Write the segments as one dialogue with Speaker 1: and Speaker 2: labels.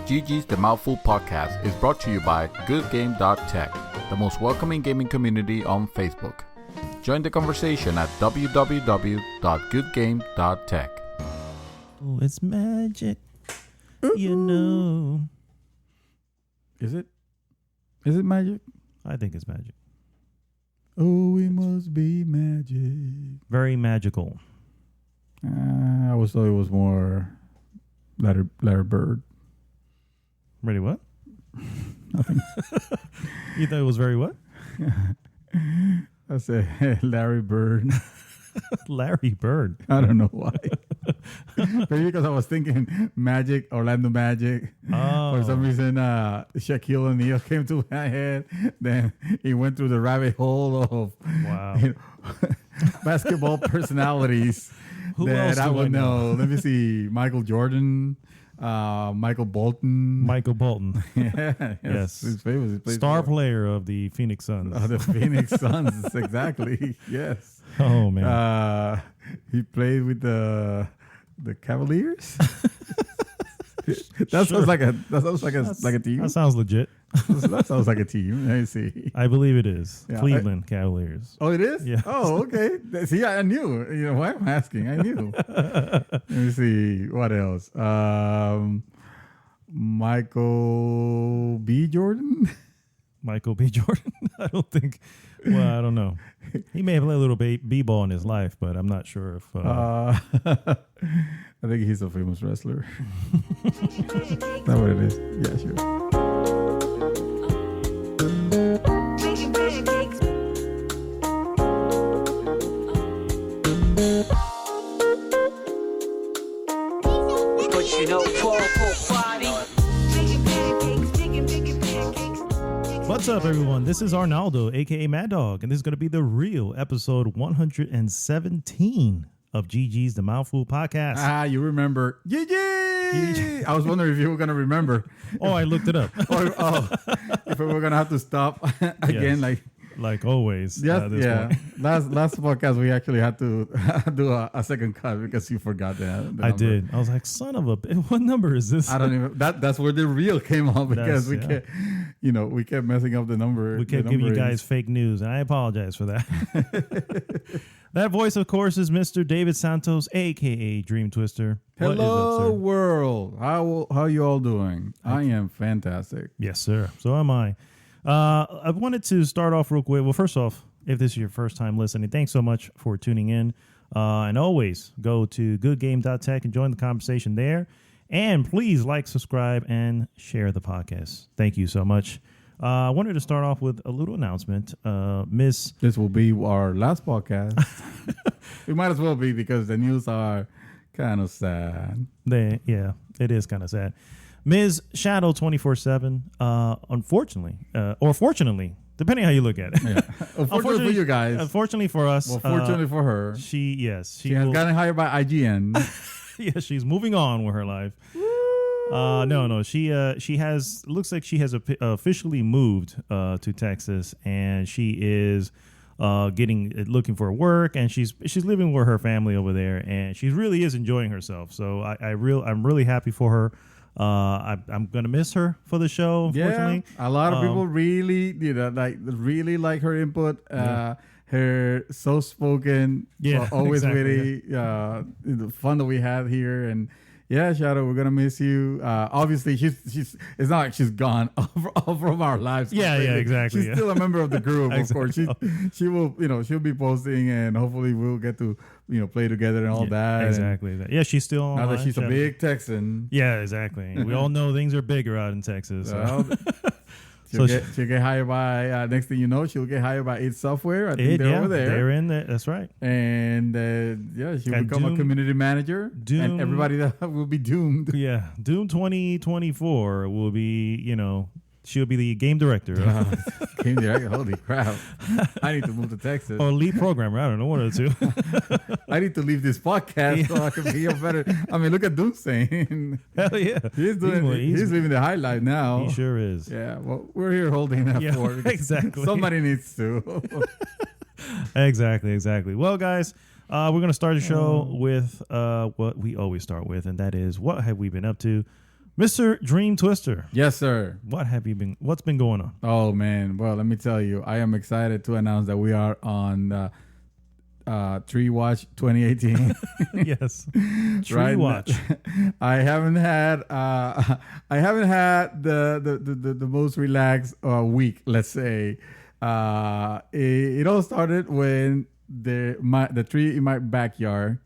Speaker 1: GG's The Mouthful podcast is brought to you by GoodGame.Tech, the most welcoming gaming community on Facebook. Join the conversation at www.goodgame.tech.
Speaker 2: Oh, it's magic, you know.
Speaker 3: Is it? Is it magic?
Speaker 2: I think it's magic.
Speaker 3: Oh, it must be magic.
Speaker 2: Very magical.
Speaker 3: I always thought it was more letter bird.
Speaker 2: Ready what?
Speaker 3: Nothing.
Speaker 2: You thought it was very what?
Speaker 3: I said Larry Bird.
Speaker 2: Larry Bird.
Speaker 3: I don't know why. Maybe because I was thinking Magic, Orlando Magic.
Speaker 2: Oh.
Speaker 3: For some reason, Shaquille O'Neal came to my head. Then he went through the rabbit hole of
Speaker 2: Wow.
Speaker 3: Basketball personalities
Speaker 2: Who
Speaker 3: that
Speaker 2: else
Speaker 3: I
Speaker 2: do
Speaker 3: would
Speaker 2: I know?
Speaker 3: Let me see. Michael Jordan, Michael Bolton.
Speaker 2: Michael Bolton.
Speaker 3: Yeah,
Speaker 2: Yes.
Speaker 3: He's famous. He plays
Speaker 2: Star
Speaker 3: for-
Speaker 2: player of the Phoenix Suns.
Speaker 3: the Phoenix Suns, exactly. Yes.
Speaker 2: Oh, man.
Speaker 3: He played with the Cavaliers. That
Speaker 2: Sure.
Speaker 3: sounds like a team.
Speaker 2: That sounds legit.
Speaker 3: That sounds like a team. Let me see.
Speaker 2: I believe it is.
Speaker 3: Yeah,
Speaker 2: Cleveland Cavaliers.
Speaker 3: Oh, it is?
Speaker 2: Yeah.
Speaker 3: Oh, okay. See, I knew. You know why I'm asking? I knew. Let me see. What else? Michael B. Jordan.
Speaker 2: Michael B. Jordan. I don't think. Well, I don't know. He may have played a little b-ball in his life, but I'm not sure if.
Speaker 3: I think he's a famous wrestler. Is that what it is? Yeah, sure.
Speaker 4: But you know, party.
Speaker 2: What's up, everyone? This is Arnaldo, aka Mad Dog, and this is going to be the real episode 117 of GG's The Mouthful podcast.
Speaker 3: You remember. GG! I was wondering if you were going to remember.
Speaker 2: Oh, I looked it up.
Speaker 3: If we were going to have to stop again,
Speaker 2: Yes. Like always.
Speaker 3: Yes,
Speaker 2: this
Speaker 3: yeah.
Speaker 2: one.
Speaker 3: Last podcast we actually had to do a second cut because you forgot that.
Speaker 2: I did. I was like, son of a what number is this?
Speaker 3: I don't even. That's where the real came up because
Speaker 2: That's-
Speaker 3: we kept messing up the number.
Speaker 2: We kept giving you guys fake news, and I apologize for that. That voice, of course, is Mr. David Santos, aka Dream Twister. What is
Speaker 3: Hello,
Speaker 2: up, sir?
Speaker 3: world. How you all doing? I am fantastic.
Speaker 2: Yes, sir. So am I. I wanted to start off real quick. Well, first off, if this is your first time listening, thanks so much for tuning in. And always go to goodgame.tech and join the conversation there. And please like, subscribe, and share the podcast. Thank you so much. I wanted to start off with a little announcement. Miss...
Speaker 3: This will be our last podcast. It might as well be because the news are kind of sad.
Speaker 2: Yeah, it is kind of sad. Ms. Shadow 24/7, unfortunately, or fortunately, depending how you look at it.
Speaker 3: Yeah. Unfortunately for you guys.
Speaker 2: Unfortunately for us.
Speaker 3: Well, fortunately for her.
Speaker 2: She
Speaker 3: She has gotten hired by IGN.
Speaker 2: Yeah, she's moving on with her life. No, she has looks like she has officially moved to Texas, and she is looking for work, and she's living with her family over there, and she really is enjoying herself. So I'm really happy for her. I'm gonna miss her for the show. Unfortunately,
Speaker 3: a lot of people really like her input. Her soft-spoken, always
Speaker 2: exactly,
Speaker 3: witty, the fun that we have here, and Shadow, we're gonna miss you. Obviously, she's it's not like she's gone from our lives. completely.
Speaker 2: Exactly.
Speaker 3: She's still a member of the group, of
Speaker 2: Exactly.
Speaker 3: course. She will, she'll be posting, and hopefully we'll get to, play together and all that.
Speaker 2: Exactly. Yeah, she's still on.
Speaker 3: Now that she's a big Texan.
Speaker 2: Yeah, exactly. We all know things are bigger out in Texas. So.
Speaker 3: She'll get hired by, next thing you know, she'll get hired by id Software. I think they're over there.
Speaker 2: They're in there. That's right.
Speaker 3: And she'll become a community manager. And everybody that will be doomed.
Speaker 2: Yeah. Doom 2024 will be, she'll be the game director.
Speaker 3: Game director. Holy crap. I need to move to Texas.
Speaker 2: Or lead programmer. I don't know, one of the two.
Speaker 3: I need to leave this podcast so I can be a better. I mean, look at Doomsday.
Speaker 2: Hell yeah.
Speaker 3: He's living the high life now.
Speaker 2: He sure is.
Speaker 3: Yeah. Well, we're here holding that for
Speaker 2: exactly.
Speaker 3: Somebody needs to.
Speaker 2: Exactly. Well, guys, we're going to start the show with what we always start with, and that is, what have we been up to? Mr. Dream Twister,
Speaker 3: Yes, sir.
Speaker 2: what's been going on?
Speaker 3: Oh man. Well, let me tell you, I am excited to announce that we are on Tree Watch 2018.
Speaker 2: Yes. Tree
Speaker 3: Right.
Speaker 2: Watch.
Speaker 3: I haven't had the most relaxed week, let's say. It all started when the tree in my backyard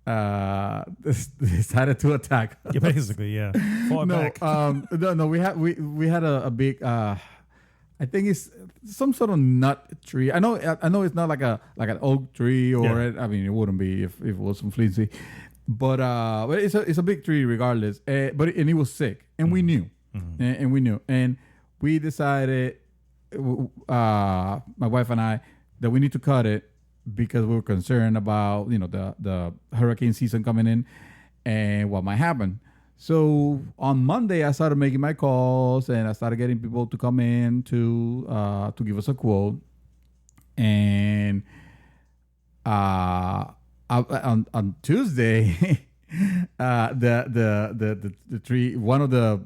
Speaker 3: decided to attack us.
Speaker 2: Yeah, basically, yeah. Fought back.
Speaker 3: No. We had a big. I think it's some sort of nut tree. I know it's not like an oak tree or I mean it wouldn't be if it was some fleecy, but it's a big tree regardless. But it was sick, and we knew, and we decided, my wife and I, that we need to cut it because we were concerned about the hurricane season coming in and what might happen. So on Monday, I started making my calls and I started getting people to come in to give us a quote. And on Tuesday, the tree, one of the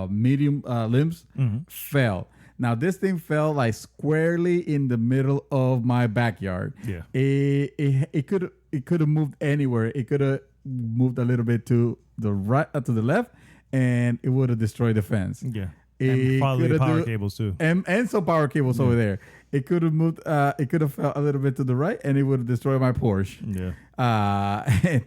Speaker 3: medium limbs fell. Now this thing fell like squarely in the middle of my backyard.
Speaker 2: Yeah.
Speaker 3: It could have moved anywhere. It could have moved a little bit to the right, to the left, and it would have destroyed the fence.
Speaker 2: Yeah. And probably the power cables too.
Speaker 3: And some power cables over there. It could have moved. It could have fell a little bit to the right, and it would have destroyed my Porsche.
Speaker 2: Yeah.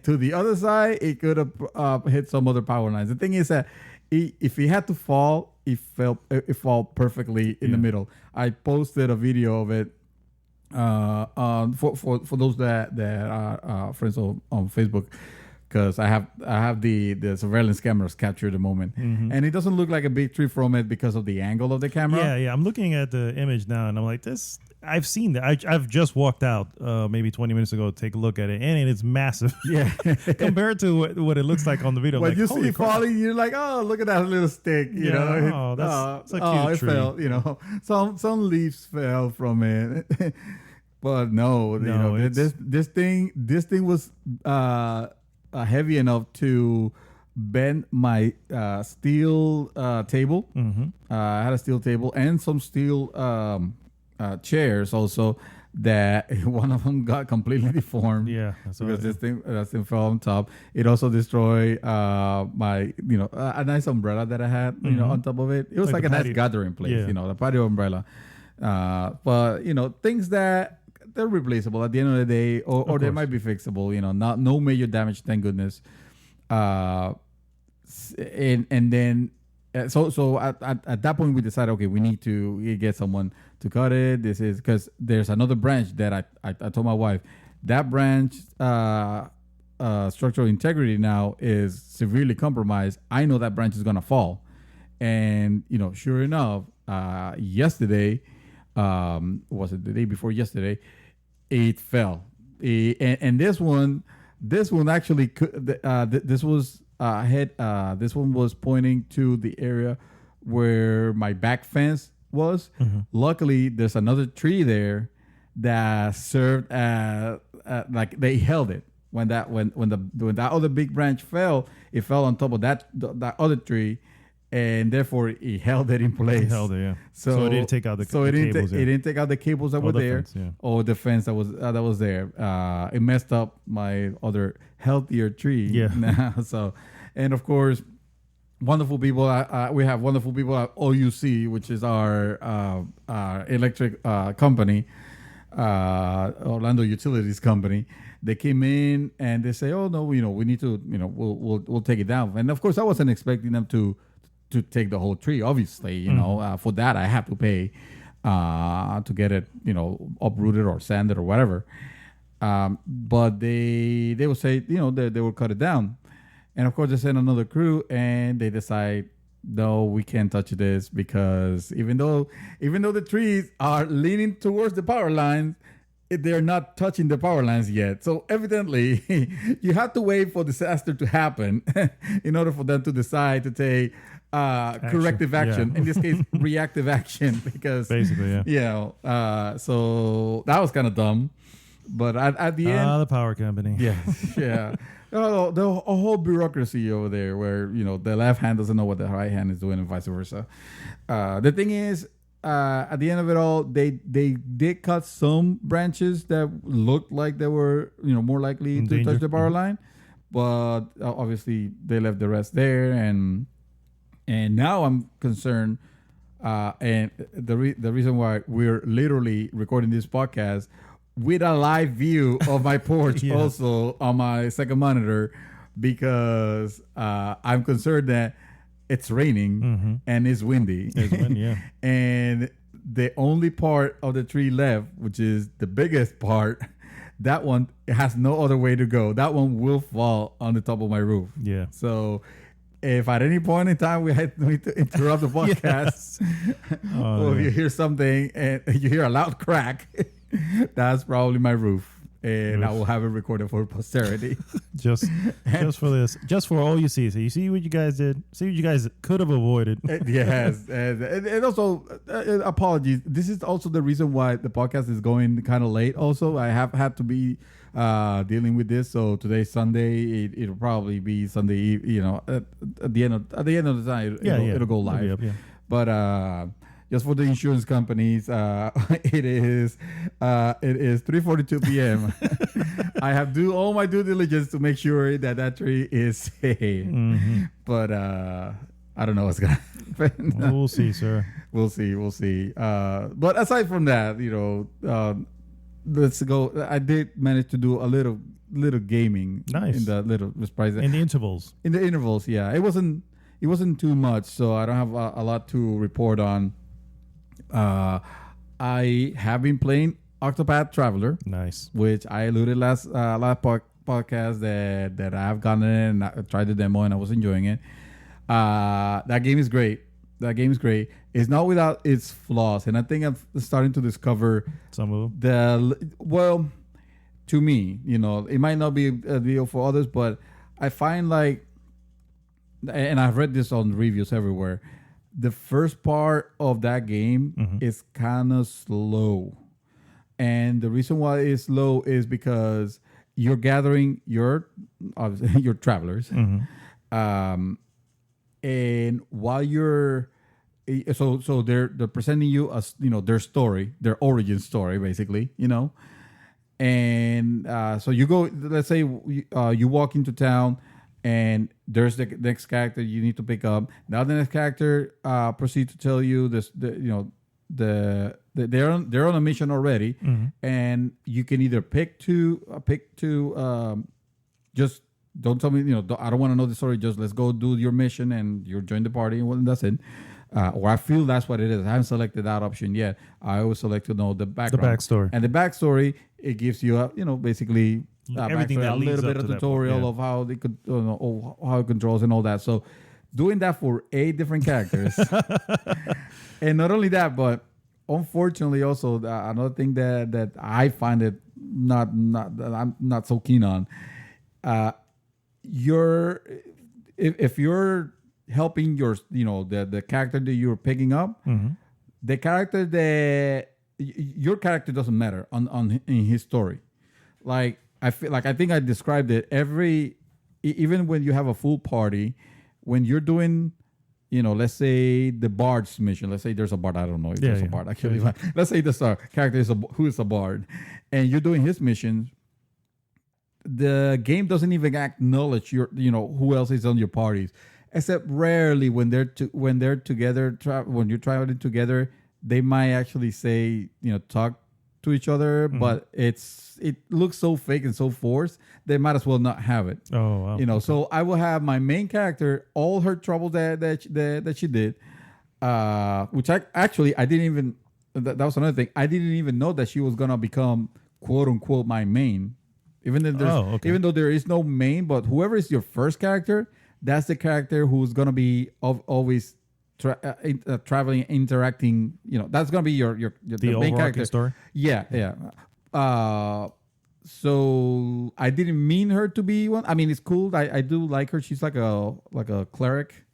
Speaker 3: To the other side, it could have hit some other power lines. The thing is that if it had to fall, it fell perfectly in the middle. I posted a video of it for those that are friends on Facebook, because I have the surveillance cameras capture the moment, and it doesn't look like a big tree from it because of the angle of the camera.
Speaker 2: Yeah. I'm looking at the image now, and I'm like, this. I've seen that. I've just walked out maybe 20 minutes ago to take a look at it, and it's massive. Yeah, compared to what it looks like on the video.
Speaker 3: When
Speaker 2: like,
Speaker 3: you see it falling, you're like, oh, look at that little stick. You know,
Speaker 2: that's a cute tree.
Speaker 3: It fell. Some leaves fell from it, but no, this thing was heavy enough to bend my steel table. I had a steel table and some steel chairs also, that one of them got completely deformed.
Speaker 2: Yeah,
Speaker 3: because that thing fell on top. It also destroyed my a nice umbrella that I had on top of it. It was like a nice gathering place, the patio umbrella. But things that they're replaceable at the end of the day, or they might be fixable. No major damage, thank goodness. And then so at that point we decided, okay, we need to get someone to cut it. This is because there's another branch that I told my wife, that branch structural integrity now is severely compromised. I know that branch is gonna fall, and sure enough, yesterday, was it the day before yesterday, it fell. And this one actually this was this one was pointing to the area where my back fence was. Luckily, there's another tree there that served as like they held it when that other big branch fell. It fell on top of that other tree, and therefore it held it in place.
Speaker 2: It held it, yeah. So it didn't take out the cables.
Speaker 3: It didn't take out the cables that were there, or the fence that was there. It messed up my other healthier tree. Yeah. So, and of course, wonderful people. We have wonderful people at OUC, which is our electric company, Orlando Utilities Company. They came in and they say, "Oh no, we need to, we'll take it down." And of course, I wasn't expecting them to take the whole tree. Obviously, for that I have to pay to get it, uprooted or sanded or whatever. But they will say, they will cut it down. And of course, they send another crew, and they decide, no, we can't touch this, because even though the trees are leaning towards the power lines, they're not touching the power lines yet. So evidently, you have to wait for disaster to happen in order for them to decide to take corrective action. Yeah. In this case, reactive action, because basically, so that was kind of dumb. But at the end,
Speaker 2: the power company.
Speaker 3: Yeah. Oh, the a whole bureaucracy over there, where the left hand doesn't know what the right hand is doing, and vice versa. The thing is, at the end of it all, they did cut some branches that looked like they were more likely to touch the power line, but obviously they left the rest there, and now I'm concerned. And the reason why we're literally recording this podcast with a live view of my porch also on my second monitor, because I'm concerned that it's raining and it's windy.
Speaker 2: It's windy, yeah.
Speaker 3: And the only part of the tree left, which is the biggest part, that one has no other way to go. That one will fall on the top of my roof.
Speaker 2: Yeah.
Speaker 3: So if at any point in time we need to interrupt the podcast, or you hear something and you hear a loud crack, that's probably my roof. And I will have it recorded for posterity.
Speaker 2: just for this. Just for all you see. So you see what you guys did. See what you guys could have avoided.
Speaker 3: Yes. And also, apologies. This is also the reason why the podcast is going kind of late. Also, I have had to be dealing with this. So today's Sunday. It'll probably be Sunday. At the end of the time, it'll go live. But just for the insurance companies, it is 3:42 p.m. I have do all my due diligence to make sure that tree is safe. But I don't know what's gonna happen.
Speaker 2: We'll see, sir.
Speaker 3: We'll see. But aside from that, let's go. I did manage to do a little gaming.
Speaker 2: Nice.
Speaker 3: In the little surprise.
Speaker 2: In the intervals.
Speaker 3: In the intervals, yeah. It wasn't too much, so I don't have a lot to report on. I have been playing Octopath Traveler.
Speaker 2: Nice.
Speaker 3: Which I alluded last podcast that I've gotten it and I tried the demo and I was enjoying it. That game is great. It's not without its flaws, and I think I'm starting to discover
Speaker 2: some of them.
Speaker 3: To me, it might not be a deal for others, but I find like, and I've read this on reviews everywhere, the first part of that game is kind of slow. And the reason why it's slow is because you're gathering your travelers. And while you're so they're presenting you as their story, their origin story, basically, and so you go, let's say you walk into town and there's the next character you need to pick up. Now the next character proceeds to tell you this, they're on a mission already, and you can either pick to just don't tell me, I don't want to know the story. Just let's go do your mission and you join the party and that's it. Or I feel that's what it is. I haven't selected that option yet. I always select to know the background,
Speaker 2: the backstory,
Speaker 3: and the backstory. It gives you basically
Speaker 2: everything that
Speaker 3: a little bit of tutorial of how they could, how it controls and all that. So doing that for 8 different characters, and not only that, but unfortunately also another thing that I find it I'm not so keen on. If you're helping the character that you're picking up, the character that your character doesn't matter in his story. Like I think I described it. Even when you have a full party, when you're doing, let's say the bard's mission. Let's say there's a bard. I don't know if there's a bard actually. But let's say this character who is a bard, and you're doing his mission. The game doesn't even acknowledge who else is on your parties, except rarely when they're together. When you're traveling together, they might actually say talk to each other, but it looks so fake and so forced. They might as well not have it.
Speaker 2: Oh, wow.
Speaker 3: So I will have my main character, all her trouble that she did, which I didn't even. That was another thing. I didn't even know that she was gonna become quote unquote my main. Even though there is no main, but whoever is your first character, that's the character who's gonna be always traveling, interacting. That's gonna be your the main character
Speaker 2: story.
Speaker 3: Yeah. So I didn't mean her to be one. I mean, it's cool. I do like her. She's like a cleric,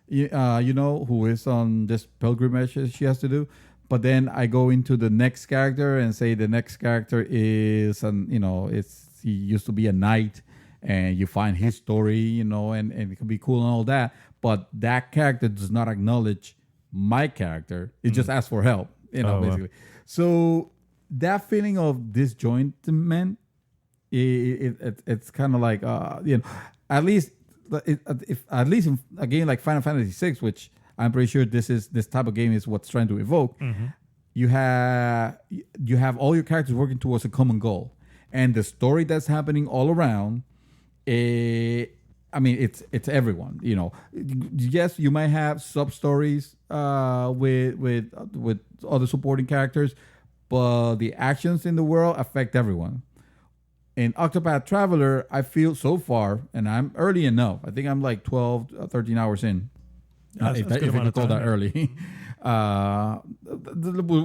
Speaker 3: who is on this pilgrimage she has to do. But then I go into the next character and say the next character is he used to be a knight, and you find his story, you know, and it can be cool and all that. But that character does not acknowledge my character. It just asks for help, you know, basically. Wow. So that feeling of disjointment, it's kind of like, you know, at least a game like Final Fantasy VI, which I'm pretty sure this type of game is what's trying to evoke. Mm-hmm. You have all your characters working towards a common goal, and the story that's happening all around. I mean, it's everyone. You know, yes, you might have sub stories with other supporting characters, but the actions in the world affect everyone. In Octopath Traveler, I feel so far, and I'm early enough. I think I'm like 12, 13 hours in. If you can call that early.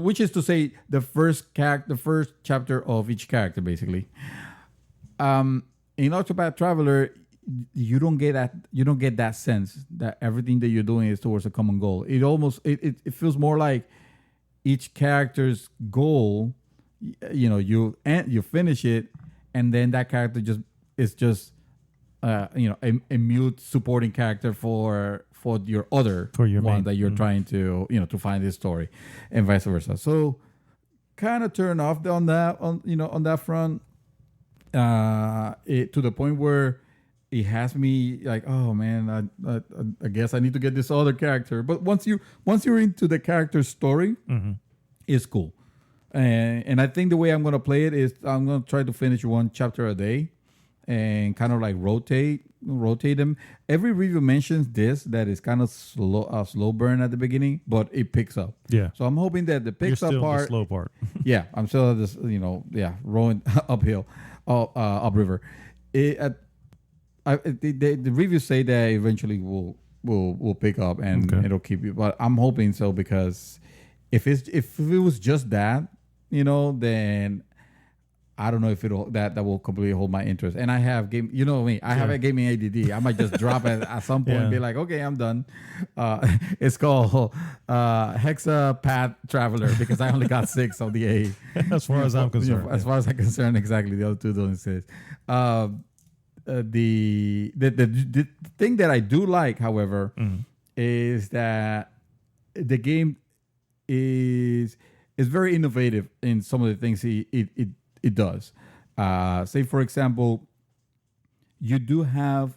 Speaker 3: Which is to say, the first chapter of each character, basically. In Octopath Traveler, you don't get that sense that everything that you're doing is towards a common goal. It feels more like each character's goal. You know, you finish it, and then that character is just a mute supporting character for your one main. That you're trying to to find this story, and vice versa. So kind of turn off on that front, to the point where it has me like, oh man, I guess I need to get this other character. But once you're into the character's story, it's cool. And I think the way I'm gonna play it is I'm gonna try to finish one chapter a day, and kind of like rotate them. Every review mentions that is kind of slow burn at the beginning, but it picks up. Yeah. So I'm hoping that the picks up part,
Speaker 2: the slow part.
Speaker 3: Yeah, I'm still at this, rowing uphill, upriver. The reviews say that eventually will pick up and it'll keep you. But I'm hoping so, because if it was just that, then I don't know if that will completely hold my interest. And I have have a gaming ADD. I might just drop it at some point and be like, okay, I'm done. It's called Hexapath Traveler, because I only got 6 of the 8.
Speaker 2: As far as I'm concerned.
Speaker 3: As far as I'm concerned, exactly. The other two don't exist. The thing that I do like, however, is that the game is very innovative in some of the things it does. Say, for example, you do have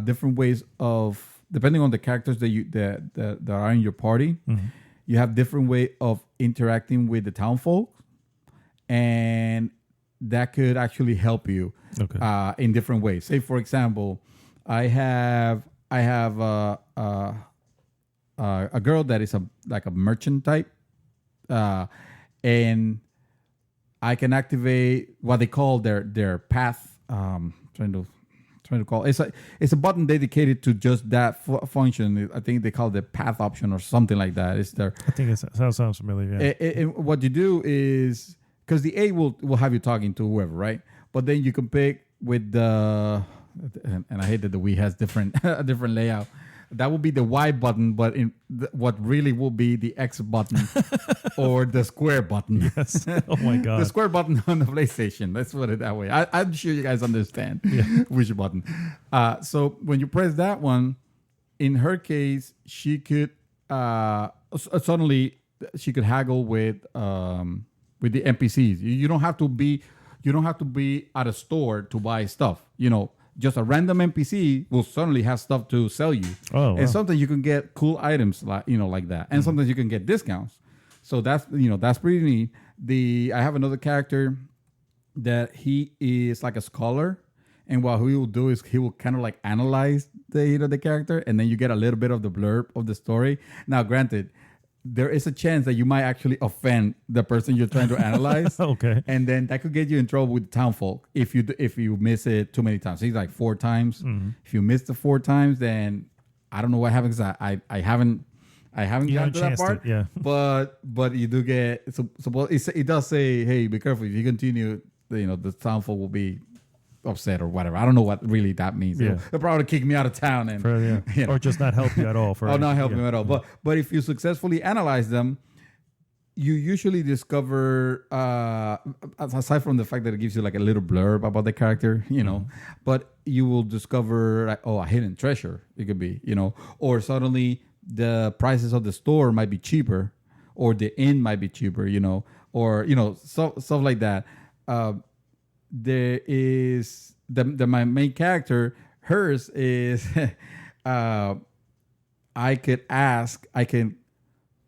Speaker 3: different ways of, depending on the characters that are in your party, you have different way of interacting with the townfolk, and that could actually help you in different ways. Say, for example, I have a girl that is like a merchant type, and I can activate what they call their path. Trying to call it's a button dedicated to just that function. I think they call it the path option or something like that.
Speaker 2: I think it sounds familiar. Yeah.
Speaker 3: What you do is, because the A will have you talking to whoever, right? But then you can pick with the, and I hate that the Wii has a different layout. That will be the Y button, but what really will be the X button or the square button.
Speaker 2: Yes. Oh my God.
Speaker 3: The square button on the PlayStation. Let's put it that way. I'm sure you guys understand which button. So when you press that one, in her case, she could suddenly haggle with the NPCs. You don't have to be at a store to buy stuff. Just a random NPC will suddenly have stuff to sell you. Oh, wow. And sometimes you can get cool items like that. And sometimes you can get discounts. So that's pretty neat. I have another character that he is like a scholar, and what he will do is he will kind of like analyze the character, and then you get a little bit of the blurb of the story. Now, granted, there is a chance that you might actually offend the person you're trying to analyze. Okay. And then that could get you in trouble with the townfolk if you miss it too many times. He's like 4 times. Mm-hmm. If you miss the 4 times, then I don't know what happens. I haven't gotten to that part. But you do get, it does say, hey, be careful. If you continue, the townfolk will be upset or whatever. I don't know what really that means. Yeah. They'll probably kick me out of town
Speaker 2: or just not help you at all.
Speaker 3: Not help me at all. But if you successfully analyze them, you usually discover, aside from the fact that it gives you like a little blurb about the character, but you will discover like, a hidden treasure. It could be, or suddenly the prices of the store might be cheaper, or the inn might be cheaper, or stuff like that. There is my main character. Hers is, I can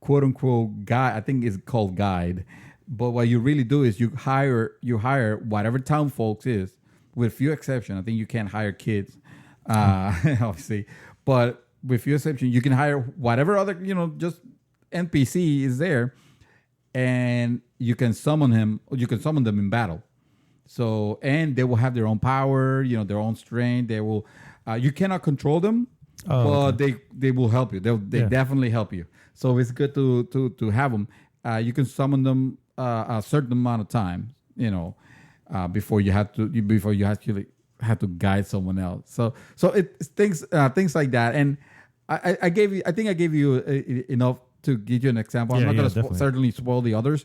Speaker 3: quote unquote guide. I think it's called guide, but what you really do is you hire whatever town folks is, with few exceptions. I think you can't hire kids, obviously, but with few exceptions, you can hire whatever other just NPC is there, and you can summon him. Or you can summon them in battle. So, and they will have their own power, their own strength. They will. You cannot control them, but they will help you. They definitely help you. So it's good to have them. You can summon them a certain amount of time, before you actually have to guide someone else. So it's things like that. And I think I gave you enough to give you an example. I'm not going to certainly spoil the others,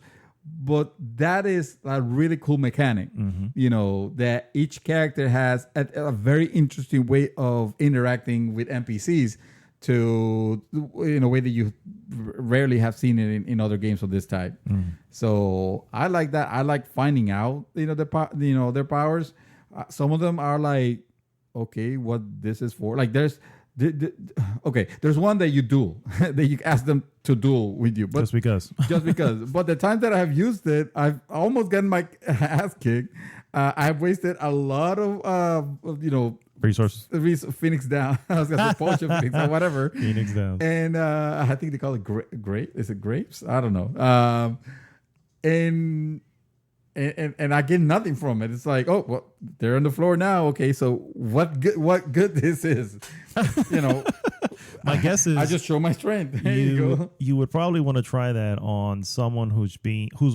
Speaker 3: but that is a really cool mechanic. That each character has a very interesting way of interacting with NPCs in a way that you rarely have seen it in other games of this type. So I like that. I like finding out their powers. Some of them are like, okay, what this is for. Like there's one that you duel that you ask them to duel with you, but
Speaker 2: just because.
Speaker 3: But the time that I have used it, I've almost gotten my ass kicked. I've wasted a lot of
Speaker 2: resources.
Speaker 3: Phoenix down. I was gonna say potion Phoenix or whatever.
Speaker 2: Phoenix down.
Speaker 3: And I think they call it grape. Is it grapes? I don't know. And I get nothing from it. It's like, oh, well, they're on the floor now. Okay, so what good this is?
Speaker 2: My guess is
Speaker 3: I just show my strength. There you go.
Speaker 2: You would probably want to try that on someone who's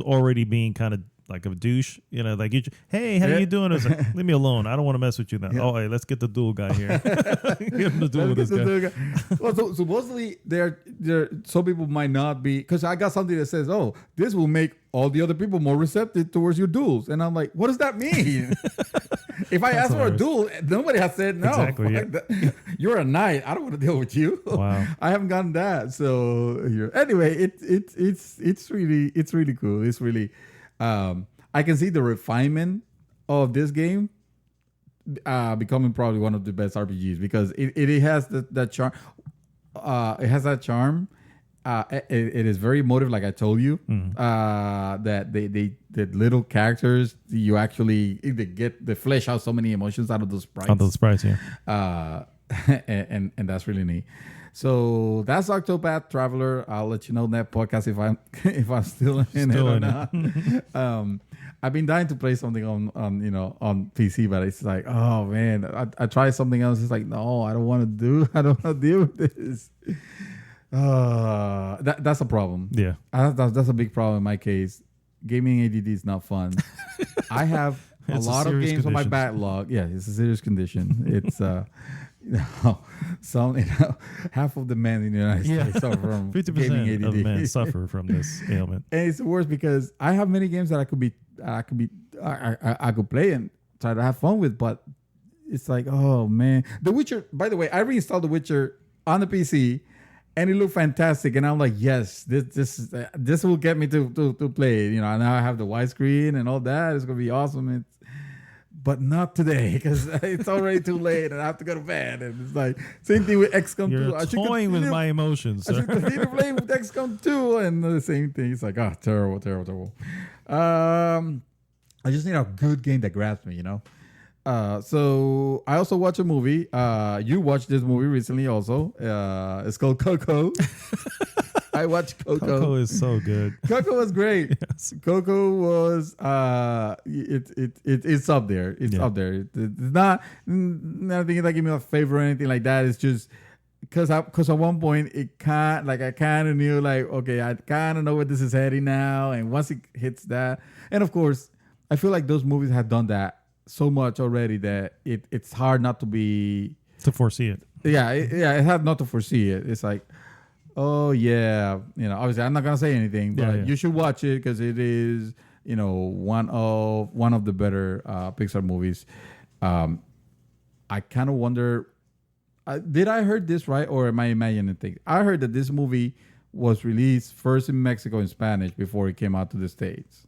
Speaker 2: already being kind of like a douche, like, hey, how you doing? It's like, leave me alone. I don't want to mess with you now. Yeah. Oh, hey, let's get the duel guy here. Get him to duel with this guy.
Speaker 3: Well, so supposedly there some people might not be, because I got something that says, oh, this will make all the other people more receptive towards your duels. And I'm like, what does that mean? If I ask for a duel, nobody has said no.
Speaker 2: Exactly. Yeah.
Speaker 3: You're a knight. I don't want to deal with you.
Speaker 2: Wow.
Speaker 3: I haven't gotten that. So anyway, it's really cool. It's really. I can see the refinement of this game becoming probably one of the best RPGs, because it has that charm. It has that charm. It is very emotive, like I told you. That the little characters, you actually they flesh out so many emotions out of those sprites.
Speaker 2: Yeah.
Speaker 3: And that's really neat. So that's Octopath Traveler. I'll let you know in that podcast if I'm still in it or not. I've been dying to play something on PC, but it's like, oh man, I tried something else. It's like, no, I don't want to deal with this. That's a problem.
Speaker 2: Yeah,
Speaker 3: that's a big problem in my case. Gaming ADD is not fun. I have a lot of games on my backlog. Yeah, it's a serious condition. It's half of the men in the United States suffer from 50%
Speaker 2: of men suffer from this ailment.
Speaker 3: And it's worse because I have many games that I could play and try to have fun with, but it's like, oh man. The Witcher, by the way, I reinstalled The Witcher on the PC and it looked fantastic, and I'm like, yes, this will get me to play it. Now I have the widescreen and all that. It's gonna be awesome. But not today, because it's already too late and I have to go to bed. And it's like, same thing with XCOM 2.
Speaker 2: You're toying with my emotions, sir.
Speaker 3: I should continue playing with XCOM 2 and the same thing. It's like, terrible. I just need a good game that grabs me, So I also watch a movie. You watched this movie recently also. It's called Coco. I watched Coco.
Speaker 2: Coco is so good.
Speaker 3: Coco was great. Yes. Coco was it's up there. It's up there. It's not nothing like give me a favor or anything like that. It's just because at one point I kind of knew like, okay, I kind of know where this is heading now, and once it hits that, and of course I feel like those movies have done that so much already that it's hard not to foresee it. Yeah, it's hard not to foresee it. It's like, Oh yeah, obviously I'm not gonna say anything, but you should watch it because it is, one of the better Pixar movies. I kind of wonder, did I heard this right or am I imagining things? I heard that this movie was released first in Mexico in Spanish before it came out to the States.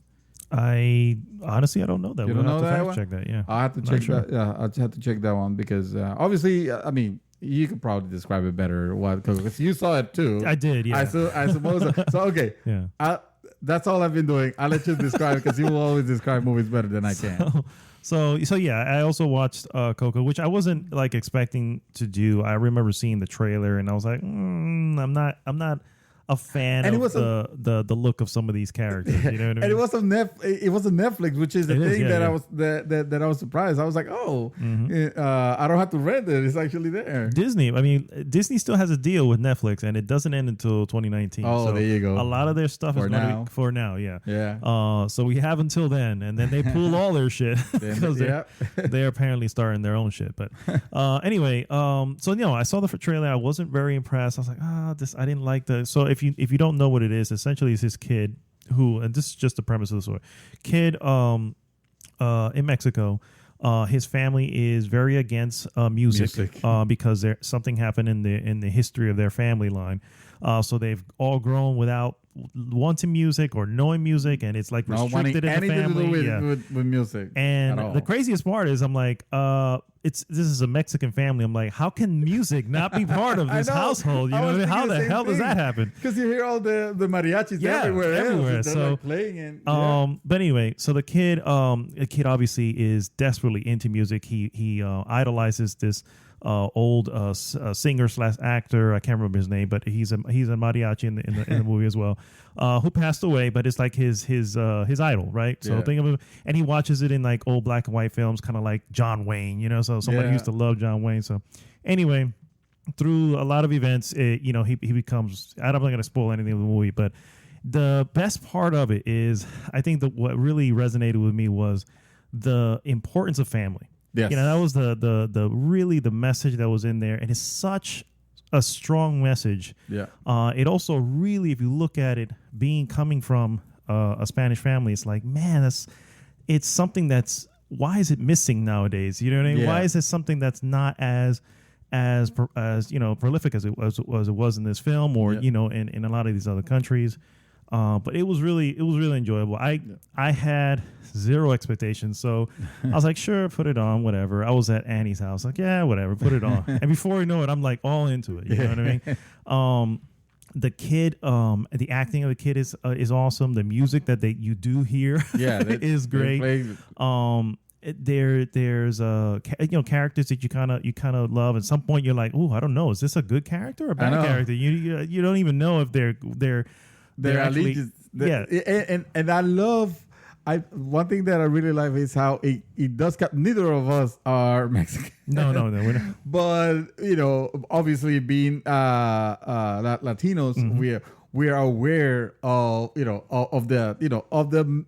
Speaker 2: I don't know that.
Speaker 3: You don't know that one?
Speaker 2: Check that. Yeah,
Speaker 3: I have to check that. Yeah, I just have to check that one because obviously, I mean, you could probably describe it better. Because you saw it too.
Speaker 2: I did. Yeah,
Speaker 3: I suppose. So okay.
Speaker 2: Yeah.
Speaker 3: That's all I've been doing. I'll let you describe it because you will always describe movies better than I can.
Speaker 2: So yeah, I also watched Coco, which I wasn't like expecting to do. I remember seeing the trailer and I was like, I'm not a fan of the look of some of these characters. You know what I mean?
Speaker 3: And it was on Netflix, which is the thing that I was surprised. I was like, I don't have to rent it. It's actually there.
Speaker 2: Disney still has a deal with Netflix, and it doesn't end until 2019.
Speaker 3: Oh, so there you go.
Speaker 2: A lot of their stuff is now. For now, yeah. Yeah. So we have until then, and then they pull all their shit because they're apparently starting their own shit. But anyway, I saw the trailer. I wasn't very impressed. I was like, I didn't like the. So if you don't know what it is, essentially it's this kid who, and this is just the premise of the story. Kid in Mexico, his family is very against music. Because something happened in the history of their family line. So they've all grown without wanting music or knowing music, and it's like restricted in the family.
Speaker 3: With music.
Speaker 2: And the craziest part is, I'm like, this is a Mexican family. I'm like, how can music not be part of this household? You know, how the hell does that happen?
Speaker 3: Because you hear all the mariachis everywhere. So like playing and
Speaker 2: but anyway, so the kid obviously is desperately into music. He idolizes this old singer / actor. I can't remember his name, but he's a mariachi in the movie as well, who passed away. But it's like his idol, right? So think of him, and he watches it in like old black and white films, kind of like John Wayne, So somebody used to love John Wayne. So anyway, through a lot of events, he becomes. I'm not going to spoil anything of the movie, but the best part of it is, I think that what really resonated with me was the importance of family.
Speaker 3: Yes.
Speaker 2: That was the really the message that was in there, and it's such a strong message.
Speaker 3: Yeah.
Speaker 2: It also really, if you look at it, coming from a Spanish family, it's like, man, it's something that's, why is it missing nowadays? You know what I mean?
Speaker 3: Yeah.
Speaker 2: Why is it something that's not as prolific as it was in this film, or in a lot of these other countries? But it was really enjoyable. I had zero expectations, so I was like, sure, put it on, whatever. I was at Annie's house, like, yeah, whatever, put it on. And before you know it, I'm like all into it. You know what I mean? The kid, the acting of the kid is awesome. The music that you do hear, is great. There's characters that you kind of love. At some point, you're like, oh, I don't know, is this a good character or a bad character? You don't even know if they're
Speaker 3: allegiance. And I love. One thing that I really like is how it does. Neither of us are Mexican.
Speaker 2: No, we're not.
Speaker 3: But obviously being Latinos, we are aware of of the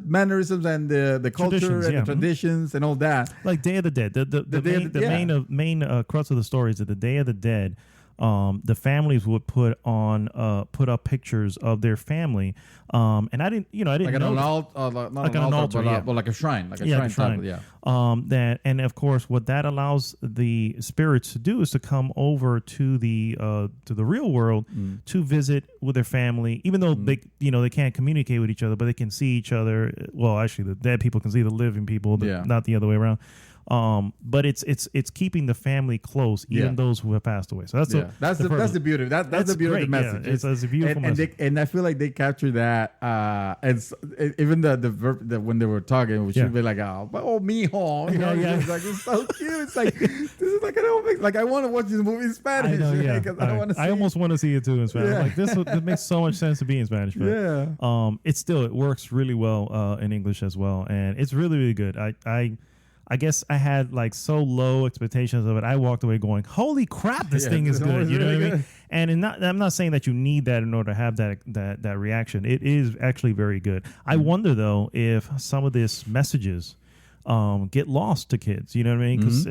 Speaker 3: mannerisms and the culture and the traditions and all that.
Speaker 2: Like Day of the Dead. The main crux of the story is that the Day of the Dead. The families would put up pictures of their family, and I didn't know
Speaker 3: like an altar, but like a shrine, shrine.
Speaker 2: That, and of course, what that allows the spirits to do is to come over to the real world to visit with their family, even though they can't communicate with each other, but they can see each other. Well, actually, the dead people can see the living people, not the other way around. But it's keeping the family close, even those who have passed away. So that's the beauty. That's the beauty of the message.
Speaker 3: It's
Speaker 2: a beautiful message.
Speaker 3: And I feel like they capture that. And even the verb that when they were talking, which should be like, oh mijo, it's so cute. It's like this is like I want to watch this movie in Spanish. I know,
Speaker 2: I almost want to see it too in Spanish. Like this makes so much sense to be in Spanish. But, it works really well in English as well, and it's really, really good. I guess I had like so low expectations of it. I walked away going, "Holy crap, this thing is good!" You know what I mean? And I'm not saying that you need that in order to have that reaction. It is actually very good. I wonder though if some of these messages get lost to kids. You know what I mean? Because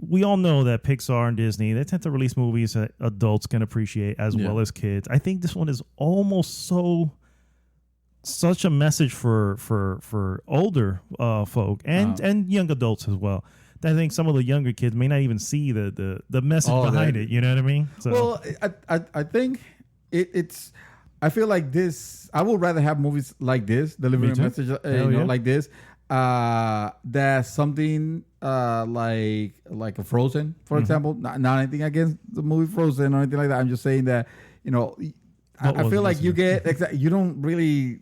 Speaker 2: we all know that Pixar and Disney, they tend to release movies that adults can appreciate as well as kids. I think this one is almost such a message for older folk and young adults as well. I think some of the younger kids may not even see the message behind it. You know what I mean? So.
Speaker 3: Well, I think it's. I feel like this. I would rather have movies like this, delivering a message, like this. That's something like a Frozen, for example. Not anything against the movie Frozen or anything like that. I'm just saying that I feel like you get you don't really.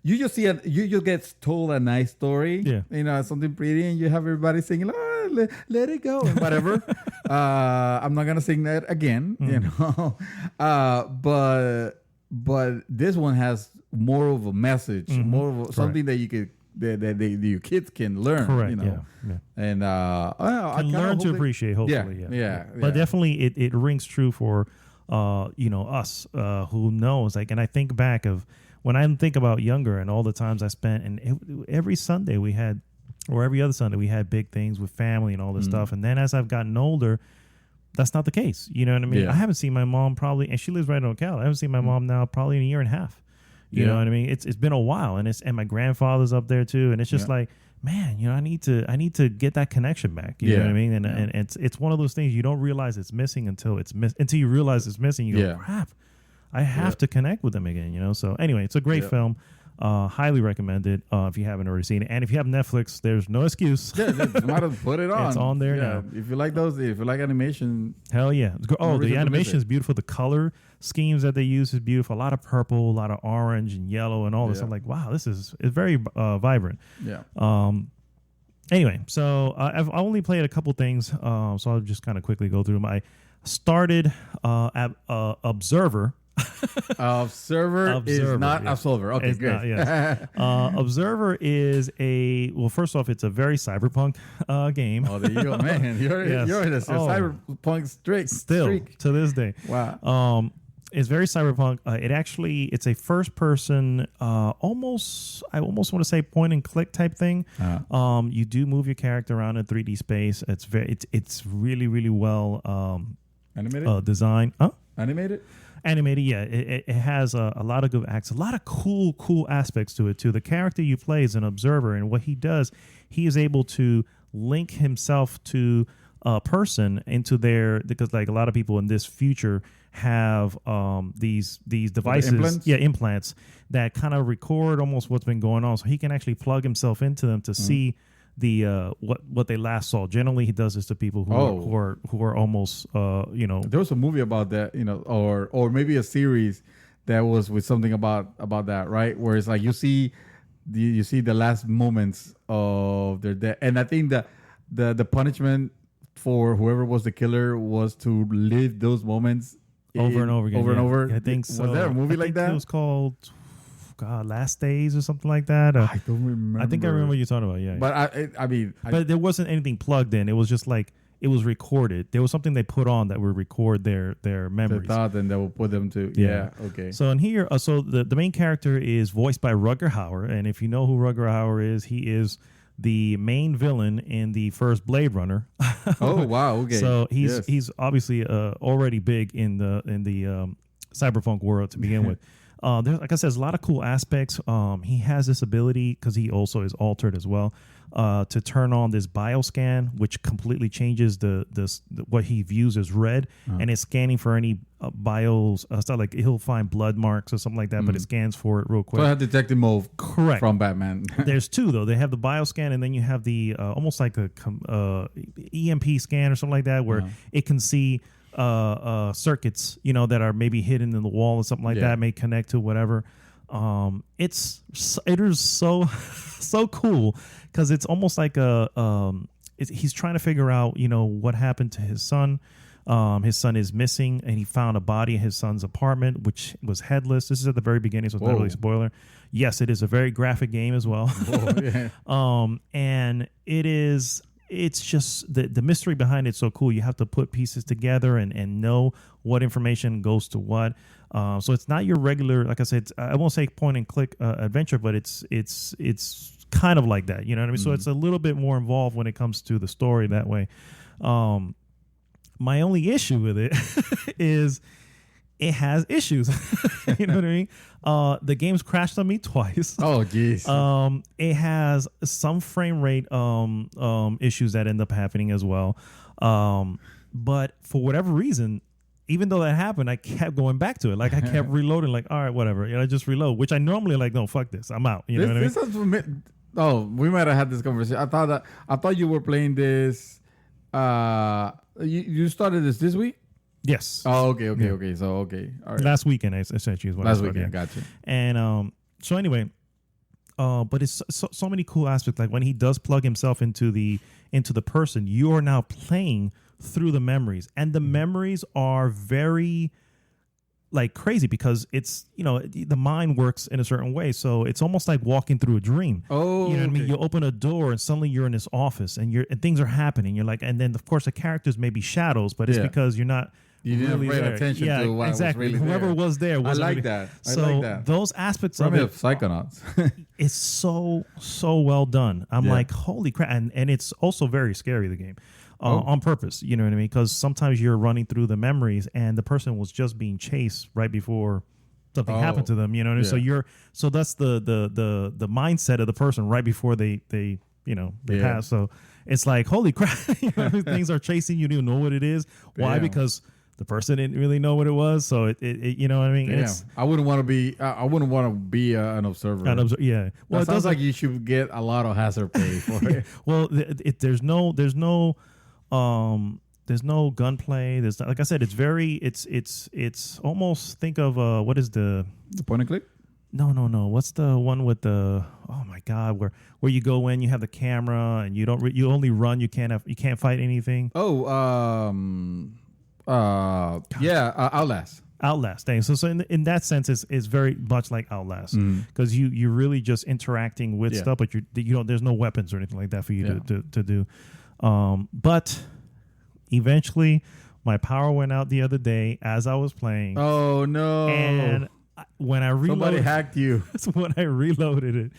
Speaker 3: You just see you just get told a nice story, something pretty, and you have everybody singing, let it go, and whatever. I'm not gonna sing that again, but this one has more of a message, more of something that you could that your kids can learn.
Speaker 2: Correct.
Speaker 3: And I
Speaker 2: can learn to appreciate. Hopefully, But definitely, it rings true for us who knows. Like, and I think back of. When I think about younger and all the times I spent, and every Sunday we had, or every other Sunday we had big things with family and all this stuff. And then as I've gotten older, that's not the case. You know what I mean?
Speaker 3: Yeah.
Speaker 2: I haven't seen my mom probably, and she lives right on Ocala. I haven't seen my mom now probably in a year and a half. You know what I mean? It's been a while, and my grandfather's up there too, and it's just like, man, I need to get that connection back. You know what I mean? And it's one of those things you don't realize it's missing until you realize it's missing. You go, crap. I have to connect with them again, So anyway, it's a great film. Highly recommended if you haven't already seen it. And if you have Netflix, there's no excuse.
Speaker 3: Might as put it on.
Speaker 2: It's on there now.
Speaker 3: If you like animation.
Speaker 2: Hell yeah. The animation is beautiful. The color schemes that they use is beautiful. A lot of purple, a lot of orange and yellow and all this. I'm like, wow, it's very vibrant.
Speaker 3: Yeah.
Speaker 2: Anyway, so I've only played a couple things, so I'll just kind of quickly go through them. I started at Observer.
Speaker 3: Observer is not Absolver. Okay,
Speaker 2: it's
Speaker 3: good.
Speaker 2: Not, yes. Observer is first off, it's a very cyberpunk game.
Speaker 3: Oh, there you go, man. You're in a cyberpunk streak.
Speaker 2: Still, to this day.
Speaker 3: Wow.
Speaker 2: It's very cyberpunk. It's a first person, I almost want to say point and click type thing. You do move your character around in 3D space. It's really, really well
Speaker 3: animated
Speaker 2: designed.
Speaker 3: Animated,
Speaker 2: yeah. It has a lot of good acts, a lot of cool aspects to it too. The character you play is an observer, and what he does, he is able to link himself to a person because like a lot of people in this future have these devices, implants that kind of record almost what's been going on, so he can actually plug himself into them to see the what they last saw. Generally, he does this to people who are almost
Speaker 3: There was a movie about that, or maybe a series that was with something about that, right? Where it's like you see the last moments of their death, and I think that the punishment for whoever was the killer was to live those moments
Speaker 2: over and over again.
Speaker 3: I
Speaker 2: think so.
Speaker 3: Was there a movie like that?
Speaker 2: It was called Last Days or something like that.
Speaker 3: I don't remember.
Speaker 2: I think I remember what you're talking about. Yeah.
Speaker 3: But
Speaker 2: but there wasn't anything plugged in. It was just like it was recorded. There was something they put on that would record their memories.
Speaker 3: The thought, and that will put them to okay.
Speaker 2: So in here, the main character is voiced by Rutger Hauer, and if you know who Rutger Hauer is, he is the main villain in the first Blade Runner.
Speaker 3: Oh wow! Okay.
Speaker 2: So he's obviously already big in the cyberpunk world to begin with. There's, like I said, there's a lot of cool aspects. He has this ability, because he also is altered as well, to turn on this bioscan, which completely changes what he views as red, and it's scanning for any bios stuff. Like he'll find blood marks or something like that, but it scans for it real quick.
Speaker 3: So I have detective mode,
Speaker 2: correct,
Speaker 3: from Batman.
Speaker 2: There's two though. They have the bioscan, and then you have the almost like a EMP scan or something like that, where it can see circuits, that are maybe hidden in the wall or something like that, may connect to whatever. It is so cool, because it's almost like he's trying to figure out, what happened to his son. His son is missing, and he found a body in his son's apartment, which was headless. This is at the very beginning, so it's not really a spoiler. Yes, it is a very graphic game as well. And it's just the mystery behind it's so cool. You have to put pieces together and know what information goes to what. So it's not your regular, like I said, I won't say point and click adventure, but it's kind of like that. You know what I mean? So it's a little bit more involved when it comes to the story that way. My only issue with it is it has issues. You know what I mean? The game's crashed on me twice.
Speaker 3: Oh, geez.
Speaker 2: It has some frame rate issues that end up happening as well. But for whatever reason, even though that happened, I kept going back to it. Like I kept reloading. Like, all right, whatever. I just reload, which I normally like. No, fuck this. I'm out. You know what I mean?
Speaker 3: We might have had this conversation. I thought you were playing this. You started this week?
Speaker 2: Yes.
Speaker 3: Oh, okay. So, okay. All right.
Speaker 2: Last weekend, essentially, is what
Speaker 3: Last weekend, gotcha.
Speaker 2: And so anyway, but it's so many cool aspects. Like when he does plug himself into the person, you are now playing through the memories, and the memories are very like crazy because it's the mind works in a certain way, so it's almost like walking through a dream.
Speaker 3: Oh,
Speaker 2: you know what I mean? You open a door and suddenly you're in this office and things are happening. You're like, and then of course the characters may be shadows, but it's because you're not.
Speaker 3: You didn't
Speaker 2: really
Speaker 3: pay
Speaker 2: there.
Speaker 3: attention to what
Speaker 2: exactly.
Speaker 3: was really
Speaker 2: Whoever
Speaker 3: there.
Speaker 2: was there.
Speaker 3: I like
Speaker 2: really,
Speaker 3: that.
Speaker 2: So those aspects of it,
Speaker 3: Psychonauts.
Speaker 2: it's so well done. I'm like, holy crap, and it's also very scary. The game. On purpose, you know what I mean? Because sometimes you're running through the memories, and the person was just being chased right before something happened to them. You know what I mean? So that's the mindset of the person right before they pass. So it's like, holy crap, things are chasing you. You don't know what it is. Why? Because the person didn't really know what it was. So it you know what I mean?
Speaker 3: Yeah. I wouldn't want to be. I wouldn't want to be an observer.
Speaker 2: Yeah.
Speaker 3: Well, it sounds like you should get a lot of hazard pay for it.
Speaker 2: Well, there's no gunplay. There's like I said, it's almost think of what is the
Speaker 3: point and click?
Speaker 2: No. What's the one with the oh my god where you go in, you have the camera and you only run. You can't fight anything.
Speaker 3: Outlast.
Speaker 2: Outlast thing. So in that sense, it's very much like Outlast because you're really just interacting with stuff, but there's no weapons or anything like that for you to do. But eventually, my power went out the other day as I was playing.
Speaker 3: Oh no!
Speaker 2: And when I reloaded,
Speaker 3: somebody hacked you.
Speaker 2: When I reloaded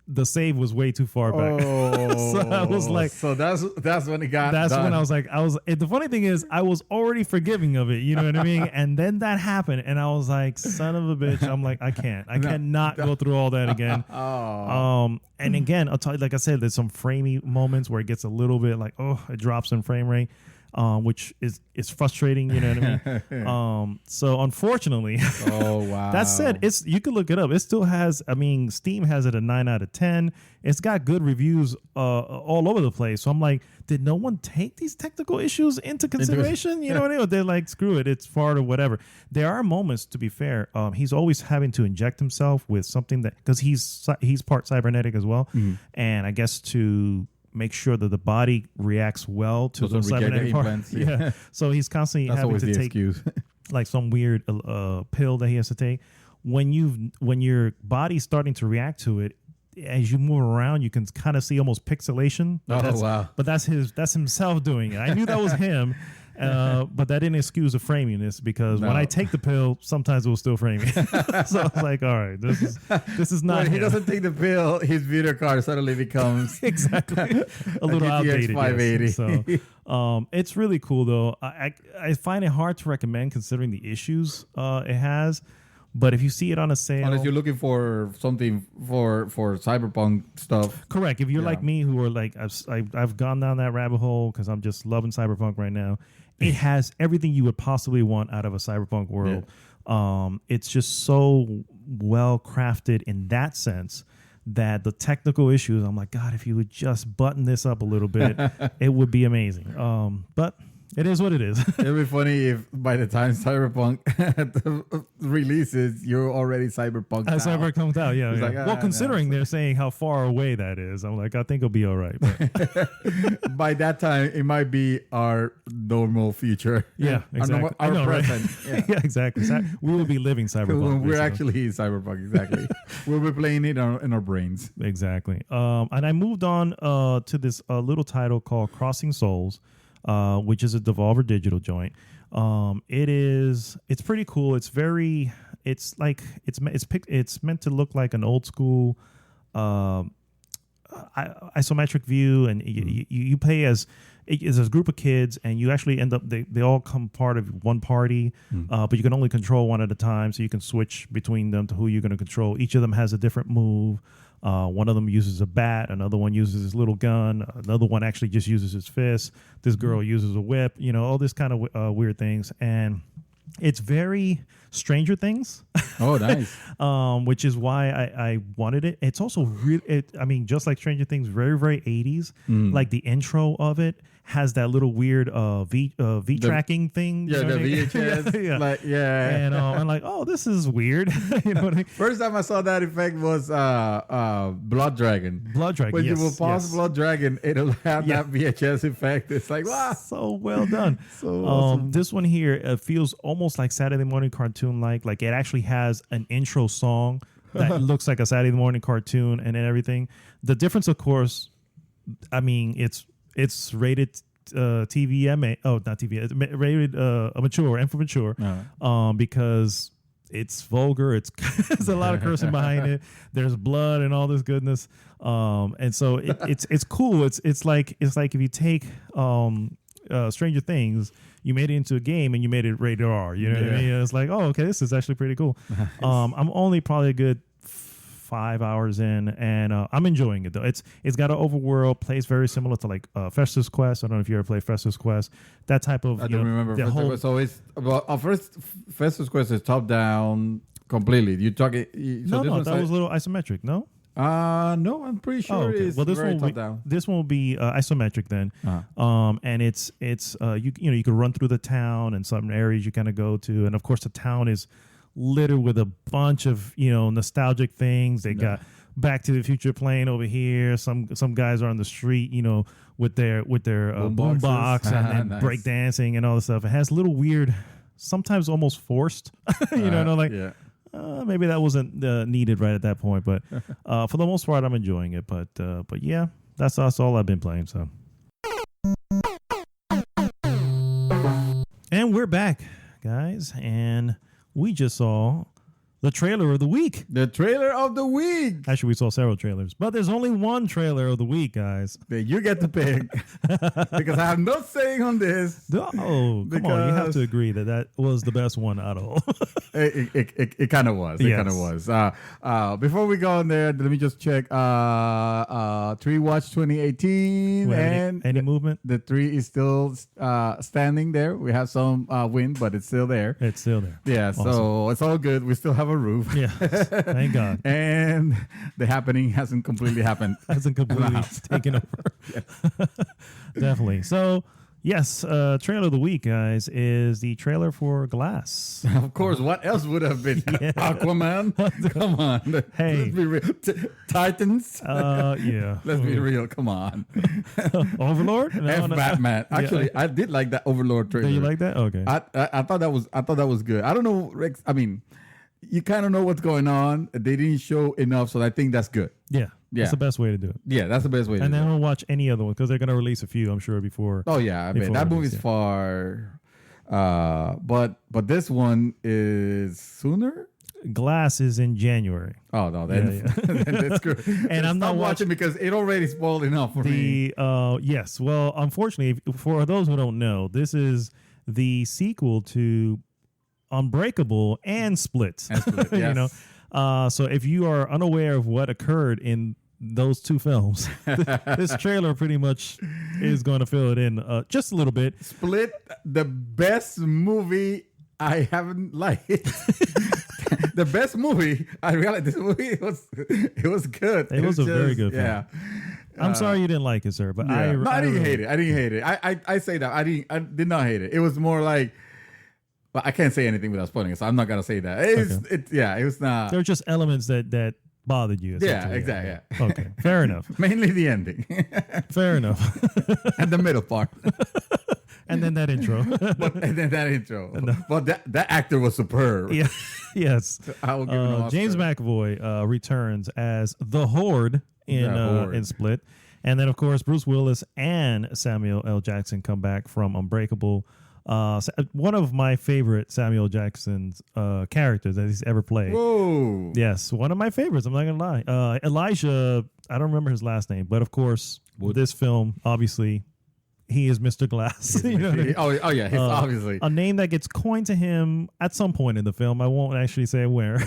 Speaker 2: the save was way too far back.
Speaker 3: Oh,
Speaker 2: so I was like,
Speaker 3: so that's when it got.
Speaker 2: That's
Speaker 3: done.
Speaker 2: when I was like, the funny thing is, I was already forgiving of it. You know what I mean? And then that happened, and I was like, son of a bitch. I'm like, I cannot go through all that again. And again, I'll tell you, like I said, there's some framey moments where it gets a little bit like, it drops in frame rate. Which is frustrating, you know what I mean? So unfortunately,
Speaker 3: oh wow.
Speaker 2: That said, you can look it up. It still has. I mean, Steam has it a 9 out of 10. It's got good reviews all over the place. So I'm like, did no one take these technical issues into consideration? You know what I mean? They're like, screw it, it's far or whatever. There are moments, to be fair. He's always having to inject himself with something because he's part cybernetic as well, and I guess to make sure that the body reacts well to the cybernetic parts. Yeah. So he's constantly having to take like some weird pill that he has to take. When your body's starting to react to it, as you move around, you can kind of see almost pixelation.
Speaker 3: Wow!
Speaker 2: But that's himself doing it. I knew that was him. But that didn't excuse the framiness because when I take the pill, sometimes it will still frame me. So I was like, all right, this is not.
Speaker 3: When he doesn't take the pill, his video card suddenly becomes
Speaker 2: exactly a little outdated.
Speaker 3: 580.
Speaker 2: Yes. So it's really cool though. I find it hard to recommend considering the issues it has. But if you see it on a sale,
Speaker 3: unless you're looking for something for cyberpunk stuff,
Speaker 2: correct. If you're like me, who are like I've gone down that rabbit hole because I'm just loving cyberpunk right now. It has everything you would possibly want out of a cyberpunk world. Yeah. It's just so well crafted in that sense that the technical issues, I'm like, God, if you would just button this up a little bit, it would be amazing. But it is what it is.
Speaker 3: It'd be funny if by the time Cyberpunk releases, you're already Cyberpunk.
Speaker 2: As Cyberpunk comes out, yeah. Like, well, considering they're saying how far away that is, I'm like, I think it'll be all right. But
Speaker 3: by that time, it might be our normal future.
Speaker 2: Yeah, exactly.
Speaker 3: Our present. Right?
Speaker 2: Yeah, exactly. We will be living Cyberpunk.
Speaker 3: When we're actually Cyberpunk, exactly. We'll be playing it in our brains.
Speaker 2: Exactly. And I moved on to this little title called Crossing Souls. Which is a Devolver Digital joint. It's pretty cool. It's meant to look like an old school isometric view, and you play as it's a group of kids, and you actually end up they all come part of one party, but you can only control one at a time, so you can switch between them to who you're going to control. Each of them has a different move. One of them uses a bat, another one uses his little gun, another one actually just uses his fist. This girl uses a whip, all this kind of weird things. And it's very Stranger Things.
Speaker 3: Oh, nice.
Speaker 2: Which is why I wanted it. It's also really, just like Stranger Things, very, very 80s. Like the intro of it has that little weird V tracking thing.
Speaker 3: Yeah, the VHS.
Speaker 2: yeah. And I'm like, oh, this is weird. You know what I mean?
Speaker 3: First time I saw that effect was Blood Dragon.
Speaker 2: Blood Dragon.
Speaker 3: When you will pause Blood Dragon, it'll have that VHS effect. It's like, wow.
Speaker 2: So well done.
Speaker 3: So awesome.
Speaker 2: This one here feels almost like Saturday morning cartoon like it actually has an intro song that looks like a Saturday morning cartoon and everything. The difference, of course, it's rated TVMA. Oh, not TV. It's rated mature and for mature because it's vulgar. There's a lot of cursing behind it. There's blood and all this goodness. And so it's cool. It's like if you take Stranger Things, you made it into a game and you made it rated R. You know what I mean? It's like, oh, okay, this is actually pretty cool. Nice. I'm only probably a good 5 hours in, and I'm enjoying it though. It's got an overworld, plays very similar to like Festus Quest. I don't know if you ever played Festus Quest. That type of.
Speaker 3: I don't remember. First Festus Quest is top down completely. You talking?
Speaker 2: No, that was a little isometric. No.
Speaker 3: No, I'm pretty sure it's very top down.
Speaker 2: This one will be isometric then. And it's you can run through the town and some areas you kind of go to, and of course the town is littered with a bunch of nostalgic things. They got Back to the Future playing over here. Some guys are on the street, with their boom box and nice. Break dancing and all this stuff. It has little weird, sometimes almost forced, maybe that wasn't needed right at that point, but for the most part, I'm enjoying it. But yeah, that's all I've been playing. So, and we're back, guys, and we just saw the trailer of the week.
Speaker 3: The trailer of the week.
Speaker 2: Actually, we saw several trailers, but there's only one trailer of the week, guys.
Speaker 3: That you get to pick because I have no saying on this.
Speaker 2: Oh, come on. You have to agree that was the best one out of all.
Speaker 3: It kind of was. It kind of was. Before we go on there, let me just check. Tree Watch 2018.
Speaker 2: Any movement?
Speaker 3: The tree is still standing there. We have some wind, but it's still there.
Speaker 2: It's still there.
Speaker 3: Yeah, awesome. So it's all good. We still have a roof.
Speaker 2: Yeah, thank God.
Speaker 3: And the happening hasn't completely happened.
Speaker 2: Hasn't completely taken over. Yes. Definitely. So, yes, trailer of the week, guys, is the trailer for Glass.
Speaker 3: Of course. What else would have been? Aquaman? Come on.
Speaker 2: Hey.
Speaker 3: Let's be real. Titans?
Speaker 2: Yeah.
Speaker 3: Let's be real. Come on.
Speaker 2: Overlord?
Speaker 3: No. Batman. Actually, I did like that Overlord trailer.
Speaker 2: Did you like that? Okay.
Speaker 3: I thought that was good. I don't know, Rex. I mean, you kind of know what's going on. They didn't show enough, so I think that's good.
Speaker 2: Yeah. That's the best way to do it.
Speaker 3: Yeah, that's the best way to do it.
Speaker 2: And then we'll watch any other one because they're going to release a few, I'm sure, before.
Speaker 3: Oh, yeah. I bet. That movie's far. But this one is sooner?
Speaker 2: Glass is in January.
Speaker 3: Oh, no. Then that's good.
Speaker 2: And I'm not watching
Speaker 3: because it already spoiled enough for me.
Speaker 2: Yes. Well, unfortunately, for those who don't know, this is the sequel to Unbreakable and Split.
Speaker 3: Yes.
Speaker 2: So if you are unaware of what occurred in those two films, this trailer pretty much is going to fill it in just a little bit.
Speaker 3: Split, the best movie I haven't liked. The best movie. I realized this movie it was good.
Speaker 2: It was a very good film. Yeah. I'm sorry you didn't like it, sir, but I
Speaker 3: didn't hate it. I didn't hate it. I say that I did not hate it. It was more like. But I can't say anything without spoiling it, so I'm not gonna say that. It was not.
Speaker 2: There were just elements that bothered you.
Speaker 3: Yeah, exactly. Yeah.
Speaker 2: Okay, fair enough.
Speaker 3: Mainly the ending.
Speaker 2: Fair enough.
Speaker 3: And the middle part.
Speaker 2: And then that intro.
Speaker 3: But that actor was superb.
Speaker 2: Yeah. Yes.
Speaker 3: I will give him an Oscar.
Speaker 2: James McAvoy returns as the Horde in Split, and then of course Bruce Willis and Samuel L. Jackson come back from Unbreakable. One of my favorite Samuel Jackson's characters that he's ever played.
Speaker 3: Whoa!
Speaker 2: Yes, one of my favorites. I'm not gonna lie. Elijah, I don't remember his last name, but of course, with this film, obviously, he is Mr. Glass. You know what I mean?
Speaker 3: Oh yeah, he's obviously
Speaker 2: a name that gets coined to him at some point in the film. I won't actually say where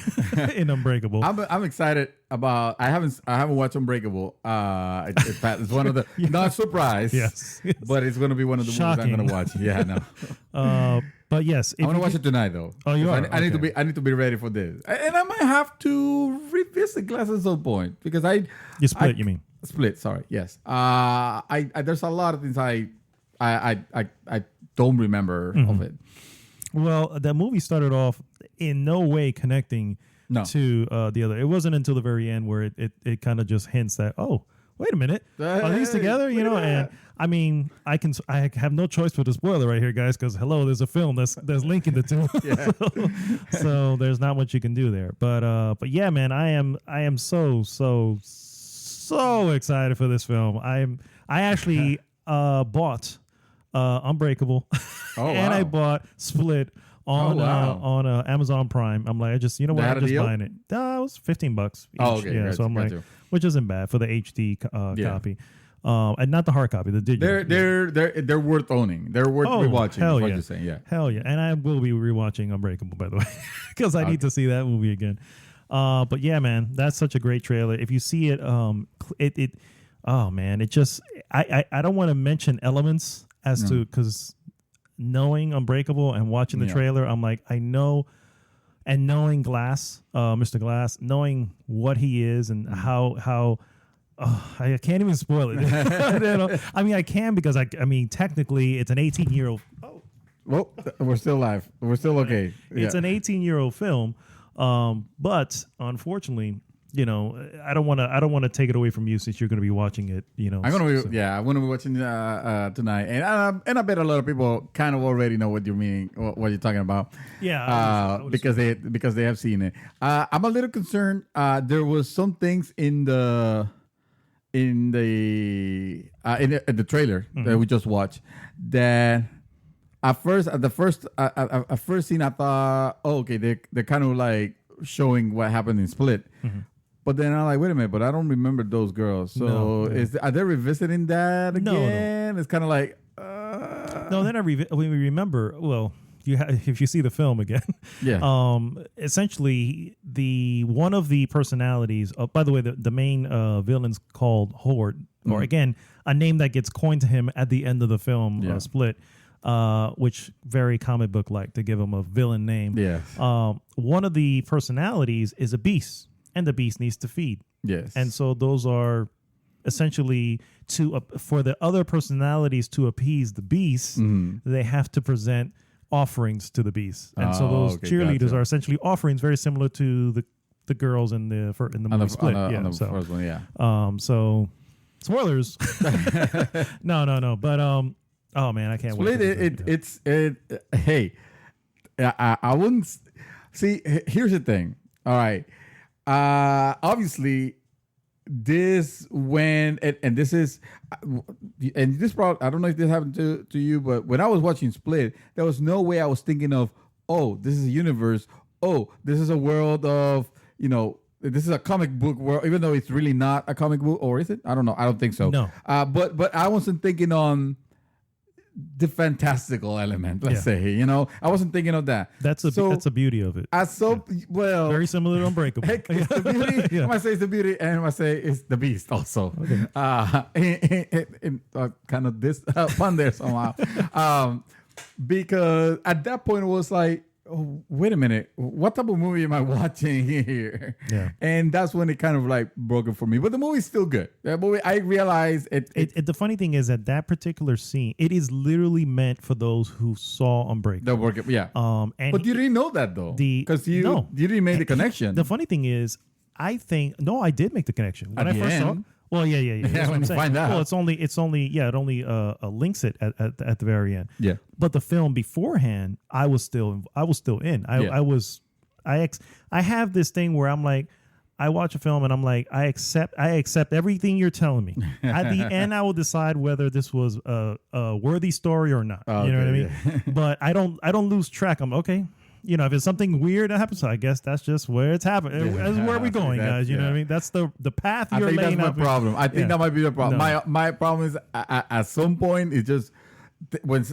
Speaker 2: in Unbreakable.
Speaker 3: I'm excited about. I haven't watched Unbreakable. It's one of the not surprised.
Speaker 2: Yes.
Speaker 3: But it's going to be one of the
Speaker 2: Shocking.
Speaker 3: movies I'm going to watch. Yeah, no.
Speaker 2: But yes,
Speaker 3: I'm going to watch it tonight though.
Speaker 2: Oh, you are.
Speaker 3: I need to be. I need to be ready for this, and I might have to revisit Glass at some point because
Speaker 2: you split. You mean
Speaker 3: split? Sorry. Yes. There's a lot of things I don't remember of it.
Speaker 2: Well, that movie started off in no way connecting to the other. It wasn't until the very end where it kind of just hints that, oh, wait a minute, are these together? You know, and I mean, I have no choice but to spoil it right here, guys, because hello, there's a film that's linking the two. so there's not much you can do there. But yeah, man, I am so excited for this film. I actually bought Unbreakable, and I bought Split on Amazon Prime. I'm like, I'm just buying it. It was $15 each.
Speaker 3: Oh, okay.
Speaker 2: Yeah, so I'm like, which isn't bad for the HD copy. And not the hard copy, the digital.
Speaker 3: They're worth owning. They're worth rewatching.
Speaker 2: Hell
Speaker 3: What
Speaker 2: yeah.
Speaker 3: you're saying, yeah.
Speaker 2: Hell yeah. And I will be rewatching Unbreakable, by the way, because I need to see that movie again. But yeah, man, that's such a great trailer. If you see it, oh man, it just I don't want to mention elements as to because knowing Unbreakable and watching the trailer, I'm like, I know, and knowing Glass, Mr. Glass, knowing what he is and how. I can't even spoil it. I mean, I can because I mean, technically, it's an 18-year-old. Oh,
Speaker 3: well, we're still live. We're still okay.
Speaker 2: It's an 18-year-old film, but unfortunately, you know, I don't want to take it away from you since you're going to be watching it. You know,
Speaker 3: I'm going to be watching tonight, and I bet a lot of people kind of already know what you mean, what you're talking about.
Speaker 2: Yeah,
Speaker 3: because they have seen it. I'm a little concerned. There was some things in the trailer that we just watched that at first scene I thought, oh, okay, they're kind of like showing what happened in Split. But then I'm like, wait a minute, but I don't remember those girls. So are they revisiting that again? No. It's kind of like
Speaker 2: no, then we remember. Well, if you see the film again, essentially one of the personalities. By the way, the main villain's called Horde, or again, a name that gets coined to him at the end of the film, Split, which very comic book like to give him a villain name.
Speaker 3: Yes.
Speaker 2: One of the personalities is a beast, and the beast needs to feed.
Speaker 3: Yes.
Speaker 2: And so those are essentially for the other personalities to appease the beast, they have to present offerings to the beast, and so those cheerleaders are essentially offerings, very similar to the girls in the movie Split.
Speaker 3: First one,
Speaker 2: so spoilers. No, but oh man, I can't wait.
Speaker 3: Hey, I wouldn't see. Here's the thing. All right, obviously. This and this is probably, I don't know if this happened to you, but when I was watching Split, there was no way I was thinking of, oh, this is a universe. Oh, this is a world of, you know, this is a comic book world, even though it's really not a comic book, or is it? I don't know. I don't think so.
Speaker 2: No.
Speaker 3: But I wasn't thinking on the fantastical element, let's say, you know, I wasn't thinking of that.
Speaker 2: That's the beauty of it.
Speaker 3: Well,
Speaker 2: very similar to Unbreakable.
Speaker 3: It's the beauty. I might say it's the beauty, and I might say it's the beast also. Okay. Kind of this fun there somehow, because at that point it was like, oh, wait a minute, what type of movie am I watching here?
Speaker 2: Yeah.
Speaker 3: And that's when it kind of like broke it for me. But the movie's still good. That movie, I realized
Speaker 2: the funny thing is that particular scene, it is literally meant for those who saw Unbreakable.
Speaker 3: But you didn't know that though, because you didn't make the connection.
Speaker 2: The funny thing is, I did make the connection when I first saw it. Well, yeah.
Speaker 3: Yeah, when you find out.
Speaker 2: Well, it only links it at the very end.
Speaker 3: Yeah.
Speaker 2: But the film beforehand, I was still in. I have this thing where I'm like, I watch a film and I'm like, I accept everything you're telling me. At the end, I will decide whether this was a worthy story or not. You know what I mean?
Speaker 3: Yeah.
Speaker 2: But I don't lose track. I'm okay. if it's something weird that happens, I guess that's just where it's happening. That's where we're going, guys. You know what I mean? That's the path you're laying out.
Speaker 3: That's my problem. I think that might be the problem.
Speaker 2: No.
Speaker 3: My problem is at some point it's just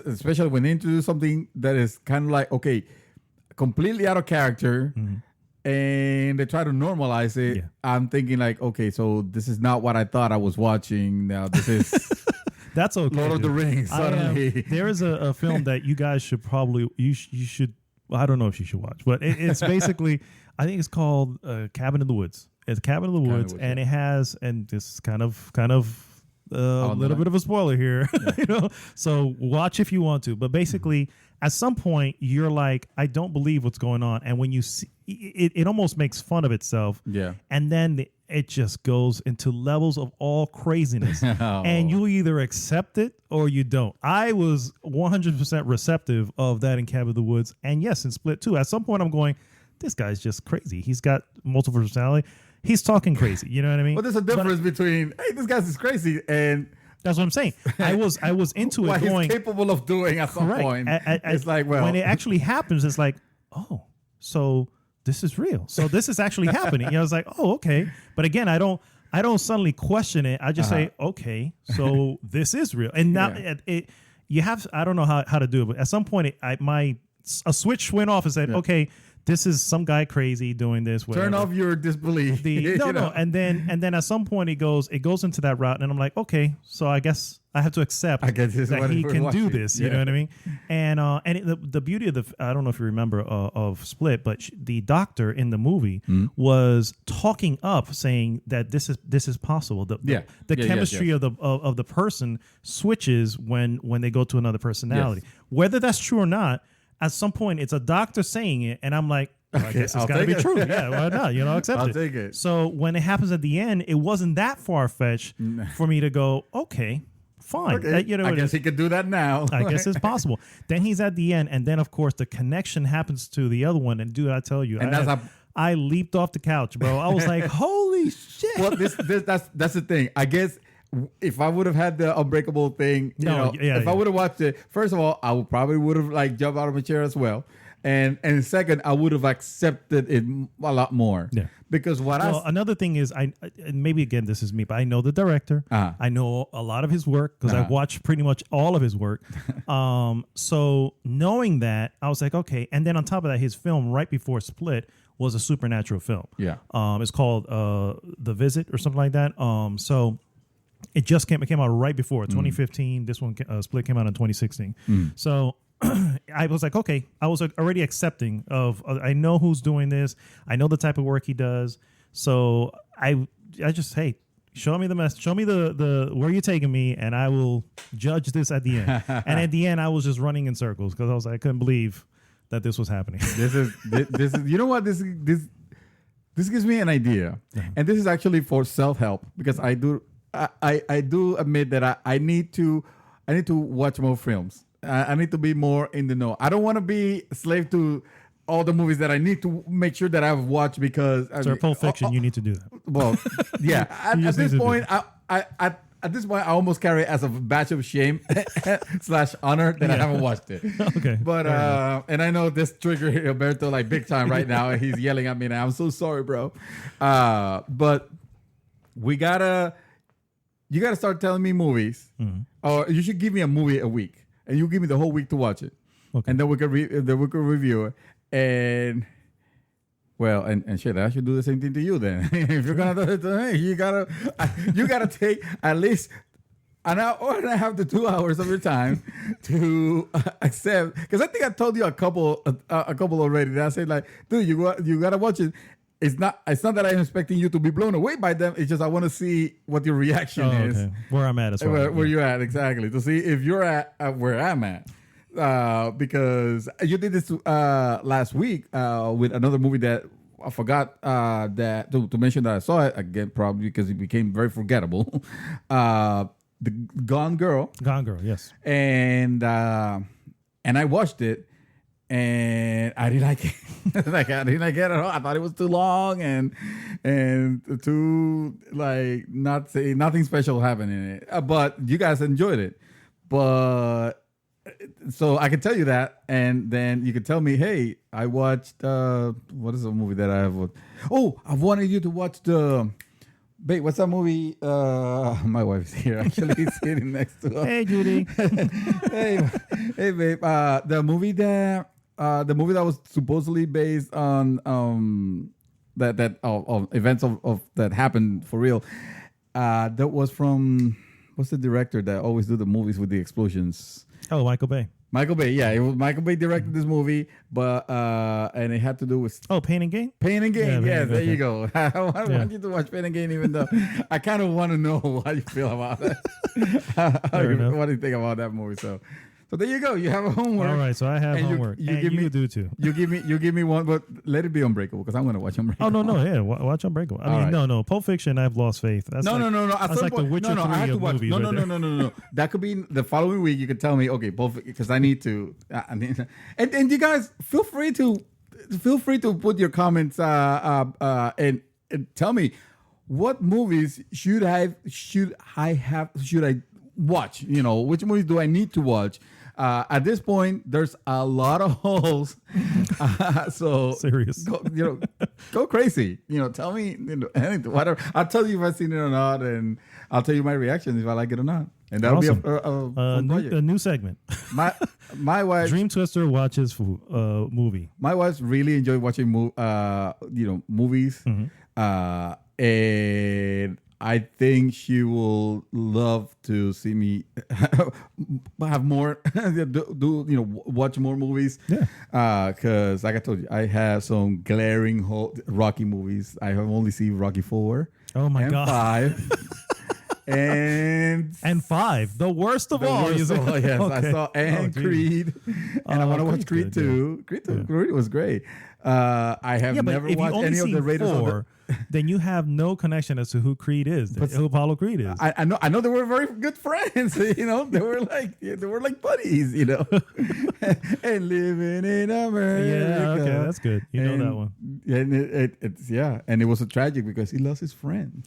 Speaker 3: especially when they introduce something that is kind of like completely out of character. Mm-hmm. And they try to normalize it. Yeah. I'm thinking like, okay, so this is not what I thought I was watching. Now this is
Speaker 2: that's okay.
Speaker 3: Lord of the Rings. Suddenly,
Speaker 2: there is a film that you guys should probably you should. Well, I don't know if you should watch, but it's basically I think it's called Cabin in the Woods. It's Cabin in the Woods, and it has this kind of a little bit of a spoiler here, So watch if you want to, but basically. At some point, you're like, I don't believe what's going on. And when you see it almost makes fun of itself. Yeah. And then it just goes into levels of all craziness. And you either accept it or you don't. I was 100% receptive of that in Cabin in the Woods. And yes, in Split too. At some point, I'm going, this guy's just crazy. He's got multiple personality. He's talking crazy. You know what I mean?
Speaker 3: Well, there's a difference between, hey, this guy's just crazy and...
Speaker 2: That's what I'm saying. I was into it.
Speaker 3: What he's capable of doing at some point. It's like, well,
Speaker 2: when it actually happens, it's like, oh, so this is real. So this is actually happening. I was like, oh, okay. But again, I don't suddenly question it. I just say, okay, so this is real. And now you have. I don't know how to do it, but at some point, a switch went off and said, okay. This is some guy crazy doing this. Whatever.
Speaker 3: Turn off your disbelief.
Speaker 2: No, and then at some point it goes into that route, and I'm like, okay, so I guess I have to accept that he can do this. You know what I mean? And the beauty of I don't know if you remember of Split, but the doctor in the movie was talking up, saying that this is possible. The chemistry of the person switches when they go to another personality, whether that's true or not. At some point, it's a doctor saying it, and I'm like, well, I guess it's got to be true. Yeah, why not? Accept it.
Speaker 3: I'll take it.
Speaker 2: So when it happens at the end, it wasn't that far-fetched for me to go, okay, fine.
Speaker 3: Okay. I guess he could do that now.
Speaker 2: I guess it's possible. Then he's at the end, and then, of course, the connection happens to the other one. And, dude, I tell you, I leaped off the couch, bro. I was like, holy shit.
Speaker 3: Well, that's the thing. I guess... If I would have had the Unbreakable thing, if I would have watched it, first of all, I would have jumped out of my chair as well, and second, I would have accepted it a lot more. Yeah. Because
Speaker 2: another thing is, maybe again this is me, but I know the director. I know a lot of his work because I've watched pretty much all of his work. So knowing that, I was like, okay. And then on top of that, his film right before Split was a supernatural film. Yeah. It's called The Visit or something like that. So. It just came out right before 2015. This one Split came out in 2016. So I was like, okay, I was already accepting of. I know who's doing this. I know the type of work he does. So I just show me the mess. Show me the where you're taking me, and I will judge this at the end. And at the end, I was just running in circles because I was like, I couldn't believe that this was happening.
Speaker 3: This is you know what this gives me an idea, and this is actually for self-help because I do admit that I need to watch more films. I need to be more in the know. I don't want to be a slave to all the movies that I need to make sure that I've watched because
Speaker 2: Pulp Fiction, you need to do that.
Speaker 3: Well, yeah. At this point, at this point, I almost carry it as a badge of shame / honor that I haven't watched it.
Speaker 2: Okay.
Speaker 3: But and I know this triggered Alberto like big time right now, and he's yelling at me now. I'm so sorry, bro. But you gotta start telling me movies, or you should give me a movie a week, and you give me the whole week to watch it, and then we can review it. And well, and shit, I should do the same thing to you then. If you're gonna do it to me, you gotta take at least an hour and a half to 2 hours of your time to accept. Because I think I told you a couple already. That I said like, dude, you gotta watch it. It's not that I'm expecting you to be blown away by them. It's just I want to see what your reaction is. Okay.
Speaker 2: Where I'm at as well.
Speaker 3: Where you're at, exactly. To see if you're at where I'm at. Because you did this last week with another movie that I forgot that to mention that I saw it again, probably because it became very forgettable. The Gone Girl.
Speaker 2: Gone Girl, yes.
Speaker 3: And I watched it. And I didn't like it. I didn't like it at all. I thought it was too long and too like nothing special happened in it. But you guys enjoyed it. But so I can tell you that, and then you can tell me, hey, I watched what is the movie that I have? Oh, I wanted you to watch the. Babe, what's that movie? My wife's here. Actually, he's sitting next to us.
Speaker 2: Hey, Judy.
Speaker 3: hey, babe. The movie that was supposedly based on that events of that happened for real. That was from what's the director that always do the movies with the explosions?
Speaker 2: Oh, Michael Bay.
Speaker 3: Michael Bay, yeah, it was Michael Bay directed this movie, but and it had to do with
Speaker 2: Pain and Gain.
Speaker 3: Pain and Gain.
Speaker 2: Yeah,
Speaker 3: Yes, there you go. I want you to watch Pain and Gain, even though I kind of want to know how you feel about it. What do you think about that movie? So there you go. You have a homework.
Speaker 2: All right, so I have homework, and you do too.
Speaker 3: You give me one, but let it be Unbreakable because I'm going to watch Unbreakable.
Speaker 2: Oh no, yeah, watch Unbreakable. I mean, no, Pulp Fiction. I've lost faith. That's
Speaker 3: no.
Speaker 2: That's like the Witcher 3
Speaker 3: I have to watch.
Speaker 2: movies.
Speaker 3: No. That could be the following week. You could tell me, okay, because I need to. And you guys feel free to put your comments and tell me what movies should I watch? You know, which movies do I need to watch? At this point, there's a lot of holes. So
Speaker 2: serious.
Speaker 3: Go crazy. Tell me anything, whatever. I'll tell you if I've seen it or not, and I'll tell you my reaction if I like it or not. And that'll be
Speaker 2: a new segment.
Speaker 3: My wife,
Speaker 2: Dream Twister watches movie.
Speaker 3: My wife really enjoyed watching movies, and I think she will love to see me have more, watch more movies.
Speaker 2: Yeah.
Speaker 3: Because like I told you, I have some glaring Rocky movies. I have only seen Rocky 4.
Speaker 2: Oh my God.
Speaker 3: 5. and
Speaker 2: 5, the worst of all.
Speaker 3: Yes, okay. I saw Creed, and I want to watch Creed 2.
Speaker 2: Yeah.
Speaker 3: Creed was great. I have never watched any of the Raiders 4,
Speaker 2: then you have no connection as to who Creed is, who Apollo Creed is.
Speaker 3: I know they were very good friends. They were like buddies. And living in America.
Speaker 2: Yeah, okay, that's good. You know that one.
Speaker 3: And and it was a tragic because he lost his friend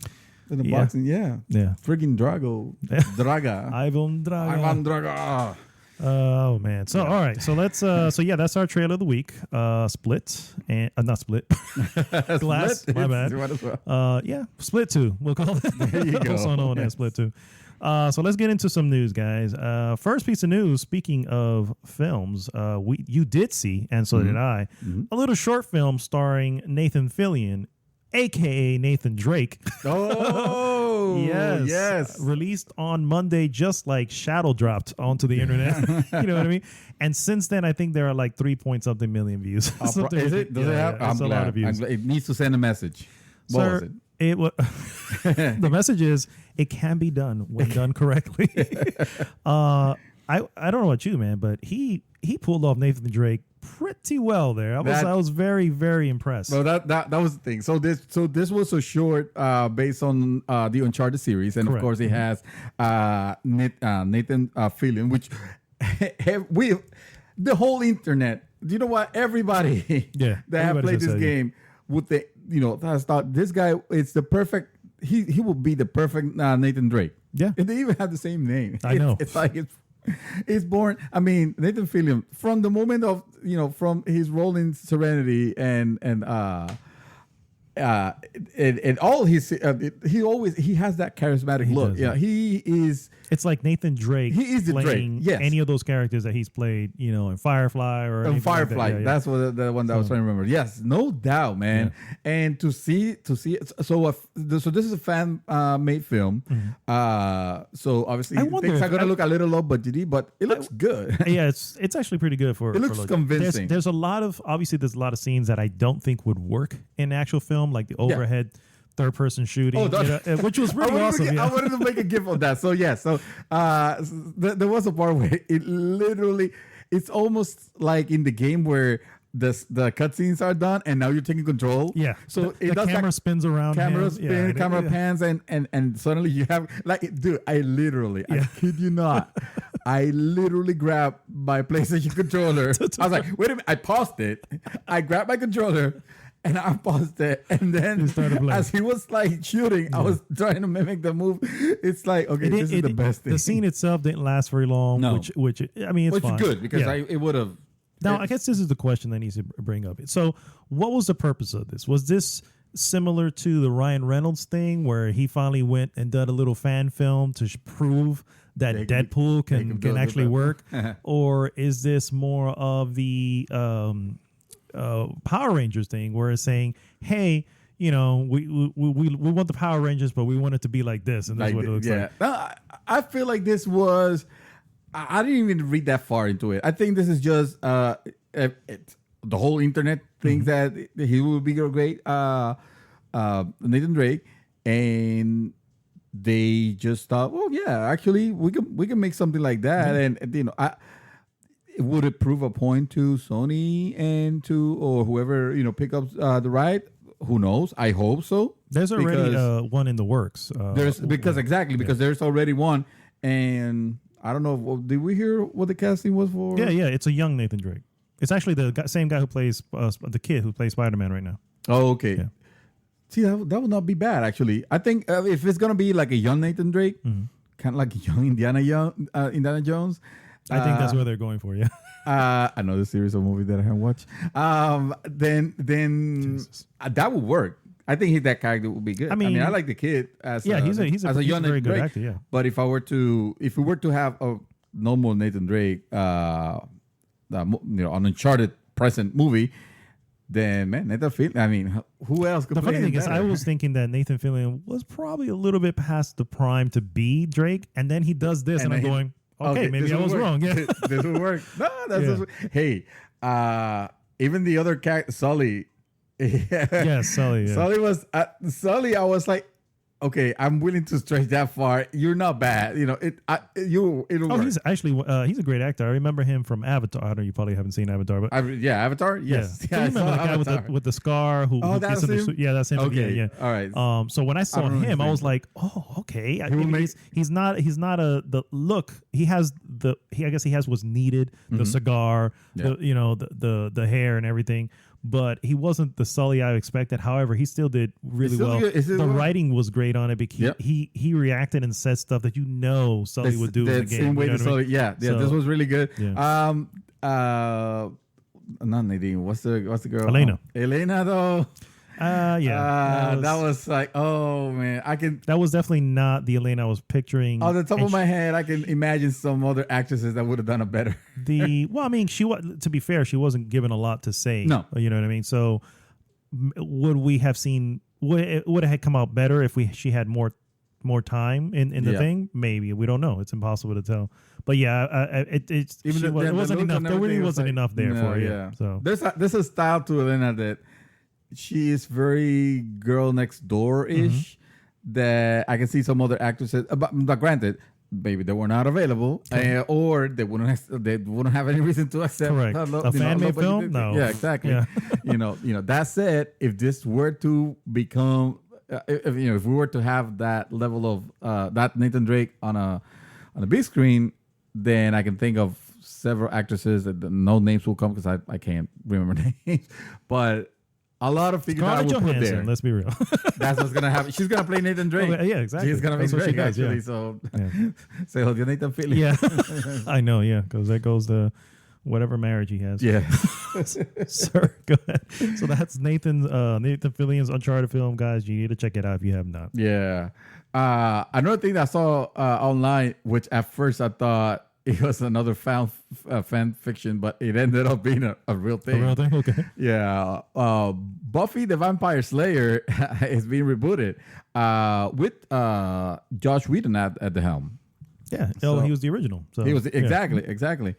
Speaker 3: in the boxing. Yeah. Freaking Draga.
Speaker 2: Ivan Draga. Oh man. So all right. So let's that's our trailer of the week. Split and not Split. Glass.
Speaker 3: Split.
Speaker 2: My bad. Split 2. We'll call it.
Speaker 3: There you go.
Speaker 2: Also known as Split 2. So let's get into some news, guys. First piece of news. Speaking of films, you did see, and so did I, a little short film starring Nathan Fillion, aka Nathan Drake.
Speaker 3: Oh, yes.
Speaker 2: Released on Monday, just like shadow dropped onto the internet. You know what I mean? And since then, I think there are like 3-point-something million views.
Speaker 3: Is it? Does it have?
Speaker 2: It's a lot of views.
Speaker 3: It needs to send a message. What was it?
Speaker 2: The message is it can be done when done correctly. I don't know about you, man, but he pulled off Nathan Drake pretty well there. I was very, very impressed.
Speaker 3: Well, that was the thing. So this was a short based on the Uncharted series, and
Speaker 2: Correct.
Speaker 3: Of course it has Nathan Fillion, which the whole internet. Do you know what? Everybody that have played this game would thought this guy is the perfect. He will be the perfect Nathan Drake.
Speaker 2: Yeah,
Speaker 3: and they even have the same name.
Speaker 2: I know.
Speaker 3: It's like it's born. I mean, Nathan Fillion, from the moment of from his role in Serenity and all his he has that charismatic look. Yeah, he is.
Speaker 2: It's like Nathan Drake.
Speaker 3: He is the
Speaker 2: playing
Speaker 3: Drake. Yes.
Speaker 2: Any of those characters that he's played, in Firefly or
Speaker 3: Firefly.
Speaker 2: Like that.
Speaker 3: That's what the one that I was trying to remember. Yes, no doubt, man. Yeah. And to see it. So this is a fan made film. So obviously things are gonna look a little low budgety, but it looks good.
Speaker 2: Yeah, it's actually pretty good for.
Speaker 3: It looks convincing.
Speaker 2: There's a lot of scenes that I don't think would work in actual film, like the overhead. Third-person shooting, which was really awesome.
Speaker 3: I wanted to make a gif of that. So there was a part where it's almost like in the game where the cutscenes are done and now you're taking control.
Speaker 2: Yeah.
Speaker 3: So
Speaker 2: the camera spins around.
Speaker 3: Camera pans, and suddenly you have dude. I kid you not. I literally grabbed my PlayStation controller. I was like, wait a minute. I paused it. I grabbed my controller. and I paused it, and then as he was like shooting, I was trying to mimic the move. It's like, okay, this is the best thing.
Speaker 2: The scene itself didn't last very long, which I mean, it's fine.
Speaker 3: Good because it would have.
Speaker 2: Now, I guess this is the question that needs to bring up. So, what was the purpose of this? Was this similar to the Ryan Reynolds thing, where he finally went and did a little fan film to prove that Deadpool can actually work, or is this more of the Power Rangers thing, where it's saying, "Hey, we want the Power Rangers, but we want it to be like this," and that's what it looks like.
Speaker 3: No, I feel like this was. I didn't even read that far into it. I think this is just the whole internet thinks that he will be great, Nathan Drake, and they just thought, well, yeah, actually, we can make something like that, and would it prove a point to Sony and to or whoever pick up the right? Who knows? I hope so.
Speaker 2: There's already one in the works.
Speaker 3: Because there's already one, and I don't know. Did we hear what the casting was for?
Speaker 2: Yeah. It's a young Nathan Drake. It's actually the same guy who plays the kid who plays Spider-Man right now.
Speaker 3: Oh, okay.
Speaker 2: Yeah.
Speaker 3: See, that would not be bad, actually. I think if it's going to be like a young Nathan Drake, kind of like a young Indiana Jones.
Speaker 2: I think that's what they're going for, yeah.
Speaker 3: Another series of movies that I haven't watched. Then that would work. I think that character would be good. I mean, I like the kid
Speaker 2: he's a young
Speaker 3: very good
Speaker 2: Drake actor. Yeah,
Speaker 3: but if we were to have a normal Nathan Drake, an Uncharted present movie, then man, Nathan Fillion. I mean, who else could play him? The funny thing is,
Speaker 2: I was thinking that Nathan Fillion was probably a little bit past the prime to be Drake, and then he does this, and I'm going, okay, maybe I was wrong. Yeah,
Speaker 3: this will work. No, hey, even the other character, Sully.
Speaker 2: Yeah, Sully. Yeah.
Speaker 3: Sully was Sully. I was like, okay, I'm willing to stretch that far. You're not bad, it'll work.
Speaker 2: He's actually he's a great actor. I remember him from Avatar. I know you probably haven't seen Avatar, but
Speaker 3: Avatar. Yes,
Speaker 2: yeah. So you remember the guy with the scar who?
Speaker 3: That's him.
Speaker 2: That's him.
Speaker 3: Okay,
Speaker 2: yeah.
Speaker 3: All right.
Speaker 2: So when I saw him, I was like, oh, okay. He's not the look. I guess he has what's needed. The cigar, the hair and everything. But he wasn't the Sully I expected. However, he still did really well. The writing was great on it because he reacted and said stuff that Sully would do in the game.
Speaker 3: Same way to Sully. Yeah. So, this was really good.
Speaker 2: Yeah.
Speaker 3: Not Nadine. What's the girl?
Speaker 2: Elena.
Speaker 3: Elena though.
Speaker 2: That
Speaker 3: was like, oh man,
Speaker 2: that was definitely not the Elena I was picturing.
Speaker 3: On the top of my head, I can imagine some other actresses that would have done it better.
Speaker 2: She was, to be fair, she wasn't given a lot to say.
Speaker 3: No,
Speaker 2: you know what I mean. So would we have seen? Would it have come out better if she had more time in the thing? Maybe, we don't know. It's impossible to tell. But it wasn't enough. There really wasn't enough there for her. Yeah. So
Speaker 3: there's a style to Elena that. She is very girl next door ish. That I can see some other actresses, but granted, maybe they were not available, or they wouldn't have any reason to accept.
Speaker 2: Correct. A fan made film. No.
Speaker 3: Yeah, exactly. Yeah. That said, if this were to become, if we were to have that level of that Nathan Drake on a big screen, then I can think of several actresses that no names will come because I can't remember names, but. A lot of figures I will put there.
Speaker 2: Let's be real.
Speaker 3: That's what's gonna happen. She's gonna play Nathan Drake.
Speaker 2: Yeah, exactly.
Speaker 3: She's gonna be Drake actually. Yeah. So say hello to Nathan Fillion.
Speaker 2: Yeah, I know. Yeah, because there goes the whatever marriage he has.
Speaker 3: Yeah,
Speaker 2: sir. Go ahead. So that's Nathan Fillion's Uncharted film, guys. You need to check it out if you have not.
Speaker 3: Yeah. Another thing that I saw online, which at first I thought. It was another fan fiction, but it ended up being a real thing.
Speaker 2: A real thing? Okay.
Speaker 3: Yeah. Buffy the Vampire Slayer is being rebooted with Josh Whedon at the helm.
Speaker 2: Yeah. He was the original. So
Speaker 3: he was exactly.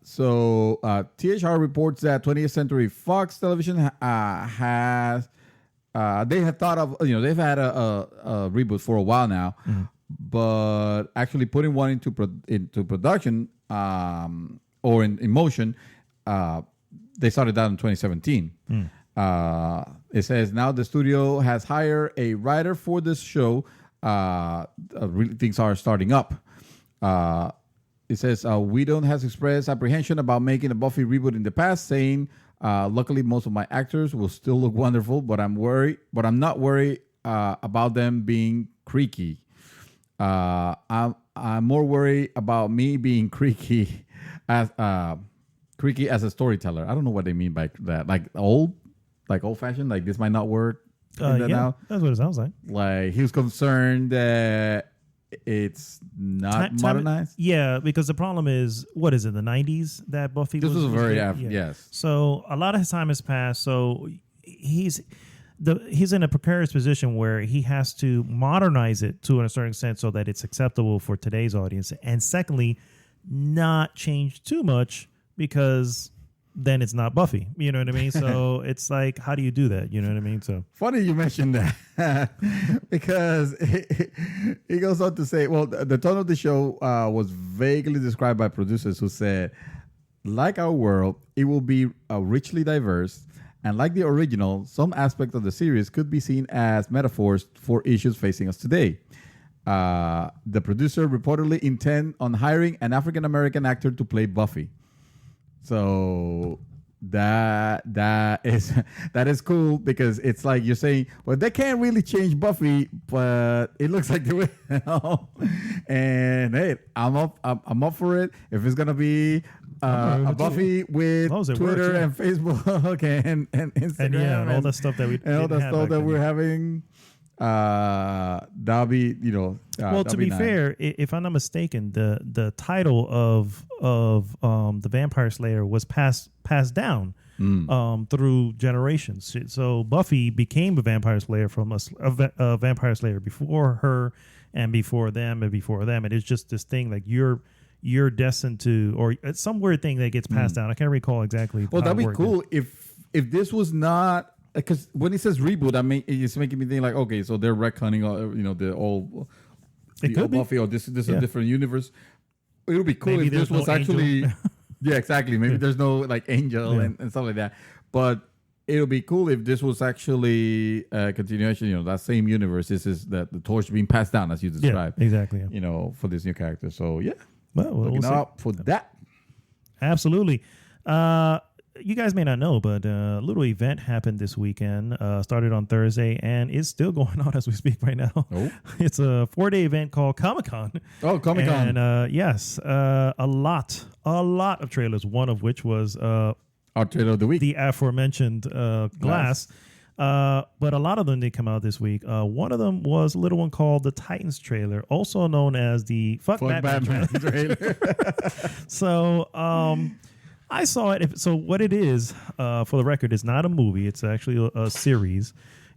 Speaker 3: So THR reports that 20th Century Fox Television has they had thought of they've had a reboot for a while now. Mm-hmm. But actually putting one into production or in motion, they started that in 2017. It says now the studio has hired a writer for this show. Things are starting up. It says Whedon has expressed apprehension about making a Buffy reboot in the past, saying Luckily, most of my actors will still look wonderful, but I'm not worried about them being creaky. I'm more worried about me being creaky as a storyteller. I don't know what they mean by that. Like old fashioned. Like this might not work.
Speaker 2: Now. That's what it sounds like.
Speaker 3: Like he was concerned that it's not modernized.
Speaker 2: Yeah, because the problem is, what is it? The 90s that Buffy.
Speaker 3: This was very yes.
Speaker 2: So a lot of his time has passed. So he's in a precarious position where he has to modernize it to a certain extent so that it's acceptable for today's audience. And secondly, not change too much because then it's not Buffy. You know what I mean? So it's like, how do you do that? You know what I mean? So
Speaker 3: funny you mentioned that because he goes on to say, well, the tone of the show was vaguely described by producers who said, like our world, it will be richly diverse. And like the original, some aspects of the series could be seen as metaphors for issues facing us today. The producer reportedly intend on hiring an African-American actor to play Buffy. So that is cool because it's like you're saying, well, they can't really change Buffy, but it looks like they will. And hey, I'm up for it. If it's gonna be a Buffy with Twitter and Facebook and Instagram
Speaker 2: and all the stuff that
Speaker 3: we're having. That'll be,
Speaker 2: well, to be fair, if I'm not mistaken, the title of the Vampire Slayer was passed down through generations. So Buffy became a Vampire Slayer from a Vampire Slayer before her and before them and before them, and it's just this thing like you're destined to, or it's some weird thing that gets passed down. I can't recall exactly.
Speaker 3: Well, that'd be cool if this was not. Because when it says reboot, I mean, it's making me think like, okay, so they're retconning, the old Buffy, or this is a different universe. It would be cool maybe if this was actually, yeah, exactly. Maybe there's no like angel and stuff like that. But it would be cool if this was actually a continuation. That same universe. This is the torch being passed down as you described.
Speaker 2: Yeah, exactly.
Speaker 3: For this new character. So yeah,
Speaker 2: we'll
Speaker 3: out for that.
Speaker 2: Absolutely. You guys may not know, but a little event happened this weekend. Started on Thursday, and it's still going on as we speak right now. Oh. It's a 4-day event called Comic-Con.
Speaker 3: Oh, Comic-Con.
Speaker 2: And yes, a lot of trailers, one of which was
Speaker 3: our trailer of the week,
Speaker 2: the aforementioned Glass. But a lot of them did come out this week. One of them was a little one called the Titans trailer, also known as the Fuck Batman trailer. So, I saw it. So what it is, for the record, it's not a movie. It's actually a series,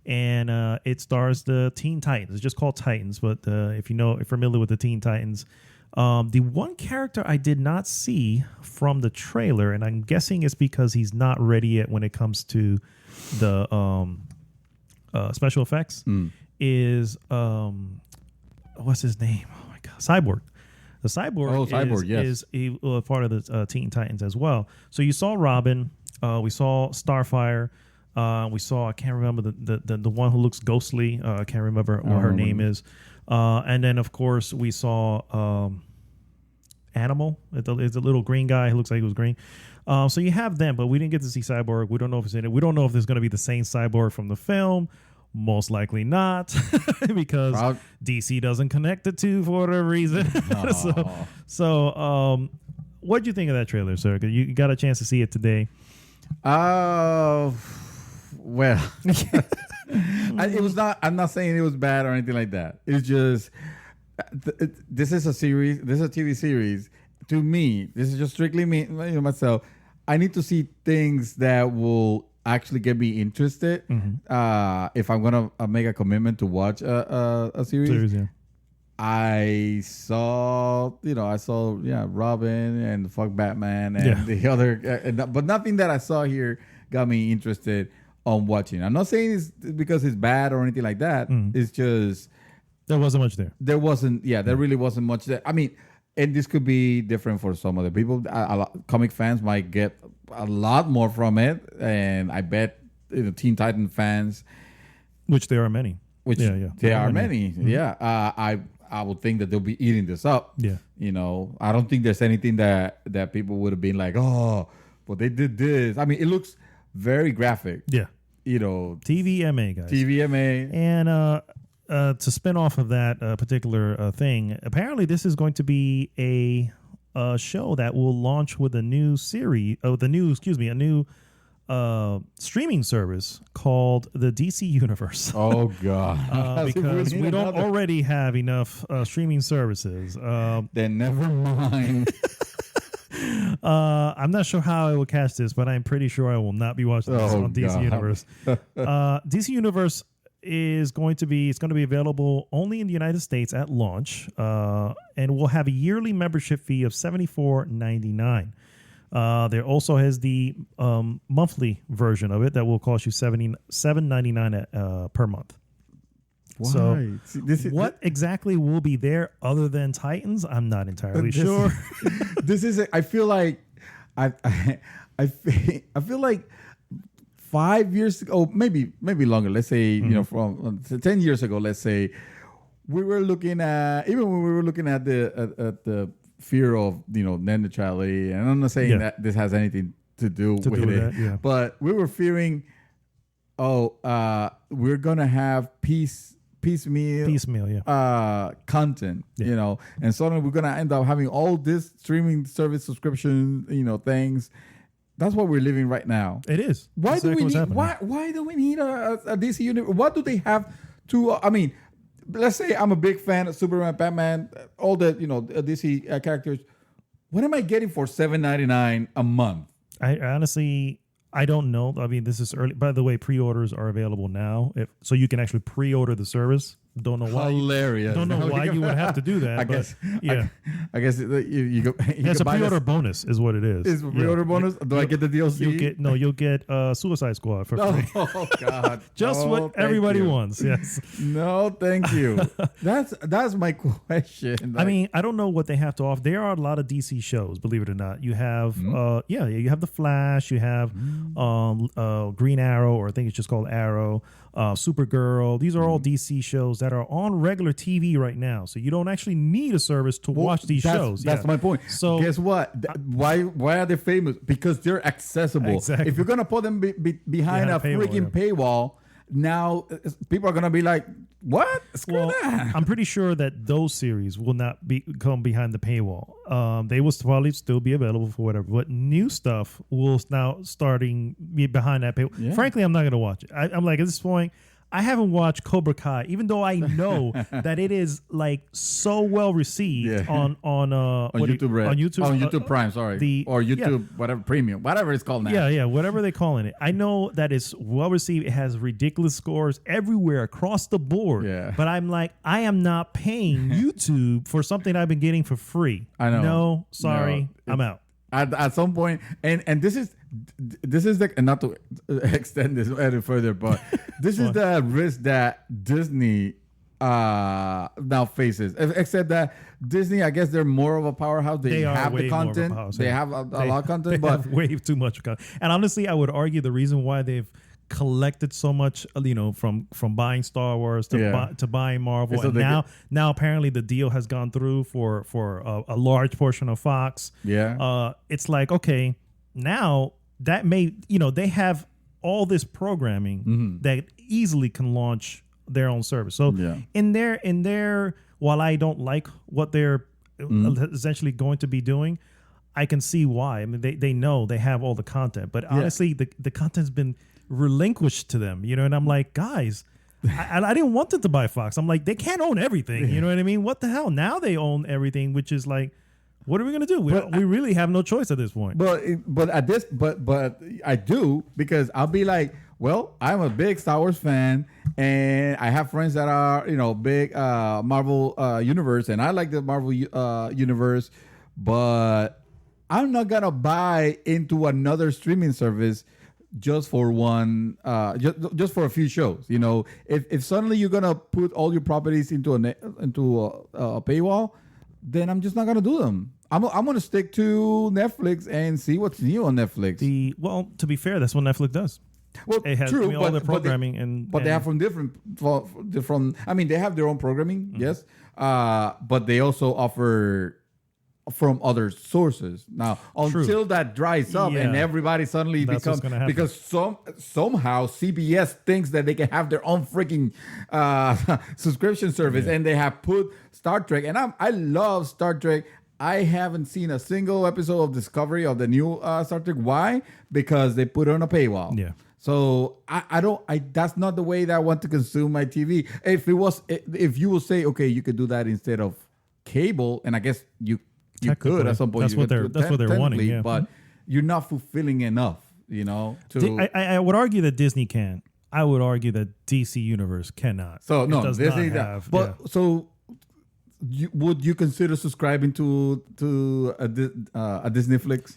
Speaker 2: and it stars the Teen Titans. It's just called Titans, but if you're familiar with the Teen Titans, the one character I did not see from the trailer, and I'm guessing it's because he's not ready yet when it comes to the special effects, is what's his name? Oh my God, Cyborg. The Cyborg, is a part of the Teen Titans as well. So you saw Robin, we saw Starfire, we saw, I can't remember the one who looks ghostly. I can't remember what her name is. And then of course we saw Animal. It's a little green guy who looks like he was green. So you have them, but we didn't get to see Cyborg. We don't know if it's in it. We don't know if there's going to be the same Cyborg from the film. Most likely not, because DC doesn't connect the two for whatever reason. So, what do you think of that trailer, sir? You got a chance to see it today.
Speaker 3: Well, it was not. I'm not saying it was bad or anything like that. It's just this is a series. This is a TV series. To me, this is just strictly me, myself. I need to see things that will actually get me interested. If I'm gonna make a commitment to watch a series. I saw Robin and Fuck Batman and the other, but nothing that I saw here got me interested on watching. I'm not saying it's because it's bad or anything like that. It's just
Speaker 2: there wasn't much there.
Speaker 3: There wasn't. Yeah, there really wasn't much there. I mean, and this could be different for some other people. Comic fans might get a lot more from it, and I bet Teen Titan fans,
Speaker 2: which there are many,
Speaker 3: there are many. I would think that they'll be eating this up.
Speaker 2: Yeah,
Speaker 3: I don't think there's anything that people would have been like, oh, but they did this. I mean, it looks very graphic.
Speaker 2: Yeah. TVMA, guys.
Speaker 3: TVMA.
Speaker 2: And to spin off of that particular thing, apparently this is going to be a show that will launch with a new series, a new streaming service called the DC Universe.
Speaker 3: Oh God!
Speaker 2: Because we don't already have enough streaming services.
Speaker 3: Then never mind.
Speaker 2: I'm not sure how I will catch this, but I'm pretty sure I will not be watching this on DC Universe. DC Universe is going to be available only in the United States at launch, and will have a yearly membership fee of $74.99. There also has the monthly version of it that will cost you $7.99 per month.
Speaker 3: Why?
Speaker 2: So, what exactly will be there other than Titans? I'm not entirely sure.
Speaker 3: I feel like I feel like 5 years ago, maybe longer. Let's say from 10 years ago. Let's say we were looking at when we were looking at the fear of net neutrality, and I'm not saying that this has anything to do with it, but we were fearing, we're gonna have piecemeal content, and suddenly we're gonna end up having all this streaming service subscription, things. That's what we're living right now.
Speaker 2: It is.
Speaker 3: Why do we need? Why do we need a DC universe? What do they have to? I mean, let's say I'm a big fan of Superman, Batman, all the DC characters. What am I getting for $7.99 a month?
Speaker 2: I honestly, I don't know. I mean, this is early. By the way, pre-orders are available now, so you can actually pre-order the service. Don't know why.
Speaker 3: Hilarious.
Speaker 2: Don't know why you would have to do that.
Speaker 3: I guess. You go.
Speaker 2: It's a pre-order bonus, is what it is.
Speaker 3: Is a pre-order bonus? Do I get the DLC?
Speaker 2: You'll get Suicide Squad for free.
Speaker 3: Oh God!
Speaker 2: Just what everybody wants. Yes.
Speaker 3: No, thank you. That's my question.
Speaker 2: I mean, I don't know what they have to offer. There are a lot of DC shows, believe it or not. You have, you have the Flash. You have Green Arrow, or I think it's just called Arrow. Supergirl. These are all DC shows that are on regular TV right now. So you don't actually need a service to watch these shows.
Speaker 3: That's my point. So guess what? Why are they famous? Because they're accessible.
Speaker 2: Exactly.
Speaker 3: If you're gonna put them behind a freaking paywall, now people are gonna be like, "What? Screw that."
Speaker 2: I'm pretty sure that those series will not come behind the paywall. They will probably still be available for whatever, but new stuff will now starting be behind that paywall. Yeah. Frankly, I'm not gonna watch it. I'm like, at this point, I haven't watched Cobra Kai, even though I know that it is like so well received on YouTube Red. On
Speaker 3: YouTube Prime, sorry, or YouTube whatever Premium, whatever it's called now.
Speaker 2: Yeah, whatever they're calling it. I know that it's well received. It has ridiculous scores everywhere across the board. Yeah. But I'm like, I am not paying YouTube for something I've been getting for free.
Speaker 3: I know.
Speaker 2: No, sorry, I'm out.
Speaker 3: At some point, and this is and not to extend this any further, but this is the risk that Disney now faces. Except that Disney, I guess they're more of a powerhouse. They have the content. They have a lot of content, but
Speaker 2: have way too much content. And honestly, I would argue the reason why they've collected so much, from buying Star Wars to buying Marvel, so and now apparently the deal has gone through for a large portion of Fox.
Speaker 3: Yeah,
Speaker 2: it's like, okay, now that they have all this programming that easily can launch their own service. So in their while I don't like what they're essentially going to be doing, I can see why. I mean, they know they have all the content, but honestly, the content's been relinquished to them, and I'm like, guys, I didn't want them to buy Fox. I'm like, they can't own everything. You know what I mean? What the hell? Now they own everything, which is like, what are we gonna do? We really have no choice at this point.
Speaker 3: But I do, because I'll be like, well, I'm a big Star Wars fan, and I have friends that are big Marvel universe, and I like the Marvel universe, but I'm not gonna buy into another streaming service just for one, just for a few shows. If suddenly you're gonna put all your properties into a paywall, then I'm just not gonna do them. I'm gonna stick to Netflix and see what's new on Netflix.
Speaker 2: To be fair, that's what Netflix does.
Speaker 3: Well,
Speaker 2: it has
Speaker 3: true,
Speaker 2: all the programming,
Speaker 3: they have from different. I mean, they have their own programming, yes, but they also offer from other sources. Now, until that dries up and everybody suddenly becomes, because somehow CBS thinks that they can have their own freaking subscription service, and they have put Star Trek. And I love Star Trek. I haven't seen a single episode of Discovery of the new Star Trek. Why? Because they put it on a paywall.
Speaker 2: Yeah.
Speaker 3: So I don't. That's not the way that I want to consume my TV. If you will say, okay, you could do that instead of cable, and I guess you could at some point.
Speaker 2: That's what they're wanting. Yeah.
Speaker 3: But you're not fulfilling enough.
Speaker 2: I would argue that Disney can. I would argue that DC Universe cannot.
Speaker 3: So no, Disney have. But yeah. So. Would you consider subscribing to a Disneyflix?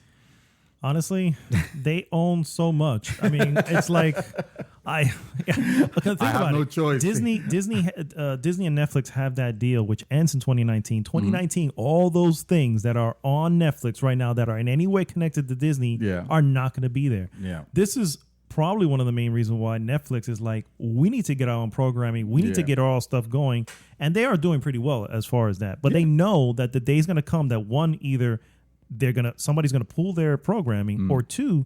Speaker 2: Honestly, they own so much. I mean, it's like I have no choice. Disney and Netflix have that deal which ends in 2019. 2019, all those things that are on Netflix right now that are in any way connected to Disney are not going to be there.
Speaker 3: Yeah.
Speaker 2: This is probably one of the main reasons why Netflix is like, we need to get our own programming. We need to get our stuff going. And they are doing pretty well as far as that. But they know that the day's going to come that one, either somebody's going to pull their programming, or two,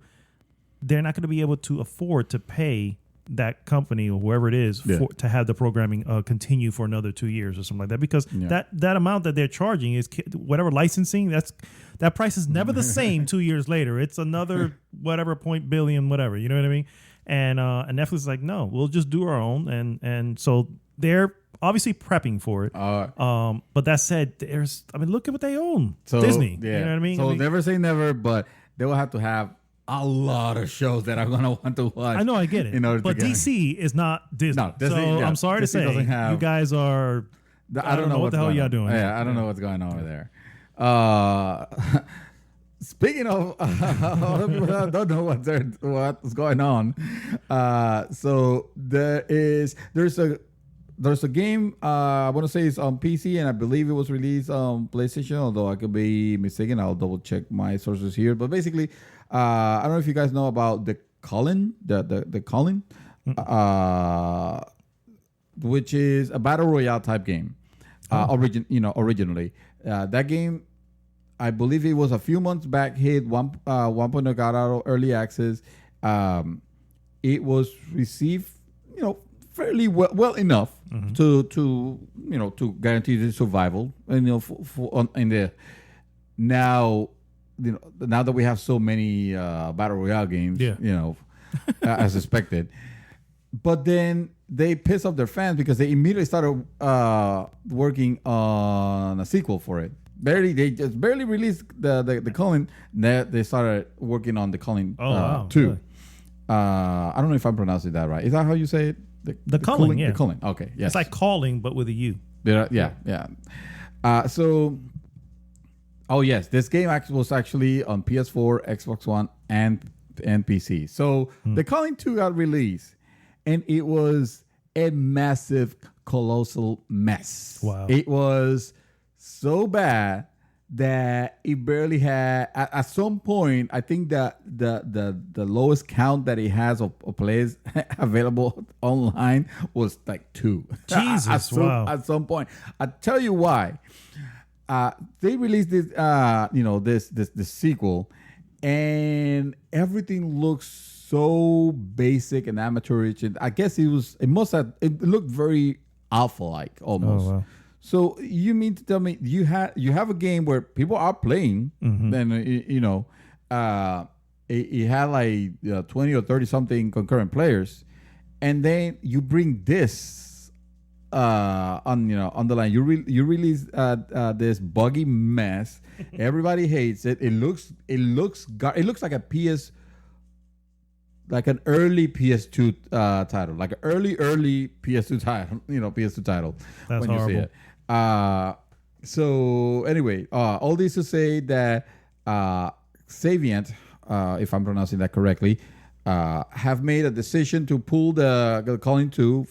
Speaker 2: they're not going to be able to afford to pay that company or whoever it is to have the programming continue for another 2 years or something like that, because that amount that they're charging is whatever licensing, that price is never the same 2 years later. It's another whatever billion whatever, you know what I mean? And Netflix is like, no, we'll just do our own, and so they're obviously prepping for it. But that said, look at what they own. So, Disney. You know what I mean?
Speaker 3: So never say never, but they will have to have a lot of shows that I'm gonna want to watch.
Speaker 2: I know, I get it. But DC is not Disney. No, Disney, so I'm sorry Disney to say, you guys are.
Speaker 3: I don't know what the hell y'all doing. Yeah, I don't know what's going on over there. Speaking of, I don't know what's going on. So there's a game. I want to say it's on PC, and I believe it was released on PlayStation. Although I could be mistaken, I'll double check my sources here. But basically, I don't know if you guys know about the Calling, the Calling, which is a battle royale type game. Originally, that game, I believe it was a few months back, hit 1.0, got out of early access. It was received, fairly well enough to guarantee the survival. Now that we have so many battle royale games, as expected. But then they pissed off their fans because they immediately started working on a sequel for it. They just barely released the Calling. They started working on the Calling 2. Really? I don't know if I'm pronouncing that right. Is that how you say it?
Speaker 2: The Calling, yeah.
Speaker 3: The Calling. Okay, yes.
Speaker 2: It's like calling, but with a U.
Speaker 3: Yeah. Yes, this game was actually on PS4, Xbox One, and PC. So the Calling 2 got released, and it was a massive, colossal mess.
Speaker 2: Wow.
Speaker 3: It was so bad that it barely had, at some point, I think that the lowest count that it has of players available online was like 2.
Speaker 2: Jesus, wow.
Speaker 3: At some point. I tell you why. They released this, this sequel, and everything looks so basic and amateurish. And I guess it looked very alpha-like almost. Oh, wow. So you mean to tell me you have a game where people are playing, then it had like 20 or 30 something concurrent players, and then you bring this on the line. You release this buggy mess. Everybody hates it. It looks like a like an early PS2 title, like an early PS2 title. PS2 title.
Speaker 2: That's
Speaker 3: when
Speaker 2: horrible.
Speaker 3: You see it. So anyway, all this to say that Savient, if I'm pronouncing that correctly, have made a decision to pull the Calling 2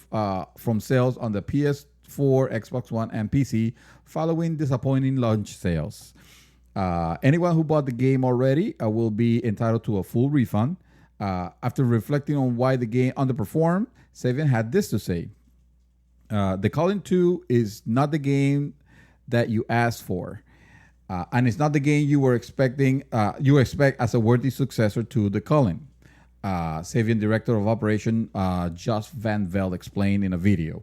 Speaker 3: from sales on the PS4, Xbox One, and PC following disappointing launch sales. Anyone who bought the game already will be entitled to a full refund. After reflecting on why the game underperformed, Savient had this to say. The Calling 2 is not the game that you asked for. and it's not the game you were expecting. You expect as a worthy successor to The Calling. Savian Director of Operation Josh Van Velde explained in a video.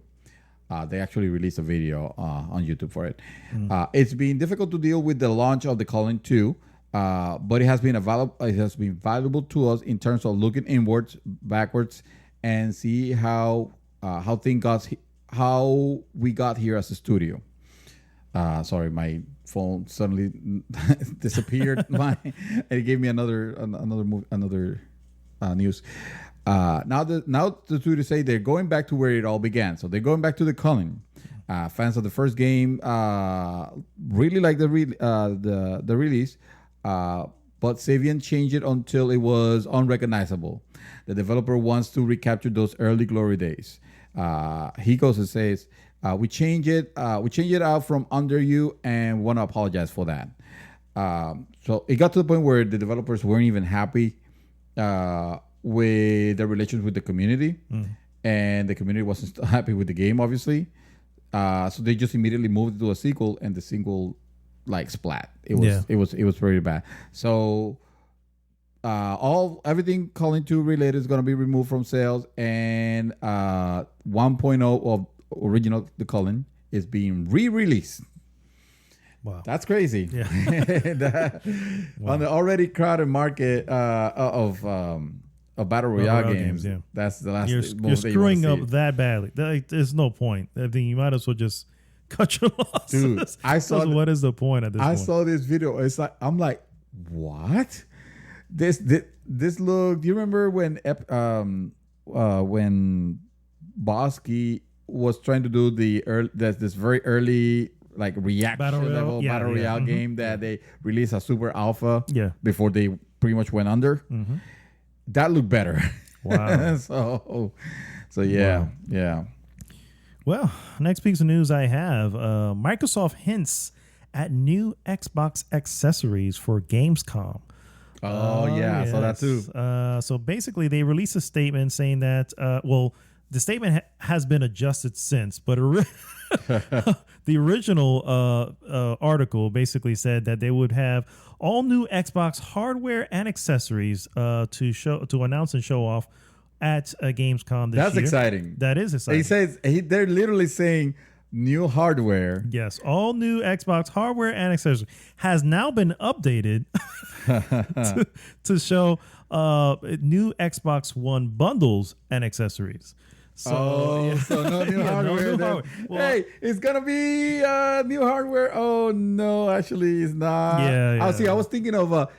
Speaker 3: They actually released a video on YouTube for it. It's been difficult to deal with the launch of The Calling 2, but it has been valuable to us in terms of looking inwards, backwards, and see how we got here as a studio. Sorry, my phone suddenly disappeared. It gave me another news. Now the studio say they're going back to where it all began. So they're going back to The Calling. Fans of the first game really like the release, but Savian changed it until it was unrecognizable. The developer wants to recapture those early glory days. He goes and says, "We change it out from under you, and want to apologize for that." So it got to the point where the developers weren't even happy with the relations with the community, and the community wasn't happy with the game, obviously. So they just immediately moved to a sequel, and the sequel splat. It was very bad. So everything Calling 2 related is going to be removed from sales, and 1.0 of original The Calling is being re-released.
Speaker 2: Wow,
Speaker 3: that's crazy.
Speaker 2: Yeah.
Speaker 3: Wow. On the already crowded market of battle royale games, yeah. That's the last.
Speaker 2: You're screwing up that badly. There's no point. I think you might as well just cut your losses.
Speaker 3: Dude, I saw.
Speaker 2: What is the point at this point?
Speaker 3: I saw this video. I'm like, what? This look. Do you remember when Bosky was trying to do this very early reaction battle royale game that they released a super alpha before they pretty much went under? Mm-hmm. That looked better.
Speaker 2: Wow.
Speaker 3: so yeah.
Speaker 2: Wow.
Speaker 3: Yeah.
Speaker 2: Well, next piece of news I have, Microsoft hints at new Xbox accessories for Gamescom.
Speaker 3: Oh, yeah. I saw that too.
Speaker 2: So basically, they released a statement saying that, the statement has been adjusted since, but the original article basically said that they would have all new Xbox hardware and accessories to announce and show off at Gamescom this year.
Speaker 3: That's exciting.
Speaker 2: That is exciting.
Speaker 3: He says they're literally saying new hardware.
Speaker 2: Yes, all new Xbox hardware and accessories has now been updated to show new Xbox One bundles and accessories.
Speaker 3: So no new hardware. Well, hey, it's gonna be new hardware. Oh no, actually, it's not.
Speaker 2: Yeah.
Speaker 3: I was thinking of what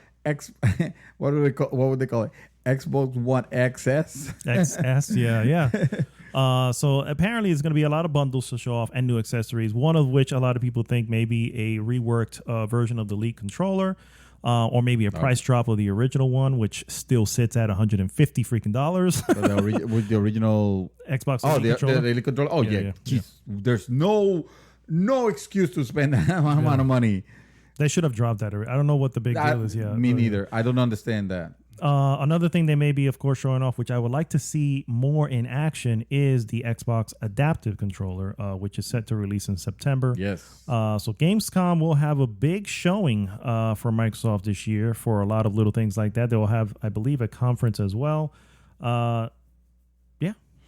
Speaker 3: would they call it? Xbox One XS.
Speaker 2: XS, yeah. So apparently, it's going to be a lot of bundles to show off and new accessories. One of which a lot of people think may be a reworked version of the Elite controller. Or maybe a price drop of the original one, which still sits at $150 freaking.
Speaker 3: With the original
Speaker 2: Xbox
Speaker 3: controller. The Elite controller. Oh yeah. There's no excuse to spend that amount of money.
Speaker 2: They should have dropped that. I don't know what the big deal is. Yeah,
Speaker 3: me neither. I don't understand that.
Speaker 2: Another thing they may be, of course, showing off, which I would like to see more in action, is the Xbox Adaptive Controller, which is set to release in September.
Speaker 3: Yes.
Speaker 2: So Gamescom will have a big showing for Microsoft this year for a lot of little things like that. They will have, I believe, a conference as well.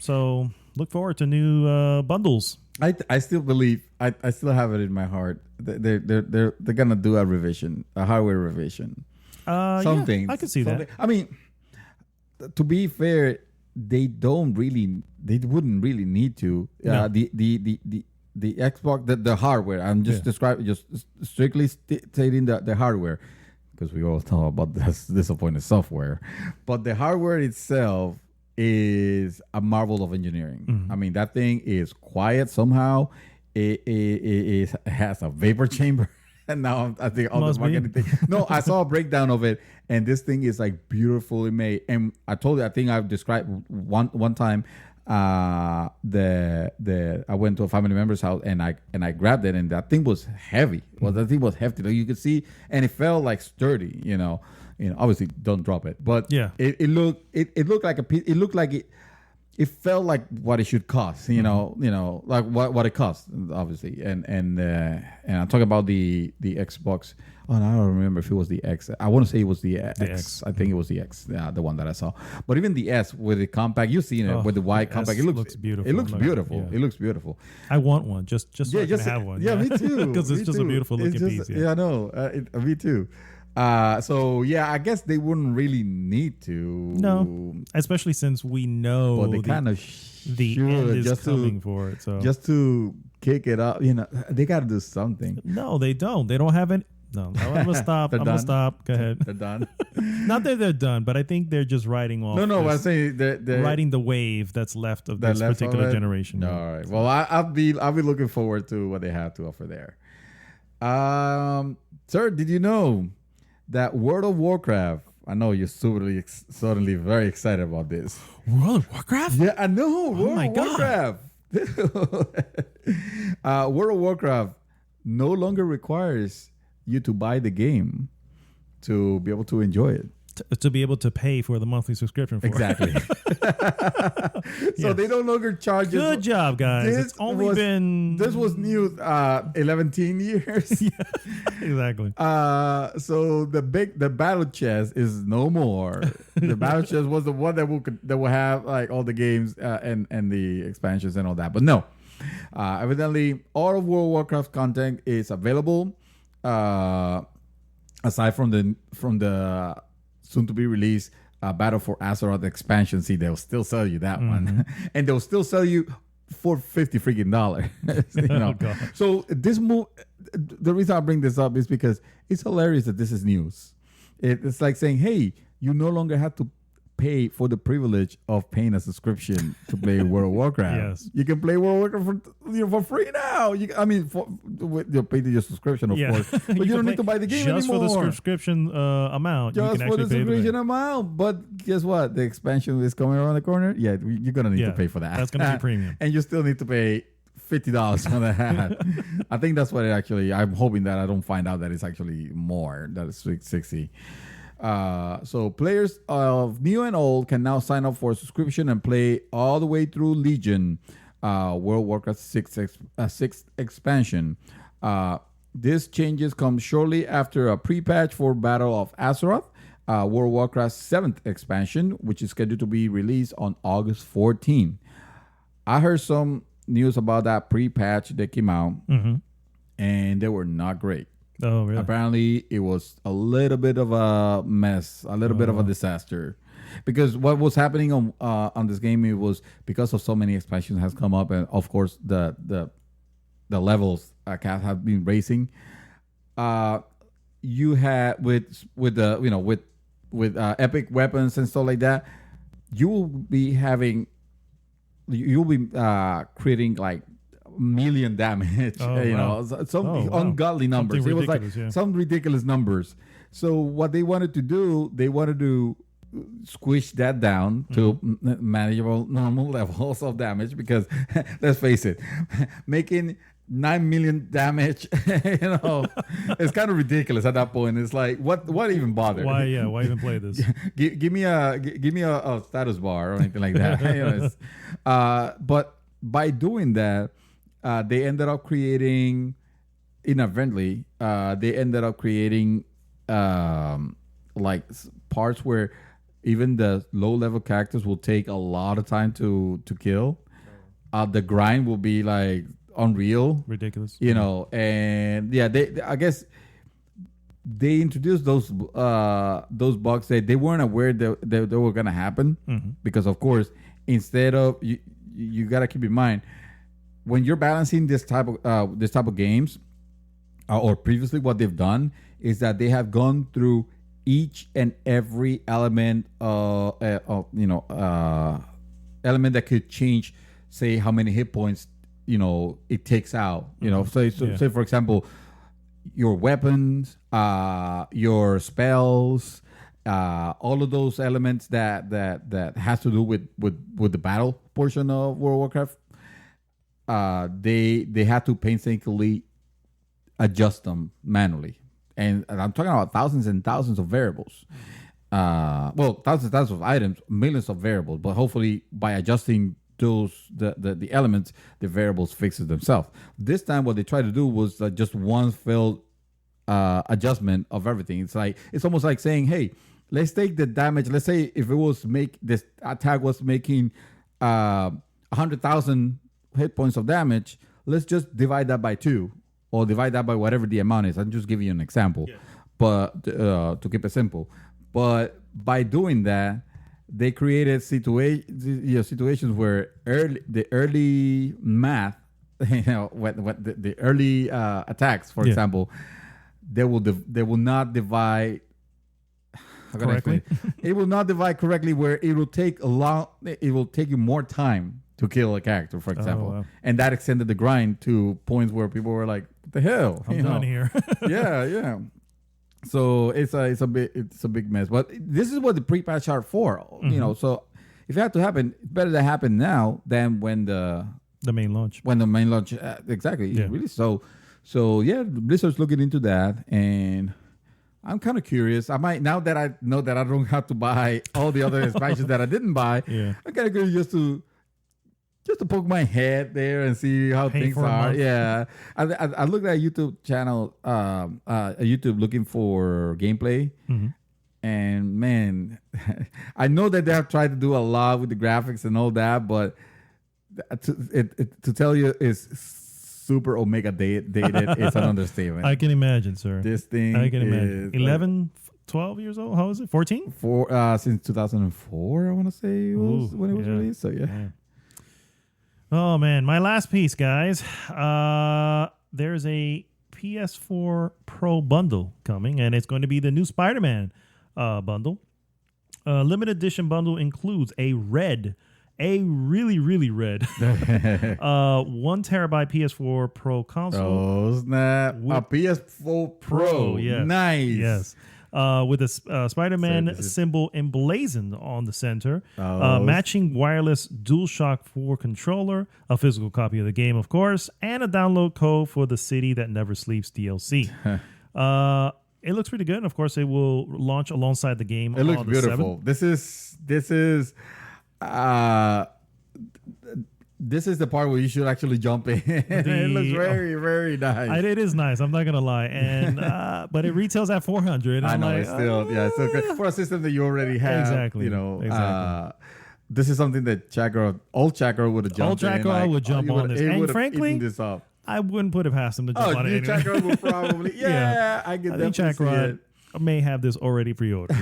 Speaker 2: So look forward to new bundles.
Speaker 3: I still believe I still have it in my heart. They're gonna do a revision, a hardware revision. Something.
Speaker 2: Yeah, I can see that.
Speaker 3: I mean, to be fair, they wouldn't really need to.
Speaker 2: No.
Speaker 3: The Xbox, the hardware. I'm just describing, just strictly stating the hardware, because we all talk about this disappointing software, but the hardware itself is a marvel of engineering. Mm-hmm. I mean, that thing is quiet somehow. It has a vapor chamber. And now I think all the marketing thing. No, I saw a breakdown of it, and this thing is beautifully made. And I told you, I think I've described one time. I went to a family member's house and I grabbed it, and that thing was heavy. Well, that thing was hefty. You could see, and it felt sturdy. You know, obviously don't drop it, but
Speaker 2: yeah,
Speaker 3: it looked like a piece. It looked like it it felt like what it should cost, like what it costs, obviously. And I'm talking about the Xbox. Oh, I don't remember if it was the X. I want to say it was the X. I think it was the X, the one that I saw. But even the S with the compact, you've seen it with the wide compact. It looks beautiful. It looks beautiful. Yeah. It looks beautiful.
Speaker 2: I want one just so I can have one.
Speaker 3: Yeah, me too.
Speaker 2: Because it's just a beautiful looking piece.
Speaker 3: Yeah, I know. Me too. So yeah, I guess they wouldn't really need to.
Speaker 2: No, especially since we know
Speaker 3: but they kind of
Speaker 2: the end is coming for it. So
Speaker 3: just to kick it up, they got to do something.
Speaker 2: No, they don't. They don't have any. No, I'm gonna stop. I'm gonna stop. Go ahead.
Speaker 3: They're done.
Speaker 2: Not that they're done, but I think they're just riding off.
Speaker 3: No. I'm saying they're
Speaker 2: riding the wave that's left of this particular generation.
Speaker 3: All right. Well, I'll be looking forward to what they have to offer there. Sir, did you know that World of Warcraft? I know you're suddenly very excited about this.
Speaker 2: World of Warcraft?
Speaker 3: Yeah, I know.
Speaker 2: Oh my God.
Speaker 3: World of Warcraft no longer requires you to buy the game to be able to enjoy it.
Speaker 2: To be able to pay for the monthly subscription for
Speaker 3: exactly. So they no longer charge you.
Speaker 2: Good job, guys. It's only been...
Speaker 3: This was new 11 years.
Speaker 2: Yeah, exactly.
Speaker 3: So the battle chest is no more. The battle chest was the one that will have like all the games and the expansions and all that. But no. Evidently, all of World of Warcraft content is available. Aside from the soon to be released Battle for Azeroth expansion. See, they'll still sell you that one, and they'll still sell you for $50 freaking dollars.
Speaker 2: God.
Speaker 3: So this move, the reason I bring this up is because it's hilarious that this is news. It's like saying, hey, you no longer have to pay for the privilege of paying a subscription to play World of Warcraft.
Speaker 2: Yes.
Speaker 3: You can play World of Warcraft for free now. You pay your subscription, of course, but you don't need to buy the game
Speaker 2: just
Speaker 3: anymore.
Speaker 2: For the subscription amount.
Speaker 3: Just
Speaker 2: you can
Speaker 3: for the
Speaker 2: actually pay
Speaker 3: subscription amount. But guess what? The expansion is coming around the corner. Yeah, you're gonna need to pay for that.
Speaker 2: That's gonna be premium,
Speaker 3: and you still need to pay $50 for that. I think that's what it actually. I'm hoping that I don't find out that it's actually more. That it's $60. So players of new and old can now sign up for a subscription and play all the way through Legion, World of Warcraft 6th expansion. These changes come shortly after a pre-patch for Battle of Azeroth, World of Warcraft 7th expansion, which is scheduled to be released on August 14. I heard some news about that pre-patch that came out, and they were not great.
Speaker 2: Oh, really?
Speaker 3: Apparently, it was a little bit of a mess, a little bit of a disaster, because what was happening on this game, it was because of so many expansions has come up, and of course the levels have been raising. You had with epic weapons and stuff like that, you'll be creating like million damage, some ungodly numbers. It was like some ridiculous numbers. So what they wanted to do, they wanted to squish that down to manageable, normal levels of damage. Because let's face it, making 9 million damage, it's kind of ridiculous at that point. It's like, what even bother?
Speaker 2: Why even play this?
Speaker 3: give me a status bar or anything like that. But by doing that, they ended up creating inadvertently. They ended up creating like parts where even the low level characters will take a lot of time to kill. The grind will be like unreal,
Speaker 2: ridiculous.
Speaker 3: And I guess they introduced those bugs that they weren't aware that they were gonna happen, because of course, instead of you gotta keep in mind, when you're balancing this type of games, or previously what they've done is that they have gone through each and every element element that could change, say how many hit points it takes out. Say for example, your weapons, your spells, all of those elements that has to do with the battle portion of World of Warcraft. They had to painstakingly adjust them manually, and I'm talking about thousands and thousands of variables. thousands of items, millions of variables, but hopefully by adjusting the elements, the variables fixes themselves. This time what they tried to do was just one failed adjustment of everything. It's almost like saying, hey, let's take the damage. Let's say if it was this attack was making 100,000 hit points of damage, let's just divide that by 2 or divide that by whatever the amount is. I'm just giving you an example, but to keep it simple. But by doing that, they created situations where the early math, the early attacks, for example, they will not divide correctly. It will not divide correctly, where it will take you more time to kill a character, for example. Wow. And that extended the grind to points where people were like, what the hell?
Speaker 2: I'm done here.
Speaker 3: Yeah. So it's a big mess. But this is what the pre-patch are for. Mm-hmm. So if it had to happen, it's better to happen now than when the
Speaker 2: main launch.
Speaker 3: When the main launch, exactly. Yeah. Really. So yeah, Blizzard's looking into that, and I'm kind of curious. I might, now that I know that I don't have to buy all the other expansions that I didn't buy. Yeah. I'm kind of curious just to poke my head there and see how things are. Yeah. I looked at a YouTube channel, YouTube looking to gameplay. Mm-hmm. And man, I know that they have tried to do a lot with the graphics and all that, but to tell you it's super omega dated, it's an understatement.
Speaker 2: I can imagine, sir.
Speaker 3: This thing
Speaker 2: I can imagine. 11, 12 years old? How is it? 14?
Speaker 3: Since 2004, I want to say it was when it was released. So yeah.
Speaker 2: Oh, man. My last piece, guys. There's a PS4 Pro bundle coming, and it's going to be the new Spider-Man bundle. Limited edition bundle includes a really, really red 1 terabyte PS4 Pro console.
Speaker 3: Oh, snap. A PS4 Pro.
Speaker 2: Yes.
Speaker 3: Nice.
Speaker 2: Yes. With a Spider-Man symbol emblazoned on the center, matching wireless DualShock 4 controller, a physical copy of the game, of course, and a download code for the City That Never Sleeps DLC. It looks pretty good, and of course, it will launch alongside the game.
Speaker 3: It looks beautiful. 7th. This is the part where you should actually jump in. It looks very, very nice.
Speaker 2: It is nice. I'm not gonna lie, and but it retails at $400.
Speaker 3: I know, it's still good for a system that you already have.
Speaker 2: Exactly.
Speaker 3: This is something that old Chakra would have jumped.
Speaker 2: Old Chakra would jump on this, and frankly,
Speaker 3: this up.
Speaker 2: I wouldn't put it past him to jump on it. Anyway.
Speaker 3: Chakra would probably, I get that.
Speaker 2: Chakra may have this already pre-ordered.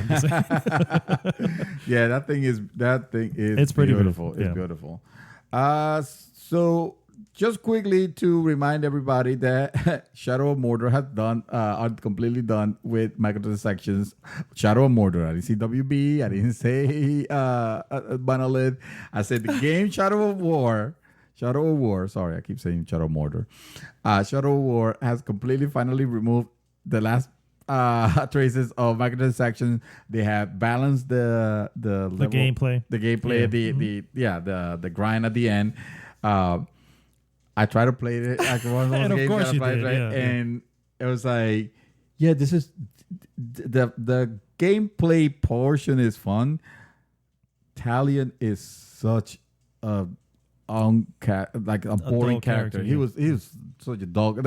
Speaker 3: Yeah, that thing is. It's
Speaker 2: pretty
Speaker 3: beautiful. It's beautiful. So just quickly to remind everybody that Shadow of Mordor has are completely done with microtransactions. Shadow of Mordor. I didn't say WB. I didn't say Monolith. I said the game Shadow of War. Sorry, I keep saying Shadow of Mordor. Shadow of War has finally removed the last traces of microtransactions. They have balanced the level,
Speaker 2: gameplay,
Speaker 3: the grind at the end. I tried to play it like one of those
Speaker 2: and
Speaker 3: games,
Speaker 2: of course you did,
Speaker 3: and it was like, this is the gameplay portion is fun. Talion is such a boring character. He was such a dog.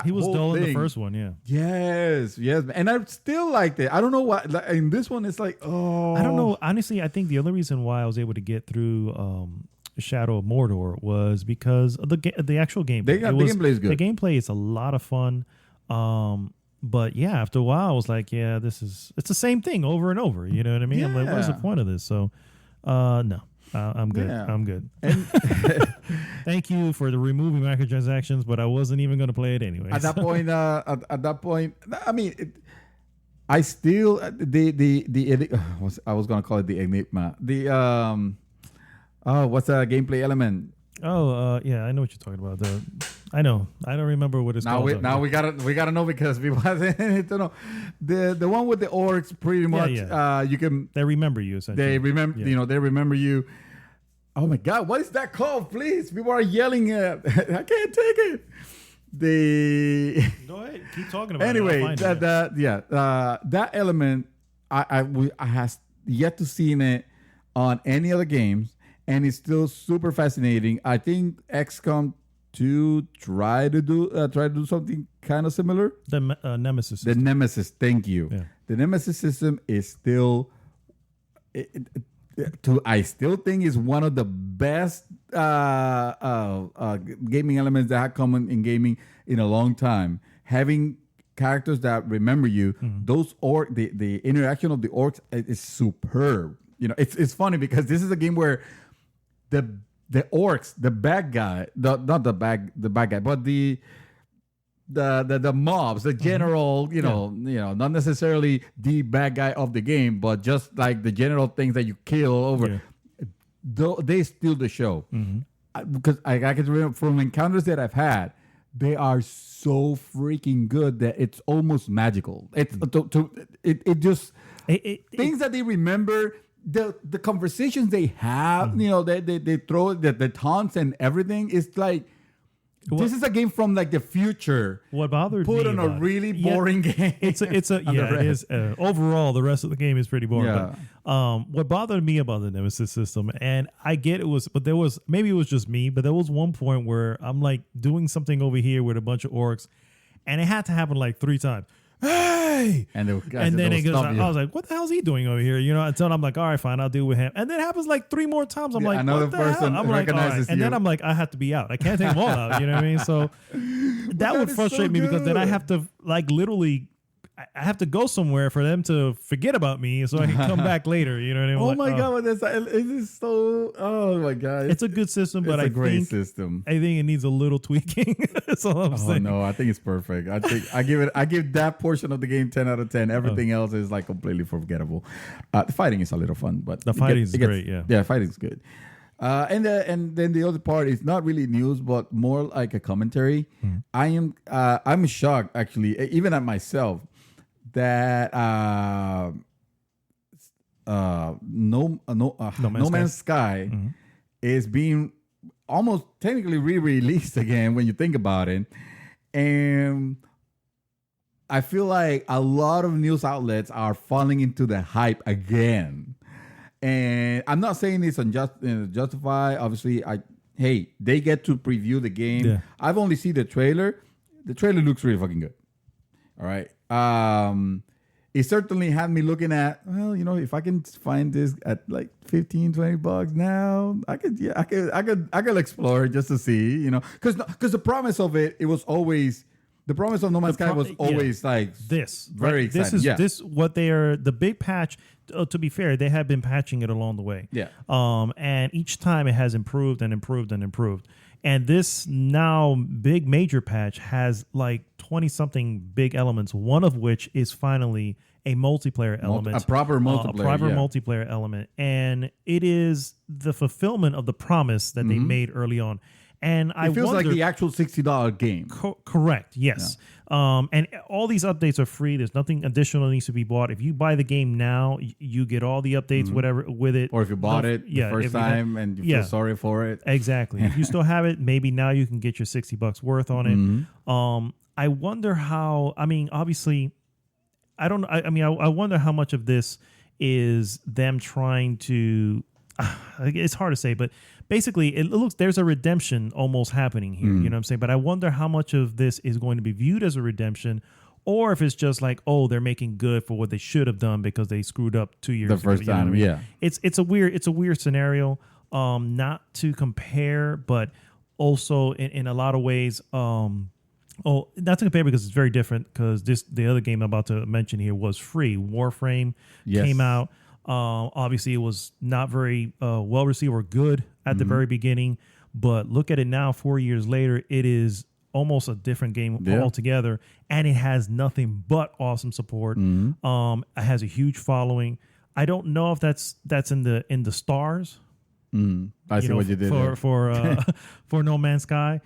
Speaker 3: He
Speaker 2: was dull in the first one,
Speaker 3: Yes, and I still liked it. I don't know why. In this one, it's like, oh,
Speaker 2: I don't know. Honestly, I think the only reason why I was able to get through Shadow of Mordor was because of the actual gameplay.
Speaker 3: The gameplay is good.
Speaker 2: The gameplay is a lot of fun. But yeah, after a while, I was like, it's the same thing over and over. You know what I mean? I'm like, what is the point of this? So, no. I'm good.
Speaker 3: Yeah.
Speaker 2: I'm good. Thank you for the removing microtransactions, but I wasn't even going to play it anyway.
Speaker 3: At that point, I mean, I still I was going to call it the enigma. What's the gameplay element?
Speaker 2: I know what you're talking about. I know. I don't remember what it's called.
Speaker 3: We gotta know because people have to know. The one with the orcs, pretty much. You can.
Speaker 2: They remember you. Essentially.
Speaker 3: They remember. They remember you. Oh my God! What is that called? Please, people are yelling at. I can't take it.
Speaker 2: Go ahead. Keep talking about
Speaker 3: it. Anyway,
Speaker 2: that
Speaker 3: element. I has yet to seen it on any other games, and it's still super fascinating. I think XCOM 2 try to do something kind of similar.
Speaker 2: The Nemesis system.
Speaker 3: The Nemesis, thank you. Yeah. The Nemesis system is still, I still think is one of the best gaming elements that have come in gaming in a long time. Having characters that remember you, those the interaction of the orcs is superb. You know, it's funny because this is a game where the orcs, the bad guy, not the bad guy, but the mobs, the general, you know, not necessarily the bad guy of the game, but just like the general things that you kill over. They steal the show. Because I can remember from encounters that I've had, they are so freaking good that it's almost magical. It's things that they remember. The conversations they have, you know, they throw the taunts and everything. It's like this is a game from like the future.
Speaker 2: What bothered
Speaker 3: me
Speaker 2: put
Speaker 3: on a really boring game.
Speaker 2: It is. Overall, the rest of the game is pretty boring. Yeah. But, what bothered me about the Nemesis system, and I get it was, but maybe it was just me, but there was one point where I'm like doing something over here with a bunch of orcs, and it had to happen like 3 times. Hey! And then it goes, I was like, what the hell is he doing over here? You know, until I'm like, all right, fine, I'll deal with him. And then it happens like 3 more times. I'm like, another person I'm like, all right. And then I'm like, I have to be out. I can't take them all out. You know what I mean? So that would frustrate me because then I have to like literally, I have to go somewhere for them to forget about me so I can come back later. You know what I mean?
Speaker 3: Oh my God. It is so, oh my God.
Speaker 2: It's a good system, but I think it needs a little tweaking. That's all I'm saying.
Speaker 3: No, I think it's perfect. I give that portion of the game 10 out of 10. Everything else is like completely forgettable. The fighting is a little fun, but
Speaker 2: the fighting is great. Yeah.
Speaker 3: Yeah, fighting is good. And then the other part is not really news, but more like a commentary. I'm shocked actually, even at myself, that No Man's Sky is being almost technically re-released again when you think about it. And I feel like a lot of news outlets are falling into the hype again. And I'm not saying it's justified. Obviously, they get to preview the game. Yeah. I've only seen the trailer. The trailer looks really fucking good. All right. It certainly had me looking at, well, you know, if I can find this at like $15-$20 now, I could explore it just to see, you know, because the promise of it was always, the promise of No Man's Sky was always like
Speaker 2: this
Speaker 3: very exciting.
Speaker 2: This what they are, the big patch. To be fair, they have been patching it along the way.
Speaker 3: Yeah.
Speaker 2: And each time it has improved and improved and improved. And this now big major patch has like 20 something big elements, one of which is finally a multiplayer element.
Speaker 3: A proper
Speaker 2: multiplayer element. And it is the fulfillment of the promise that they made early on. And
Speaker 3: it feels like the actual $60 game.
Speaker 2: Correct. Yes. Yeah. And all these updates are free. There's nothing additional that needs to be bought. If you buy the game now, you get all the updates, whatever with it.
Speaker 3: Or if you bought it the first time and you feel sorry for it.
Speaker 2: Exactly. If you still have it, maybe now you can get your $60 worth on it. I wonder how. I mean, obviously, I don't. I wonder how much of this is them trying to. It's hard to say, but basically, it looks there's a redemption almost happening here. You know what I'm saying? But I wonder how much of this is going to be viewed as a redemption, or if it's just like, oh, they're making good for what they should have done because they screwed up 2 years ago.
Speaker 3: The first time,
Speaker 2: I mean? Yeah. It's a weird scenario. Not to compare, but also in a lot of ways. Not to compare because it's very different. Because the other game I'm about to mention here was free. Warframe came out. Obviously, it was not very well received or good at the very beginning, but look at it now, 4 years later, it is almost a different game altogether, and it has nothing but awesome support. It has a huge following. I don't know if that's in the stars.
Speaker 3: I see what you did
Speaker 2: for No Man's Sky.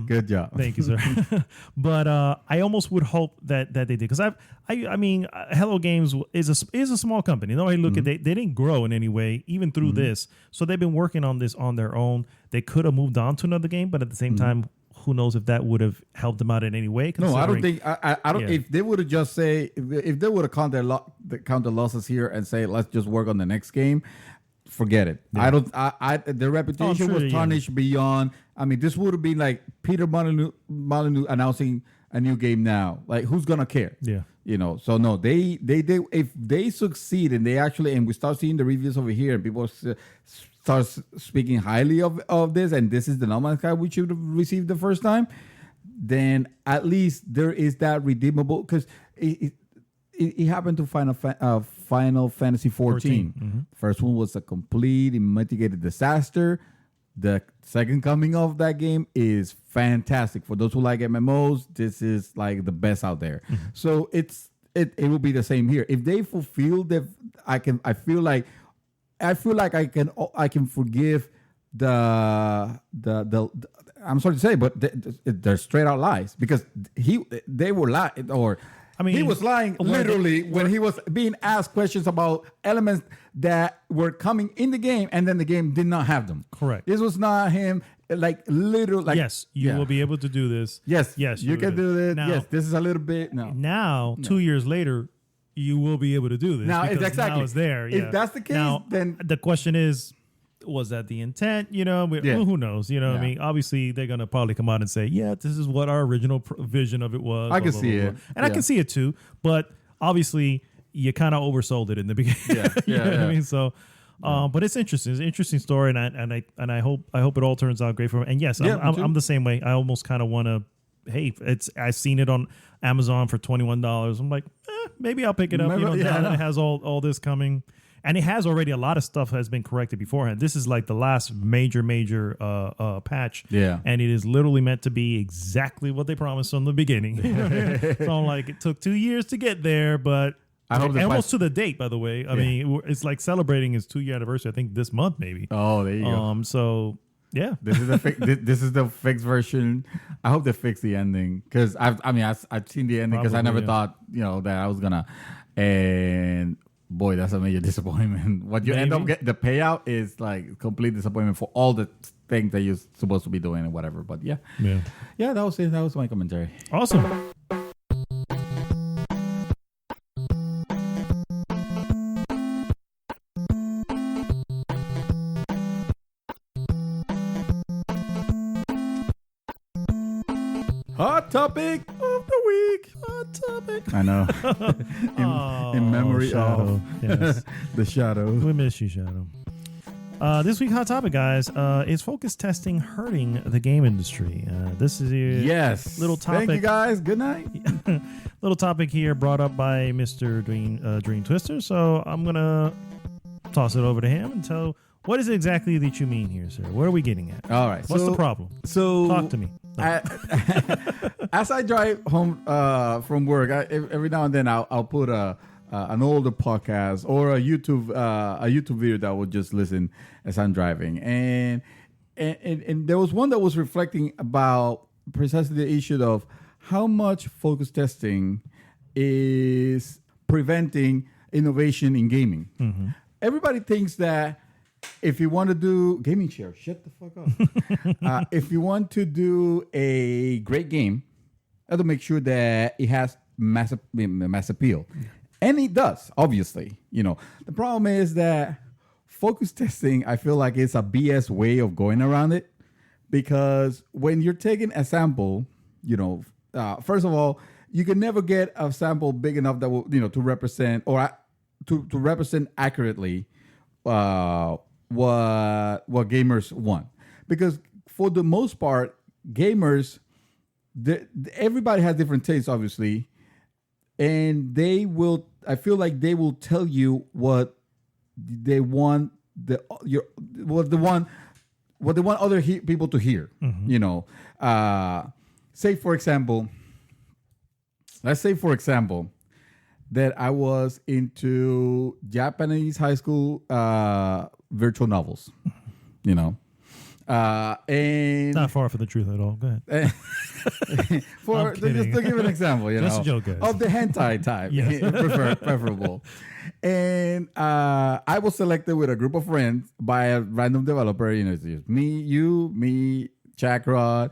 Speaker 3: Good job.
Speaker 2: Thank you, sir. But I almost would hope that they did, because I mean, Hello Games is a small company. Nobody look at they didn't grow in any way, even through this. So they've been working on this on their own. They could have moved on to another game, but at the same time, who knows if that would have helped them out in any way?
Speaker 3: No, I don't think. I don't. Yeah. If they would have just if they would have count the losses here and say, let's just work on the next game, forget it. Yeah. I don't. Their reputation was tarnished beyond. I mean, this would have been like Peter Molyneux announcing a new game now. Like, who's gonna care?
Speaker 2: Yeah.
Speaker 3: So no, they if they succeed and they actually, and we start seeing the reviews over here and people start speaking highly of this, and this is the No Man's Sky we should have received the first time, then at least there is that redeemable, because it happened to Final Fantasy 14. Mm-hmm. First one was a complete and mitigated disaster. The second coming of that game is fantastic. For those who like MMOs, this is like the best out there. Mm-hmm. So it will be the same here. If they fulfill I feel like I can forgive the I'm sorry to say, but they're straight out lies, because they were lying, or I mean, he was lying literally when he was being asked questions about elements that were coming in the game, and then the game did not have them.
Speaker 2: Correct.
Speaker 3: This was not him, like literally. Like,
Speaker 2: yes, you will be able to do this.
Speaker 3: Yes, you can do this.
Speaker 2: Now,
Speaker 3: yes, this is a little bit.
Speaker 2: Now, 2 years later, you will be able to do this.
Speaker 3: Now, exactly.
Speaker 2: Now it's there. Yeah.
Speaker 3: If that's the case, then
Speaker 2: the question is, was that the intent? Who knows? What I mean? Obviously, they're going to probably come out and say, yeah, this is what our original vision of it was.
Speaker 3: I can see it.
Speaker 2: And I can see it too. But obviously, you kind of oversold it in the beginning. Yeah. What I mean? So, but it's interesting. It's an interesting story. And I hope it all turns out great for him. And yes, I'm the same way. I almost kind of want to, hey, I've seen it on Amazon for $21. I'm like, maybe I'll pick it up. Now that it has all this coming. And it has already, a lot of stuff has been corrected beforehand. This is like the last major patch.
Speaker 3: Yeah.
Speaker 2: And it is literally meant to be exactly what they promised from the beginning. So I'm like, it took 2 years to get there, but almost to the date, by the way. I mean, it's like celebrating his 2-year anniversary, I think this month maybe.
Speaker 3: Oh, there you go.
Speaker 2: So, yeah.
Speaker 3: This is the fixed version. I hope they fix the ending, because I've seen the ending, because I never thought, that I was going to. And boy, that's a major disappointment. What you end up getting, the payout is like complete disappointment for all the things that you're supposed to be doing and whatever. But yeah, that was it. That was my commentary.
Speaker 2: Awesome.
Speaker 3: Hot topic of the week.
Speaker 2: Hot topic.
Speaker 3: I know. in memory
Speaker 2: Shadow.
Speaker 3: of the Shadow.
Speaker 2: We miss you, Shadow. This week, hot topic, guys, is focus testing hurting the game industry? This is a little topic.
Speaker 3: Thank you, guys. Good night.
Speaker 2: Little topic here brought up by Mr. Dream Twister. So I'm gonna toss it over to him and tell. What is it exactly that you mean here, sir? What are we getting at?
Speaker 3: All right.
Speaker 2: What's the problem?
Speaker 3: So
Speaker 2: talk to me.
Speaker 3: As I drive home from work, every now and then I'll put an older podcast or a YouTube video that I would just listen as I'm driving, and there was one that was reflecting about precisely the issue of how much focus testing is preventing innovation in gaming. Mm-hmm. Everybody thinks that if you want to do gaming share, shut the fuck up. If you want to do a great game, you have to make sure that it has mass appeal. Yeah. And it does, obviously. The problem is that focus testing, I feel like it's a BS way of going around it, because when you're taking a sample, first of all, you can never get a sample big enough that will, to represent or to represent accurately what gamers want, because for the most part, gamers, everybody has different tastes, obviously, and I feel like they will tell you what they want what they want other people to hear. Mm-hmm. Let's say for example that I was into Japanese high school virtual novels, and
Speaker 2: not far from the truth at all. Go ahead.
Speaker 3: Just to give an example,
Speaker 2: just a joke, guys.
Speaker 3: Of the hentai type, preferable. And I was selected with a group of friends by a random developer. It's just me, Chakra,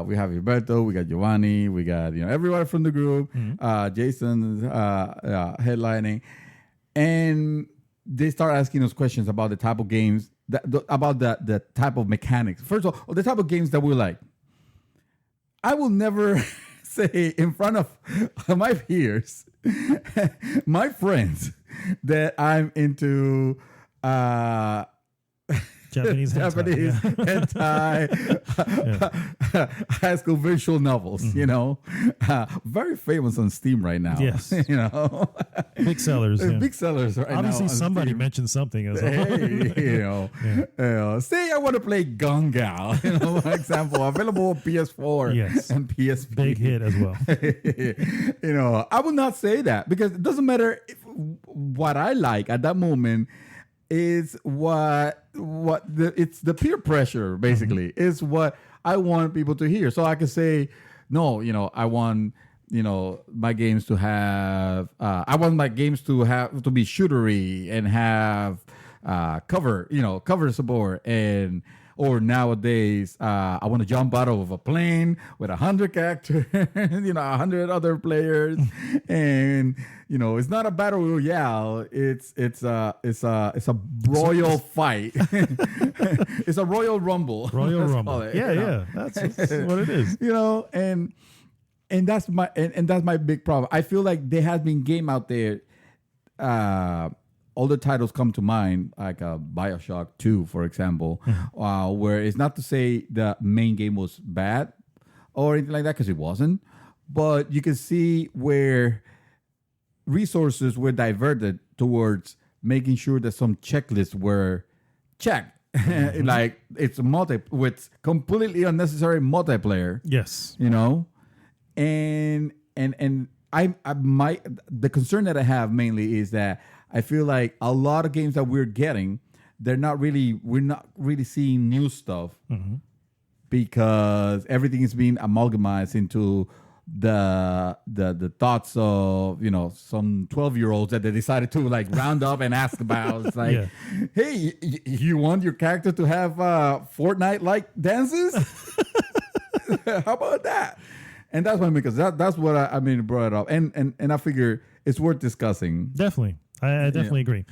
Speaker 3: we have Gilberto, we got Giovanni, we got everybody from the group. Jason's headlining, and they start asking us questions about the type of games, about the type of mechanics. First of all, the type of games that we like. I will never say in front of my peers, my friends, that I'm into
Speaker 2: Japanese
Speaker 3: hentai, high school visual novels. Very famous on Steam right now.
Speaker 2: Yes, big sellers.
Speaker 3: Big sellers right now.
Speaker 2: Obviously, somebody mentioned something. As well.
Speaker 3: Say I want to play Gungal. For example, available on PS4 and PSP.
Speaker 2: Big hit as well.
Speaker 3: I would not say that because it doesn't matter what I like at that moment. Is it's the peer pressure basically is what I want people to hear. So I can say, no, I want my games to have to be shootery and have cover support or nowadays, I want to jump out of a plane with 100 characters, 100 other players, and it's not a battle royale. It's a royal fight. It's a royal rumble.
Speaker 2: Royal rumble. Yeah, that's what it is.
Speaker 3: And that's my big problem. I feel like there has been game out there. All the titles come to mind, like BioShock 2, for example, where it's not to say the main game was bad or anything like that, because it wasn't. But you can see where resources were diverted towards making sure that some checklists were checked. Like it's with completely unnecessary multiplayer.
Speaker 2: Yes.
Speaker 3: And the concern that I have mainly is that I feel like a lot of games that we're getting, we're not really seeing new stuff because everything is being amalgamized into the thoughts of some 12-year-olds that they decided to round up and ask about. It's like, hey, you want your character to have Fortnite-like dances? How about that? And that's what because that's what I brought it up, and I figure it's worth discussing.
Speaker 2: Definitely. I definitely agree.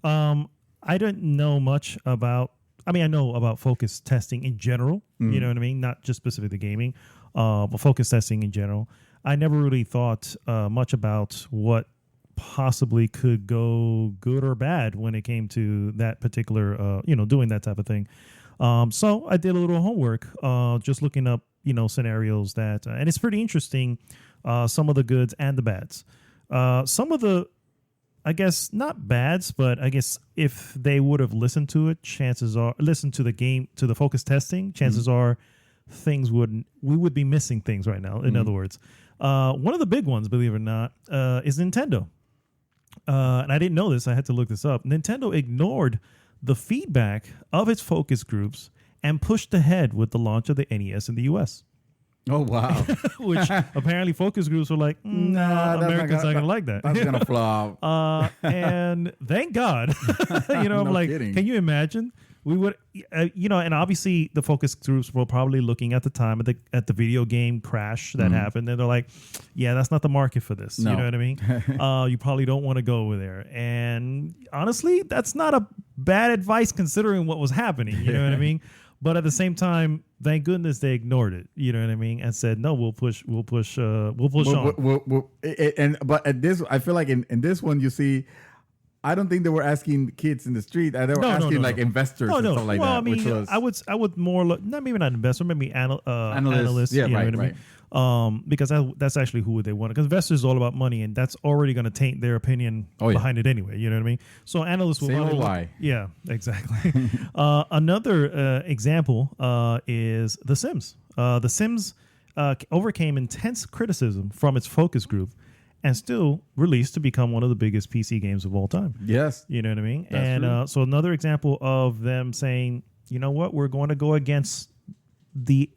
Speaker 2: I don't know much about. I know about focus testing in general. You know what I mean? Not just specifically gaming, but focus testing in general. I never really thought much about what possibly could go good or bad when it came to that particular, doing that type of thing. So I did a little homework, just looking up, scenarios that, and it's pretty interesting. Some of the goods and the bads. Some of the, I guess not bads, but I guess if they would have listened to it, listen to the focus testing, chances are we would be missing things right now. In other words, one of the big ones, believe it or not, is Nintendo. And I didn't know this. I had to look this up. Nintendo ignored the feedback of its focus groups and pushed ahead with the launch of the NES in the US.
Speaker 3: Oh, wow.
Speaker 2: Which apparently focus groups were like, nah, Americans aren't going to like that.
Speaker 3: That's going to flop.
Speaker 2: And thank God. I'm like, kidding. Can you imagine? We would, and obviously the focus groups were probably looking at the time at the video game crash that happened. And they're like, yeah, that's not the market for this. No. You know what I mean? You probably don't want to go over there. And honestly, that's not a bad advice considering what was happening. You know what I mean? But at the same time, thank goodness they ignored it. You know what I mean? And said, no, we'll push on.
Speaker 3: But at this, I feel like in this one, you see, I don't think they were asking kids in the street. They were asking investors and stuff like that.
Speaker 2: Well, I would more maybe not investor, maybe analysts.
Speaker 3: Yeah, right.
Speaker 2: Because that's actually who they want. Because investors is all about money, and that's already going to taint their opinion behind it anyway. You know what I mean? So analysts will probably
Speaker 3: why.
Speaker 2: Yeah, exactly. Another example is The Sims. The Sims overcame intense criticism from its focus group and still released to become one of the biggest PC games of all time.
Speaker 3: Yes.
Speaker 2: You know what I mean?
Speaker 3: That's true.
Speaker 2: So another example of them saying, you know what, we're going to go against the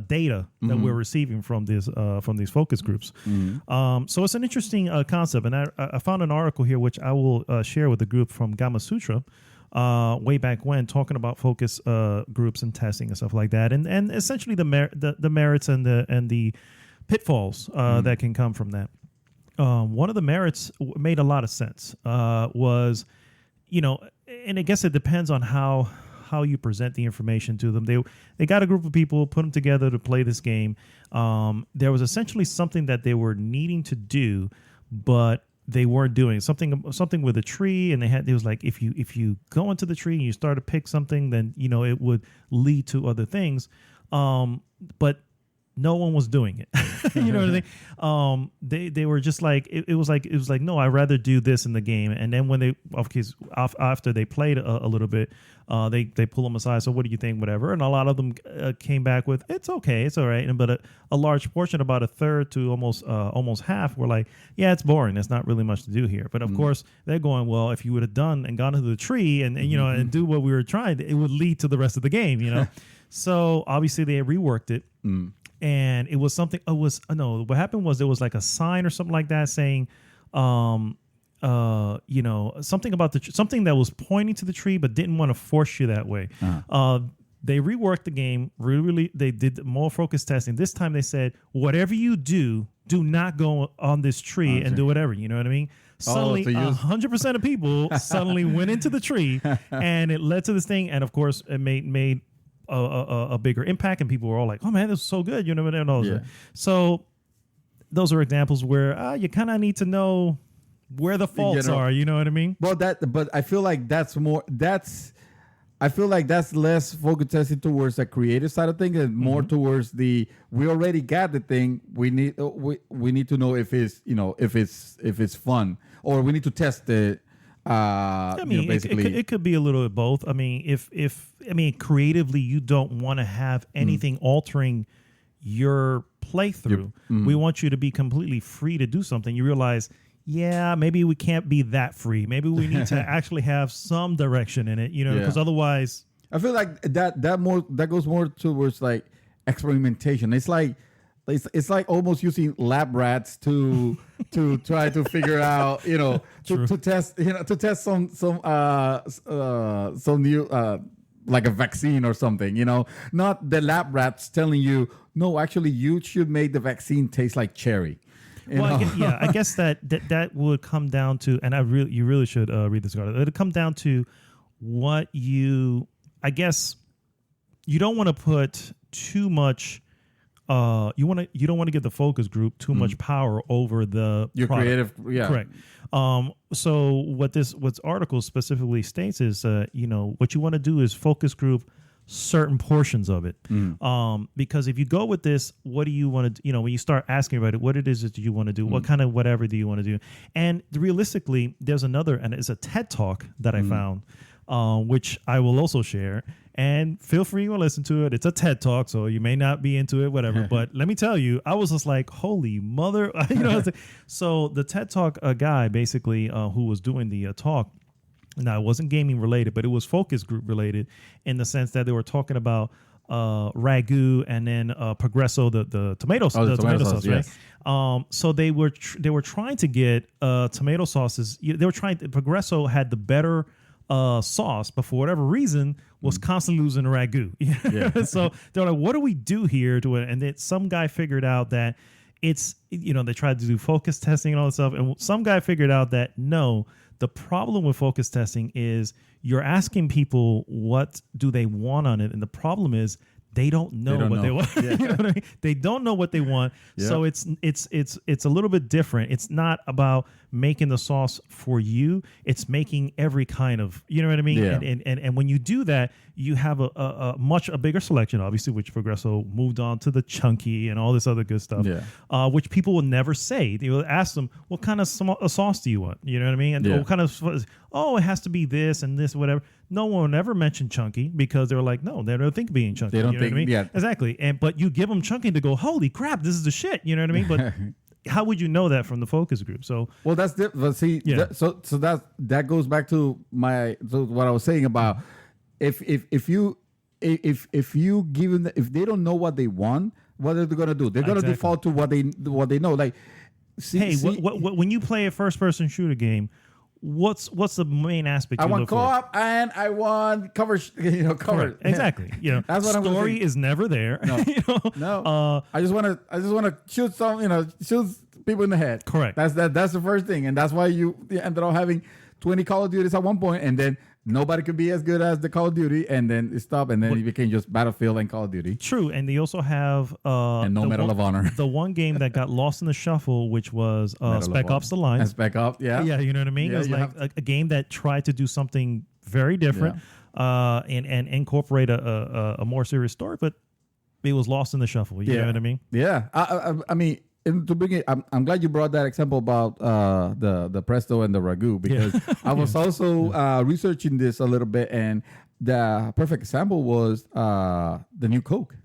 Speaker 2: data that we're receiving from these focus groups. So it's an interesting concept. And I found an article here, which I will share with the group from Gamma Sutra, way back when, talking about focus groups and testing and stuff like that, and essentially the merits and the pitfalls that can come from that. One of the merits made a lot of sense. Was, and I guess it depends on how you present the information to them. They got a group of people, put them together to play this game. There was essentially something that they were needing to do, but they weren't doing something with a tree, and it was like if you go into the tree and you start to pick something, then it would lead to other things. But no one was doing it. You know what I mean? They were just like it was like no, I'd rather do this in the game. And then when after they played a little bit, they pull them aside. So what do you think? Whatever. And a lot of them came back with it's okay, it's all right. But a large portion, about a third to almost half, were like, yeah, it's boring. There's not really much to do here. But of course they're going, well, if you would have done and gone into the tree and and do what we were trying, it would lead to the rest of the game. So obviously they reworked it. And it was something. What happened was there was like a sign or something like that saying, something about something that was pointing to the tree, but didn't want to force you that way. They reworked the game. Really, they did more focus testing. This time they said, whatever you do not go on this tree and do whatever. You know what I mean? Suddenly, 100% of people suddenly went into the tree, and it led to this thing. And of course, it made a bigger impact, and people were all like, "Oh man, this is so good!" So those are examples where you kind of need to know where the faults are. You know what I mean?
Speaker 3: Well, but I feel like that's less focus testing towards the creative side of things, and more towards we already got the thing. We need to know if it's fun, or we need to test it. Basically,
Speaker 2: it could be a little bit of both. I mean, if creatively you don't want to have anything altering your playthrough, we want you to be completely free to do something. You realize, maybe we can't be that free. Maybe we need to actually have some direction in it, because otherwise,
Speaker 3: I feel like that goes more towards like experimentation. It's like almost using lab rats to try to figure out, to test some new like a vaccine or something, not the lab rats telling you, no, actually you should make the vaccine taste like cherry.
Speaker 2: I guess that would come down to, and you really should read this article. It would come down to what I guess you don't want to put too much. You don't want to give the focus group too much power over your
Speaker 3: product. Creative,
Speaker 2: correct. So what article specifically states is, what you want to do is focus group certain portions of it. Because if you go with this, what do you want to? When you start asking about it, what it is that you want to do, what kind of whatever do you want to do, and realistically, there's another, and it's a TED talk that I found, which I will also share. And feel free to listen to it. It's a TED talk, so you may not be into it, whatever. But let me tell you, I was just like, holy mother. So the TED talk guy, basically, who was doing the talk, now it wasn't gaming related, but it was focus group related in the sense that they were talking about ragu and then Progresso, the tomato sauce, right? Yes. So they were trying to get tomato sauces. Progresso had the better sauce, but for whatever reason was constantly losing the ragu. So they're like, what do we do here to it? And then some guy figured out that it's, they tried to do focus testing and all this stuff, and some guy figured out that no, the problem with focus testing is you're asking people what do they want on it, and the problem is they don't know what they want. Yeah. You know what I mean? They don't know what they want. Yeah. So it's a little bit different. It's not about making the sauce for you. It's making every kind of, you know what I mean? Yeah. And when you do that, you have a much bigger selection, obviously, which Progresso moved on to the chunky and all this other good stuff, which people will never say. They will ask them, what kind of sauce do you want? You know what I mean? And what kind of, it has to be this and this, whatever. No one will ever mention chunky because they're like, no, they don't think being chunky.
Speaker 3: They don't think,
Speaker 2: what I mean? Exactly. But you give them chunky to go, holy crap, this is the shit. You know what I mean? But how would you know that from the focus group? So
Speaker 3: that's different. See, that goes back to what I was saying about if you give them if they don't know what they want, what are they gonna do? They're gonna default to what they know. Like,
Speaker 2: when you play a first person shooter game, what's the main aspect?
Speaker 3: I
Speaker 2: you
Speaker 3: want
Speaker 2: look for?
Speaker 3: co-op and I want cover. Cover.
Speaker 2: Correct. Exactly.
Speaker 3: That's what
Speaker 2: story is never there.
Speaker 3: No, no. I just want to shoot shoot people in the head.
Speaker 2: Correct.
Speaker 3: That's the first thing, and that's why you ended up having 20 Call of Duties at one point, and then nobody could be as good as the Call of Duty, and then it stopped, and then it became just Battlefield and Call of Duty.
Speaker 2: True, and they also have
Speaker 3: and no Medal of Honor.
Speaker 2: The one game that got lost in the shuffle, which was Spec Ops: The Line.
Speaker 3: And Spec Ops, yeah,
Speaker 2: you know what I mean.
Speaker 3: Yeah,
Speaker 2: it was like a game that tried to do something very different, and incorporate a more serious story, but it was lost in the shuffle. You know what I mean?
Speaker 3: Yeah, I mean. To begin, I'm glad you brought that example about the Presto and the Ragu, because I was also researching this a little bit, and the perfect example was the new Coke.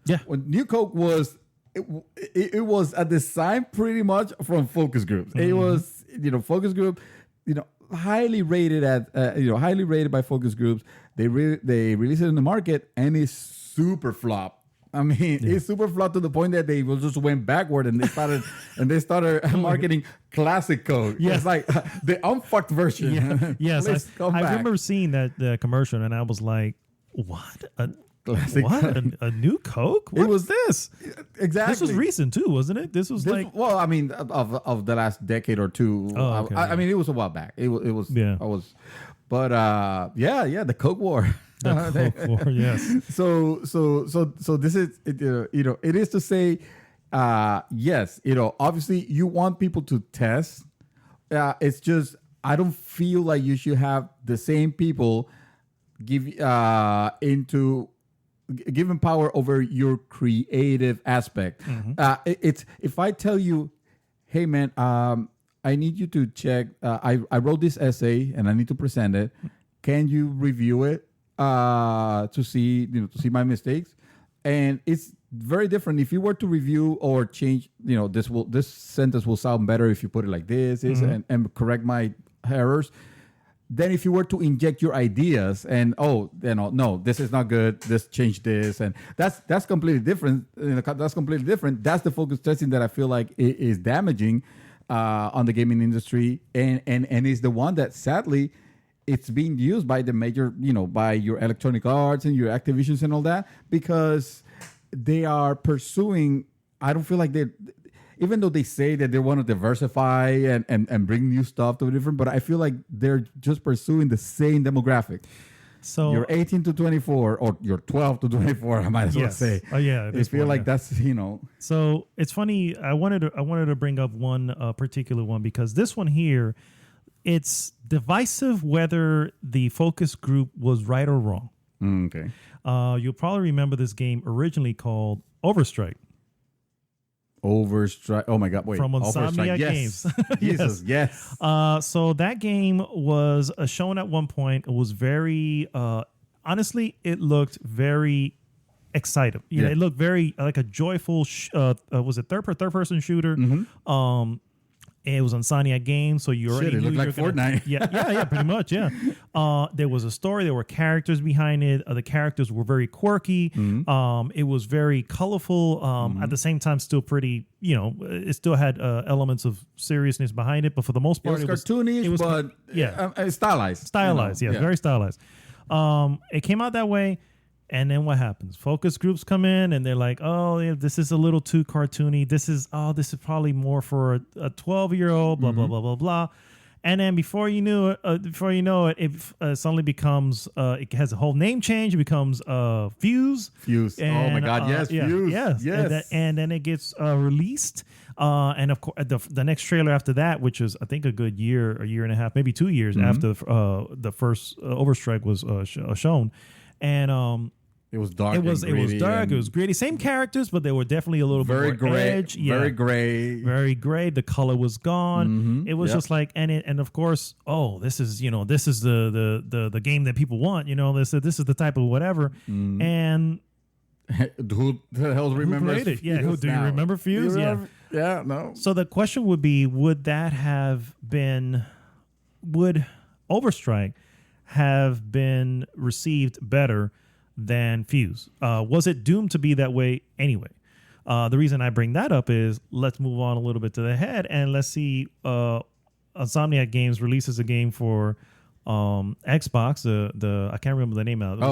Speaker 2: Yeah,
Speaker 3: when new Coke was it was a design pretty much from focus groups. It was focus group, highly rated highly rated by focus groups. They released it in the market, and it's super flop. I mean, it's super flawed to the point that they just went backward and they started marketing classic Coke.
Speaker 2: Yes.
Speaker 3: It's like the unfucked version.
Speaker 2: Yeah. Yes, I
Speaker 3: back.
Speaker 2: remember seeing the commercial, and I was like, "What?
Speaker 3: Classic
Speaker 2: what? A new Coke? What was this?
Speaker 3: Exactly.
Speaker 2: This was recent too, wasn't it? This was
Speaker 3: well, I mean, of the last decade or two.
Speaker 2: Oh, okay,
Speaker 3: I mean, it was a while back. It was.
Speaker 2: Yeah.
Speaker 3: But the Coke War.
Speaker 2: The Coke War, yes.
Speaker 3: So this is it is to say, yes, obviously you want people to test. It's just I don't feel like you should have the same people given power over your creative aspect. It's if I tell you, hey man, I need you to check. I wrote this essay and I need to present it. Can you review it to see my mistakes? And it's very different if you were to review or change. This sentence will sound better if you put it like this, and correct my errors. Then if you were to inject your ideas and no, this is not good. Let's change this, and that's completely different. That's completely different. That's the focus testing that I feel like is damaging on the gaming industry, and is the one that sadly it's being used by the major, by your Electronic Arts and your Activisions and all that, because they are pursuing. I don't feel like even though they say that they want to diversify and bring new stuff to different, but I feel like they're just pursuing the same demographic. So you're 18 to 24, or you're 12 to 24. I might as well say.
Speaker 2: Oh yeah,
Speaker 3: they feel like that's
Speaker 2: So it's funny. I wanted to bring up one particular one, because this one here, it's divisive whether the focus group was right or wrong.
Speaker 3: Okay.
Speaker 2: You'll probably remember this game originally called Overstrike.
Speaker 3: Overstrike. Oh my God! Wait.
Speaker 2: From Insomnia Games.
Speaker 3: Jesus. Yes.
Speaker 2: So that game was shown at one point. It was very, honestly, it looked very exciting. It looked very like a joyful. Was it third person shooter?
Speaker 3: Mm-hmm.
Speaker 2: It was on Insomnia Games, so you already
Speaker 3: knew
Speaker 2: it looked
Speaker 3: like Fortnite.
Speaker 2: Yeah, pretty much. Yeah. There was a story. There were characters behind it. The characters were very quirky. Mm-hmm. It was very colorful. At the same time, still pretty. It still had elements of seriousness behind it, but for the most part,
Speaker 3: it was cartoonish, but stylized.
Speaker 2: Stylized, yes, very stylized. It came out that way. And then what happens? Focus groups come in and they're like, "Oh, yeah, this is a little too cartoony. This is probably more for a 12-year-old." Blah blah blah blah blah. And then before you know it, it suddenly becomes. It has a whole name change. It becomes Fuse.
Speaker 3: Fuse.
Speaker 2: And,
Speaker 3: oh my God! Yes, Fuse.
Speaker 2: Yes. And then it gets released. And of course, the next trailer after that, which is I think a good year and a half, maybe 2 years after the first Overstrike was shown, and
Speaker 3: it was dark.
Speaker 2: It was dark. It was gritty. Same characters, but they were definitely a little
Speaker 3: very
Speaker 2: bit more
Speaker 3: gray.
Speaker 2: Edge.
Speaker 3: Very gray.
Speaker 2: Very gray. The color was gone.
Speaker 3: Mm-hmm.
Speaker 2: It was just like, and of course, this is the game that people want. This is the type of whatever. Mm. And
Speaker 3: who the hell remembers?
Speaker 2: Do you remember Fuse?
Speaker 3: Yeah. No.
Speaker 2: So the question would be: would Overstrike have been received better than Fuse? Was it doomed to be that way anyway? The reason I bring that up is let's move on a little bit to the head and let's see Insomniac Games releases a game for Xbox. The I can't remember the name of it.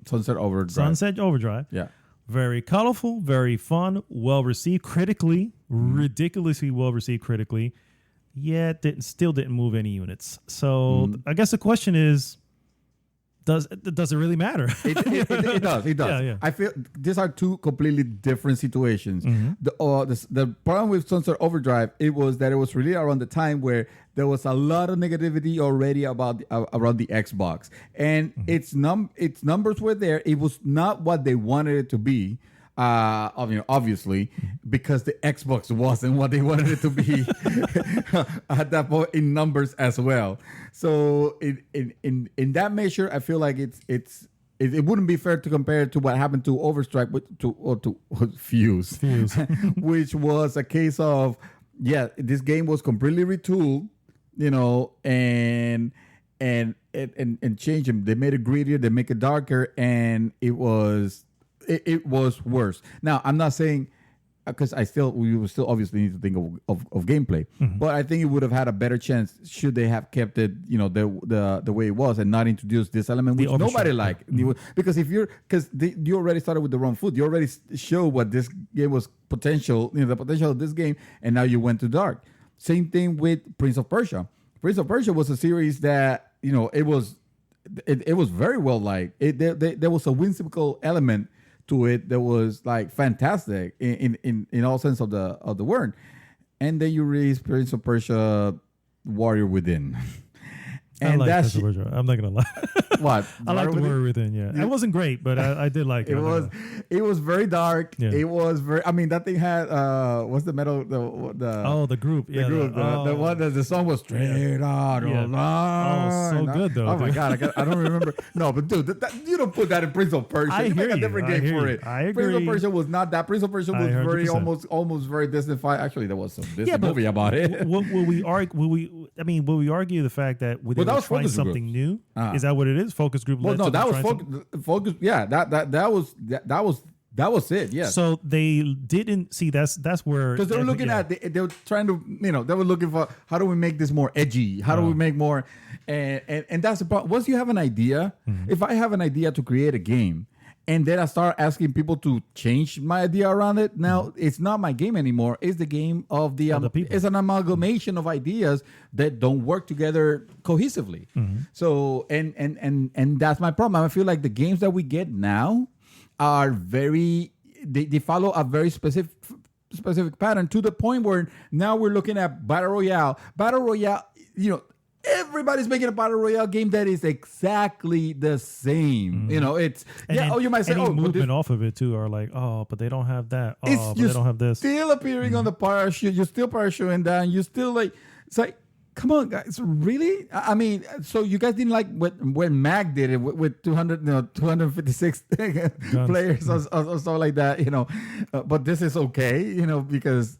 Speaker 3: Sunset Overdrive.
Speaker 2: Sunset Overdrive.
Speaker 3: Yeah.
Speaker 2: Very colorful, very fun, well received critically, ridiculously well received critically. Yet still didn't move any units. So I guess the question is, does it really matter?
Speaker 3: It does. It does.
Speaker 2: Yeah.
Speaker 3: I feel these are two completely different situations. The problem with Sunset Overdrive, it was really around the time where there was a lot of negativity already about around the Xbox, and its numbers were there. It was not what they wanted it to be. Obviously, because the Xbox wasn't what they wanted it to be at that point in numbers as well. So in that measure, I feel like it wouldn't be fair to compare it to what happened to Overstrike to Fuse, which was a case of this game was completely retooled, and changed them. They made it grittier, they make it darker, and it was worse. Now, I'm not saying because we would still obviously need to think of gameplay, but I think it would have had a better chance should they have kept it, the way it was and not introduced this element which nobody liked. Because you already started with the wrong foot. You already showed what this game was potential, the potential of this game, and now you went to dark. Same thing with Prince of Persia. Prince of Persia was a series that it was very well liked. There was a whimsical element to it that was like fantastic in all sense of the word, and then you release Prince of Persia Warrior Within.
Speaker 2: And I like Prince of Persia. I'm not gonna lie.
Speaker 3: What?
Speaker 2: I like the Warrior Within. Yeah, it wasn't great, but I did like it.
Speaker 3: It was very dark. Yeah. It was very. I mean, that thing had what's the metal?
Speaker 2: The group. Yeah,
Speaker 3: the one that the song was straight out.
Speaker 2: Oh, so good though.
Speaker 3: Oh my god, I don't remember. No, but dude, you don't put that in Prince of Persia. You make a different game for it.
Speaker 2: I agree.
Speaker 3: Prince of Persia was not that. Prince of Persia was very almost very Disney-fied. Actually, there was some Disney movie about it.
Speaker 2: Will we argue the fact that they were trying something new? Is that what it is? Focus group.
Speaker 3: Well, no, that was focus. Yeah, that was it. Yeah.
Speaker 2: So they didn't see that's where
Speaker 3: because they were looking at they were trying to they were looking for how do we make this more edgy? How do we make more? And that's the problem. Once you have an idea, if I have an idea to create a game. And then I start asking people to change my idea around it. Now it's not my game anymore. It's the game of the people. It's an amalgamation of ideas that don't work together cohesively. So and that's my problem. I feel like the games that we get now are they follow a very specific pattern to the point where now we're looking at Battle Royale. Battle Royale, everybody's making a battle royale game that is exactly the same. It's you might say,
Speaker 2: movement off of it too, or like, but they don't have that. But they don't have this.
Speaker 3: Still appearing on the parachute. You're still parachuting down. You're still like, it's like, come on, guys, really? I mean, so you guys didn't like when Mag did it with 256 players or something like that, but this is okay, because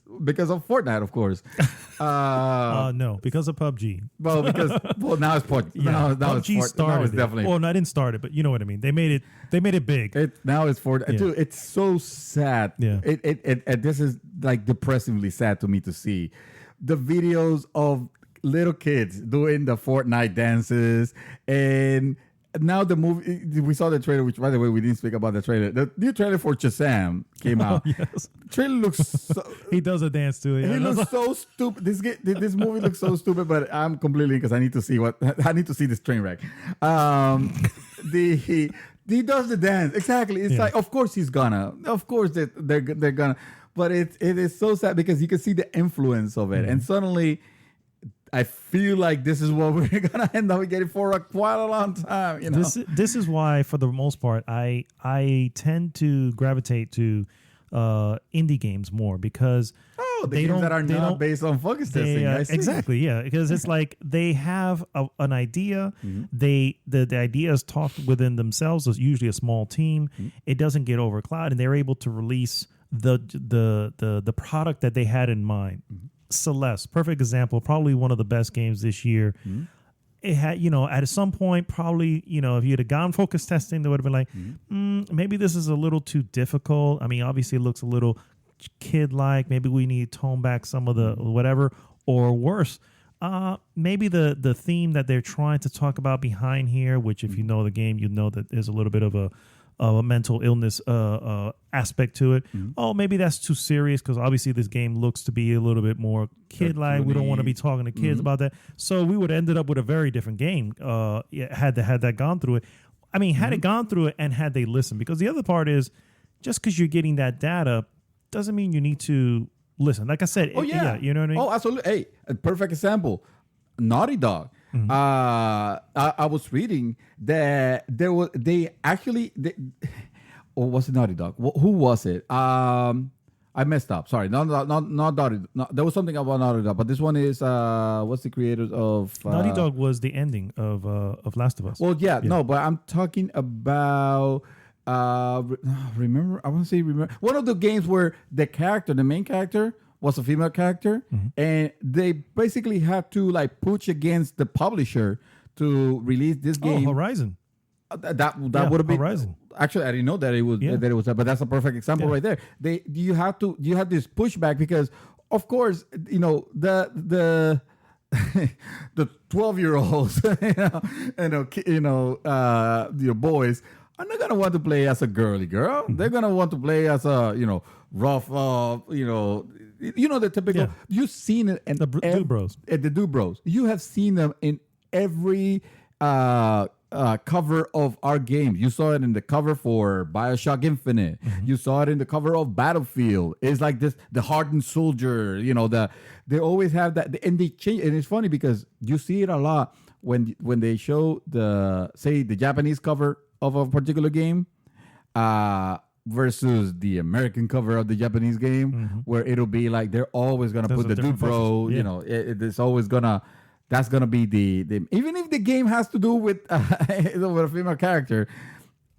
Speaker 3: of Fortnite, of course.
Speaker 2: No, because of PUBG.
Speaker 3: Well, now it's PUBG. Now
Speaker 2: PUBG
Speaker 3: it's
Speaker 2: started.
Speaker 3: Now it's definitely.
Speaker 2: Well, no, I didn't start it, but you know what I mean. They made it big.
Speaker 3: Now it's Fortnite. Yeah. Dude, it's so sad.
Speaker 2: Yeah.
Speaker 3: It this is like depressingly sad to me to see the videos of little kids doing the Fortnite dances, and now the movie. We saw the trailer, which by the way we didn't speak about the trailer. The new trailer for Shazam came out.
Speaker 2: Yes.
Speaker 3: Trailer looks. He
Speaker 2: does a dance too. Yeah.
Speaker 3: He looks so stupid. This movie looks so stupid, but I'm completely because I need to see this train wreck. He does the dance exactly. It's like, of course he's gonna. Of course they're gonna. But it is so sad because you can see the influence of it, and suddenly. I feel like this is what we're gonna end up getting for quite a long time.
Speaker 2: This is why, for the most part, I tend to gravitate to indie games more because
Speaker 3: games that are not based on focus testing.
Speaker 2: Exactly, yeah, because it's like they have an idea. The idea is talked within themselves. It's usually a small team. It doesn't get overclouded, and they're able to release the product that they had in mind. Celeste, perfect example, probably one of the best games this year. It had, at some point, probably, if you had gone focus testing, they would have been like, maybe this is a little too difficult. I mean, obviously it looks a little kid-like. Maybe we need to tone back some of the whatever, or worse. Maybe the theme that they're trying to talk about behind here, which if you know the game, you know that there's a little bit of a mental illness aspect to it. Oh, maybe that's too serious because obviously this game looks to be a little bit more kid-like. We don't want to be talking to kids about that. So we would have ended up with a very different game had that gone through it. I mean, had it gone through it and had they listened. Because the other part is, just because you're getting that data doesn't mean you need to listen. Like I said, you know what I mean?
Speaker 3: Oh, absolutely. Hey, a perfect example. Naughty Dog. I was reading that or was it Naughty Dog? Who was it? I messed up. Sorry, not Naughty. There was something about Naughty Dog, but this one is what's the creators of
Speaker 2: Naughty Dog was the ending of Last of Us.
Speaker 3: Well, no, but I'm talking about remember. I want to say remember one of the games where the main character was a female character, and they basically had to like push against the publisher to release this game.
Speaker 2: Oh, Horizon.
Speaker 3: That would have been
Speaker 2: Horizon.
Speaker 3: Actually, I didn't know that it was that, but that's a perfect example right there. You have this pushback because, of course, you know the 12-year-olds, your boys are not gonna want to play as a girly girl. They're gonna want to play as a rough, the typical.
Speaker 2: Yeah.
Speaker 3: You've seen it in
Speaker 2: the Dude Bros.
Speaker 3: The Dude Bros. You have seen them in every cover of our game. You saw it in the cover for BioShock Infinite. You saw it in the cover of Battlefield. It's like this, the hardened soldier. They always have that, and they change. And it's funny because you see it a lot when they show the Japanese cover of a particular game. Versus the American cover of the Japanese game, where it'll be like they're always gonna put the Dude Bro.
Speaker 2: Yeah.
Speaker 3: It's always gonna. That's gonna be the even if the game has to do with a female character.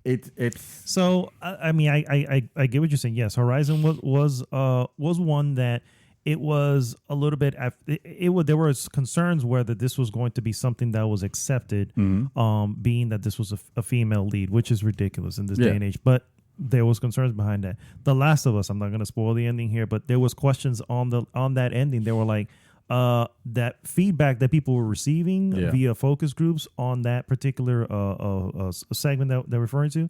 Speaker 3: It's
Speaker 2: so. I mean, I get what you're saying. Yes, Horizon was one that it was a little bit. There was concerns whether this was going to be something that was accepted, being that this was a female lead, which is ridiculous in this day and age. But there was concerns behind that. The Last of Us, I'm not going to spoil the ending here, but there was questions on that ending. They were like, that feedback that people were receiving via focus groups on that particular segment that they're referring to,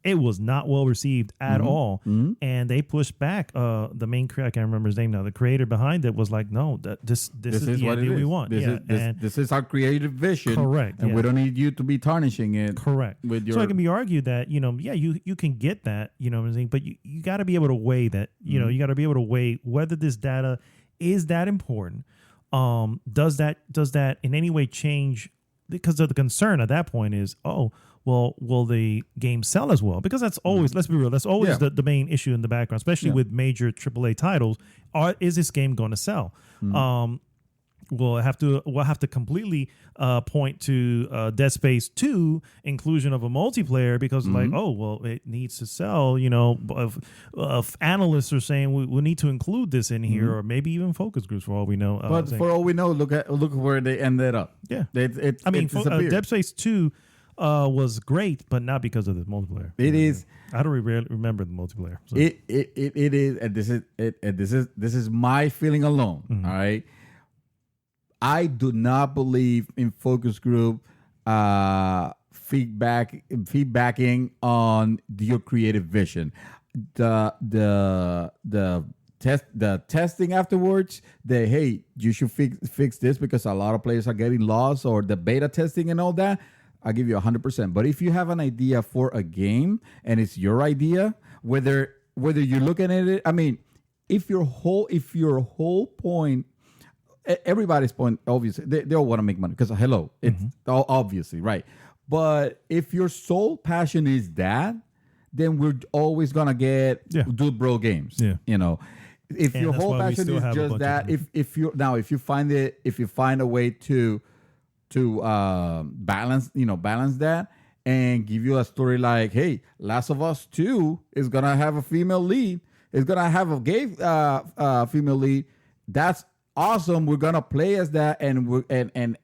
Speaker 2: it was not well received at all. And they pushed back. The main creator, I can't remember his name now, the creator behind it was like, no, this is the ending we want.
Speaker 3: This is our creative vision.
Speaker 2: Correct.
Speaker 3: And we don't need you to be tarnishing it.
Speaker 2: Correct. So it can be argued that, you can get that, what I'm saying, but you got to be able to weigh that, you got to be able to weigh whether this data is that important. Does that in any way change? Because of the concern at that point is, well, will the game sell as well? Because that's always, let's be real, that's always the main issue in the background, especially with major AAA titles. Is this game going to sell? We'll have to completely point to Dead Space 2 inclusion of a multiplayer because it needs to sell. If analysts are saying we need to include this in here, or maybe even focus groups for all we know.
Speaker 3: But for all we know, look where they ended up.
Speaker 2: Yeah,
Speaker 3: it
Speaker 2: Dead Space 2 was great, but not because of the multiplayer.
Speaker 3: It is.
Speaker 2: I don't remember the multiplayer. So.
Speaker 3: It is, and this is my feeling alone. All right. I do not believe in focus group feedbacking on your creative vision. The testing afterwards, you should fix this because a lot of players are getting lost, or the beta testing and all that. I'll give you 100%. But if you have an idea for a game and it's your idea, whether you're looking at it, I mean, if your whole point. Everybody's point, obviously, they all want to make money because it's obviously right. But if your sole passion is that, then we're always gonna get Dude Bro games. If your whole passion is just that, if you find a way to balance that and give you a story like, hey, Last of Us 2 is gonna have a female lead, it's gonna have a gay female lead. That's awesome. We're gonna play as that, and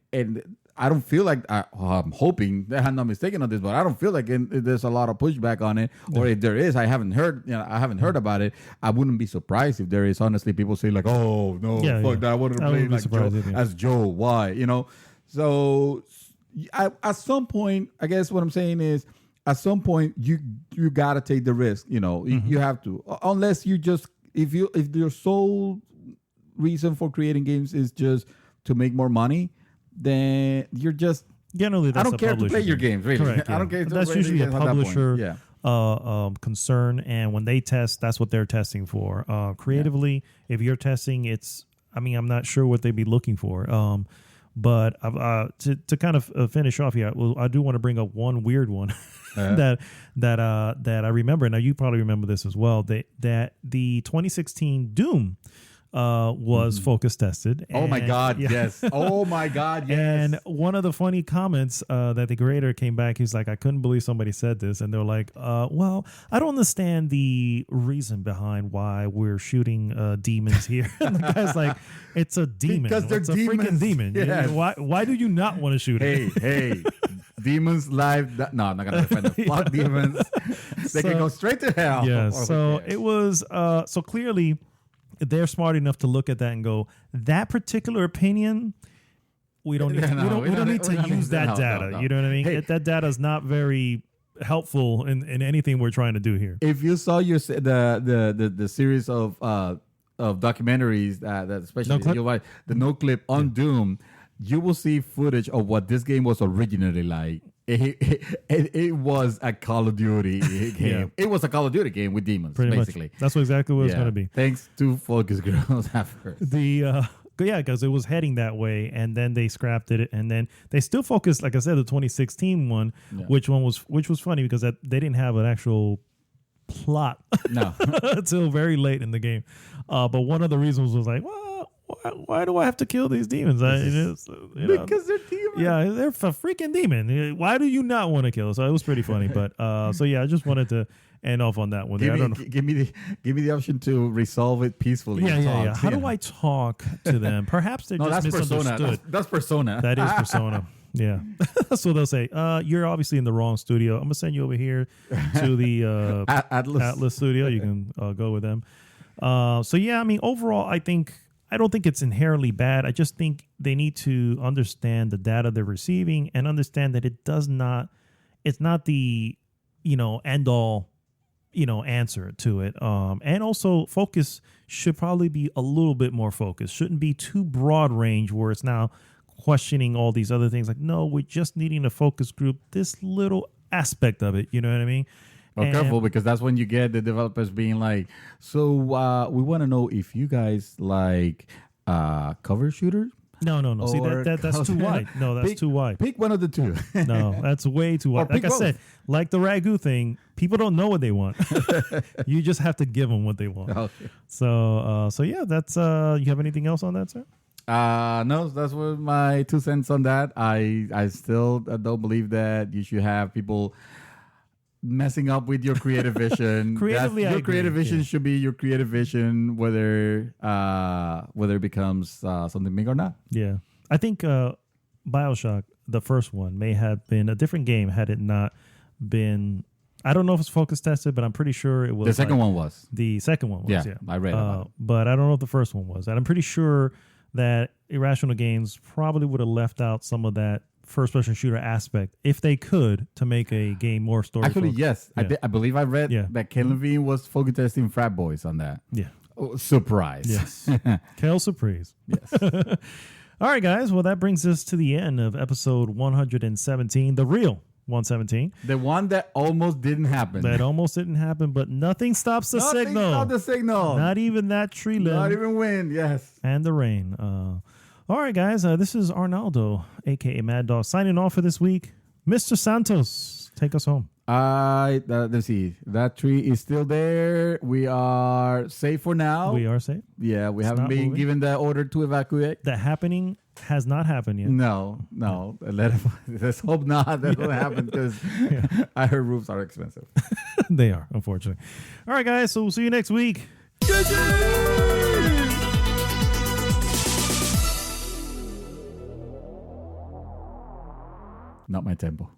Speaker 3: I don't feel like I'm hoping that I'm not mistaken on this, but I don't feel like there's a lot of pushback on it. Or if there is, I haven't heard about it. I wouldn't be surprised if there is. Honestly, people say like, "Oh no, fuck that! I wanted to play like Joe, as Joe." Why? So at some point, I guess what I'm saying is, at some point you gotta take the risk. You have to, unless you just if your sole reason for creating games is just to make more money, then you're just
Speaker 2: generally. That's
Speaker 3: I don't care to play your games. Really,
Speaker 2: correct,
Speaker 3: I don't care.
Speaker 2: That's usually a publisher concern, and when they test, that's what they're testing for. Creatively, if you're testing, I'm not sure what they'd be looking for. But to kind of finish off here, I do want to bring up one weird one that I remember. Now you probably remember this as well. That the 2016 Doom was focus tested.
Speaker 3: Oh my God, yes. Oh my God, yes.
Speaker 2: And one of the funny comments that the creator came back, he's like, I couldn't believe somebody said this. And they're like, well, I don't understand the reason behind why we're shooting demons here. And the guy's like, it's a demon.
Speaker 3: Because they're
Speaker 2: demons. A freaking demon.
Speaker 3: Yes.
Speaker 2: Why do you not want to shoot it?
Speaker 3: Hey. Demons live. No, I'm not going to defend them. Fuck demons. They can go straight to hell.
Speaker 2: Yeah, so it was, so clearly, they're smart enough to look at that and go, that particular opinion, we don't need to use that data. No. You know what I mean? Hey, that data is not very helpful in anything we're trying to do here.
Speaker 3: If you saw the series of documentaries that especially the No Clip on Doom, you will see footage of what this game was originally like. It was a Call of Duty game. Yeah. It was a Call of Duty game with demons, basically.
Speaker 2: Much. That's exactly what it's going to be.
Speaker 3: Thanks to Focus Girls at first.
Speaker 2: Because it was heading that way, and then they scrapped it, and then they still focused, like I said, the 2016 one, which was funny because they didn't have an actual plot until very late in the game. But one of the reasons was like, well, why do I have to kill these demons?
Speaker 3: Because they're demons.
Speaker 2: Yeah, they're a freaking demon. Why do you not want to kill? So it was pretty funny. But I just wanted to end off on that one.
Speaker 3: Give me the option to resolve it peacefully.
Speaker 2: Yeah. How do I talk to them? Perhaps they're just misunderstood.
Speaker 3: That's Persona.
Speaker 2: That is Persona. Yeah. So they'll say, you're obviously in the wrong studio. I'm going to send you over here to the Atlas studio. You can go with them. Overall, I don't think it's inherently bad. I just think they need to understand the data they're receiving and understand that it's not the, end all, answer to it. And also focus should probably be a little bit more focused. Shouldn't be too broad range where it's now questioning all these other things. Like, no, we're just needing a focus group, this little aspect of it. You know what I mean?
Speaker 3: Well, careful, because that's when you get the developers being like, so we want to know if you guys like cover shooters.
Speaker 2: No. See, that's too wide. No, that's too wide.
Speaker 3: Pick one of the two.
Speaker 2: No, that's way too wide. Like I said, like the Ragu thing, people don't know what they want. You just have to give them what they want. Okay. So that's, you have anything else on that, sir?
Speaker 3: No, that's what my 2 cents on that. I still don't believe that you should have people messing up with your creative vision. Your creative vision should be your creative vision, whether it becomes something big or not.
Speaker 2: Yeah, I think BioShock, the first one, may have been a different game had it not been. I don't know if it's focus tested, but I'm pretty sure it was.
Speaker 3: The second one was.
Speaker 2: The second one was. Yeah.
Speaker 3: I read about it.
Speaker 2: But I don't know if the first one was, and I'm pretty sure that Irrational Games probably would have left out some of that first-person shooter aspect if they could to make a game more story.
Speaker 3: Actually, yes. Yeah. I believe I read that Ken Levine was focus testing frat boys on that.
Speaker 2: Yeah.
Speaker 3: Oh, surprise.
Speaker 2: Yes. Kale surprise.
Speaker 3: Yes.
Speaker 2: All right, guys. Well, that brings us to the end of episode 117, the real 117.
Speaker 3: The one that almost didn't happen.
Speaker 2: But nothing stops the signal.
Speaker 3: Nothing stops the signal.
Speaker 2: Not even that tree limb.
Speaker 3: Not even wind, yes.
Speaker 2: And the rain. All right, guys. This is Arnaldo, a.k.a. Mad Dog, signing off for this week. Mr. Santos, take us home.
Speaker 3: Let's see. That tree is still there. We are safe for now.
Speaker 2: We are safe.
Speaker 3: Yeah, we haven't been given the order to evacuate.
Speaker 2: The happening has not happened yet.
Speaker 3: No. Let's hope not. That will happen because I heard roofs are expensive.
Speaker 2: They are, unfortunately. All right, guys. So we'll see you next week.
Speaker 3: Not my tempo.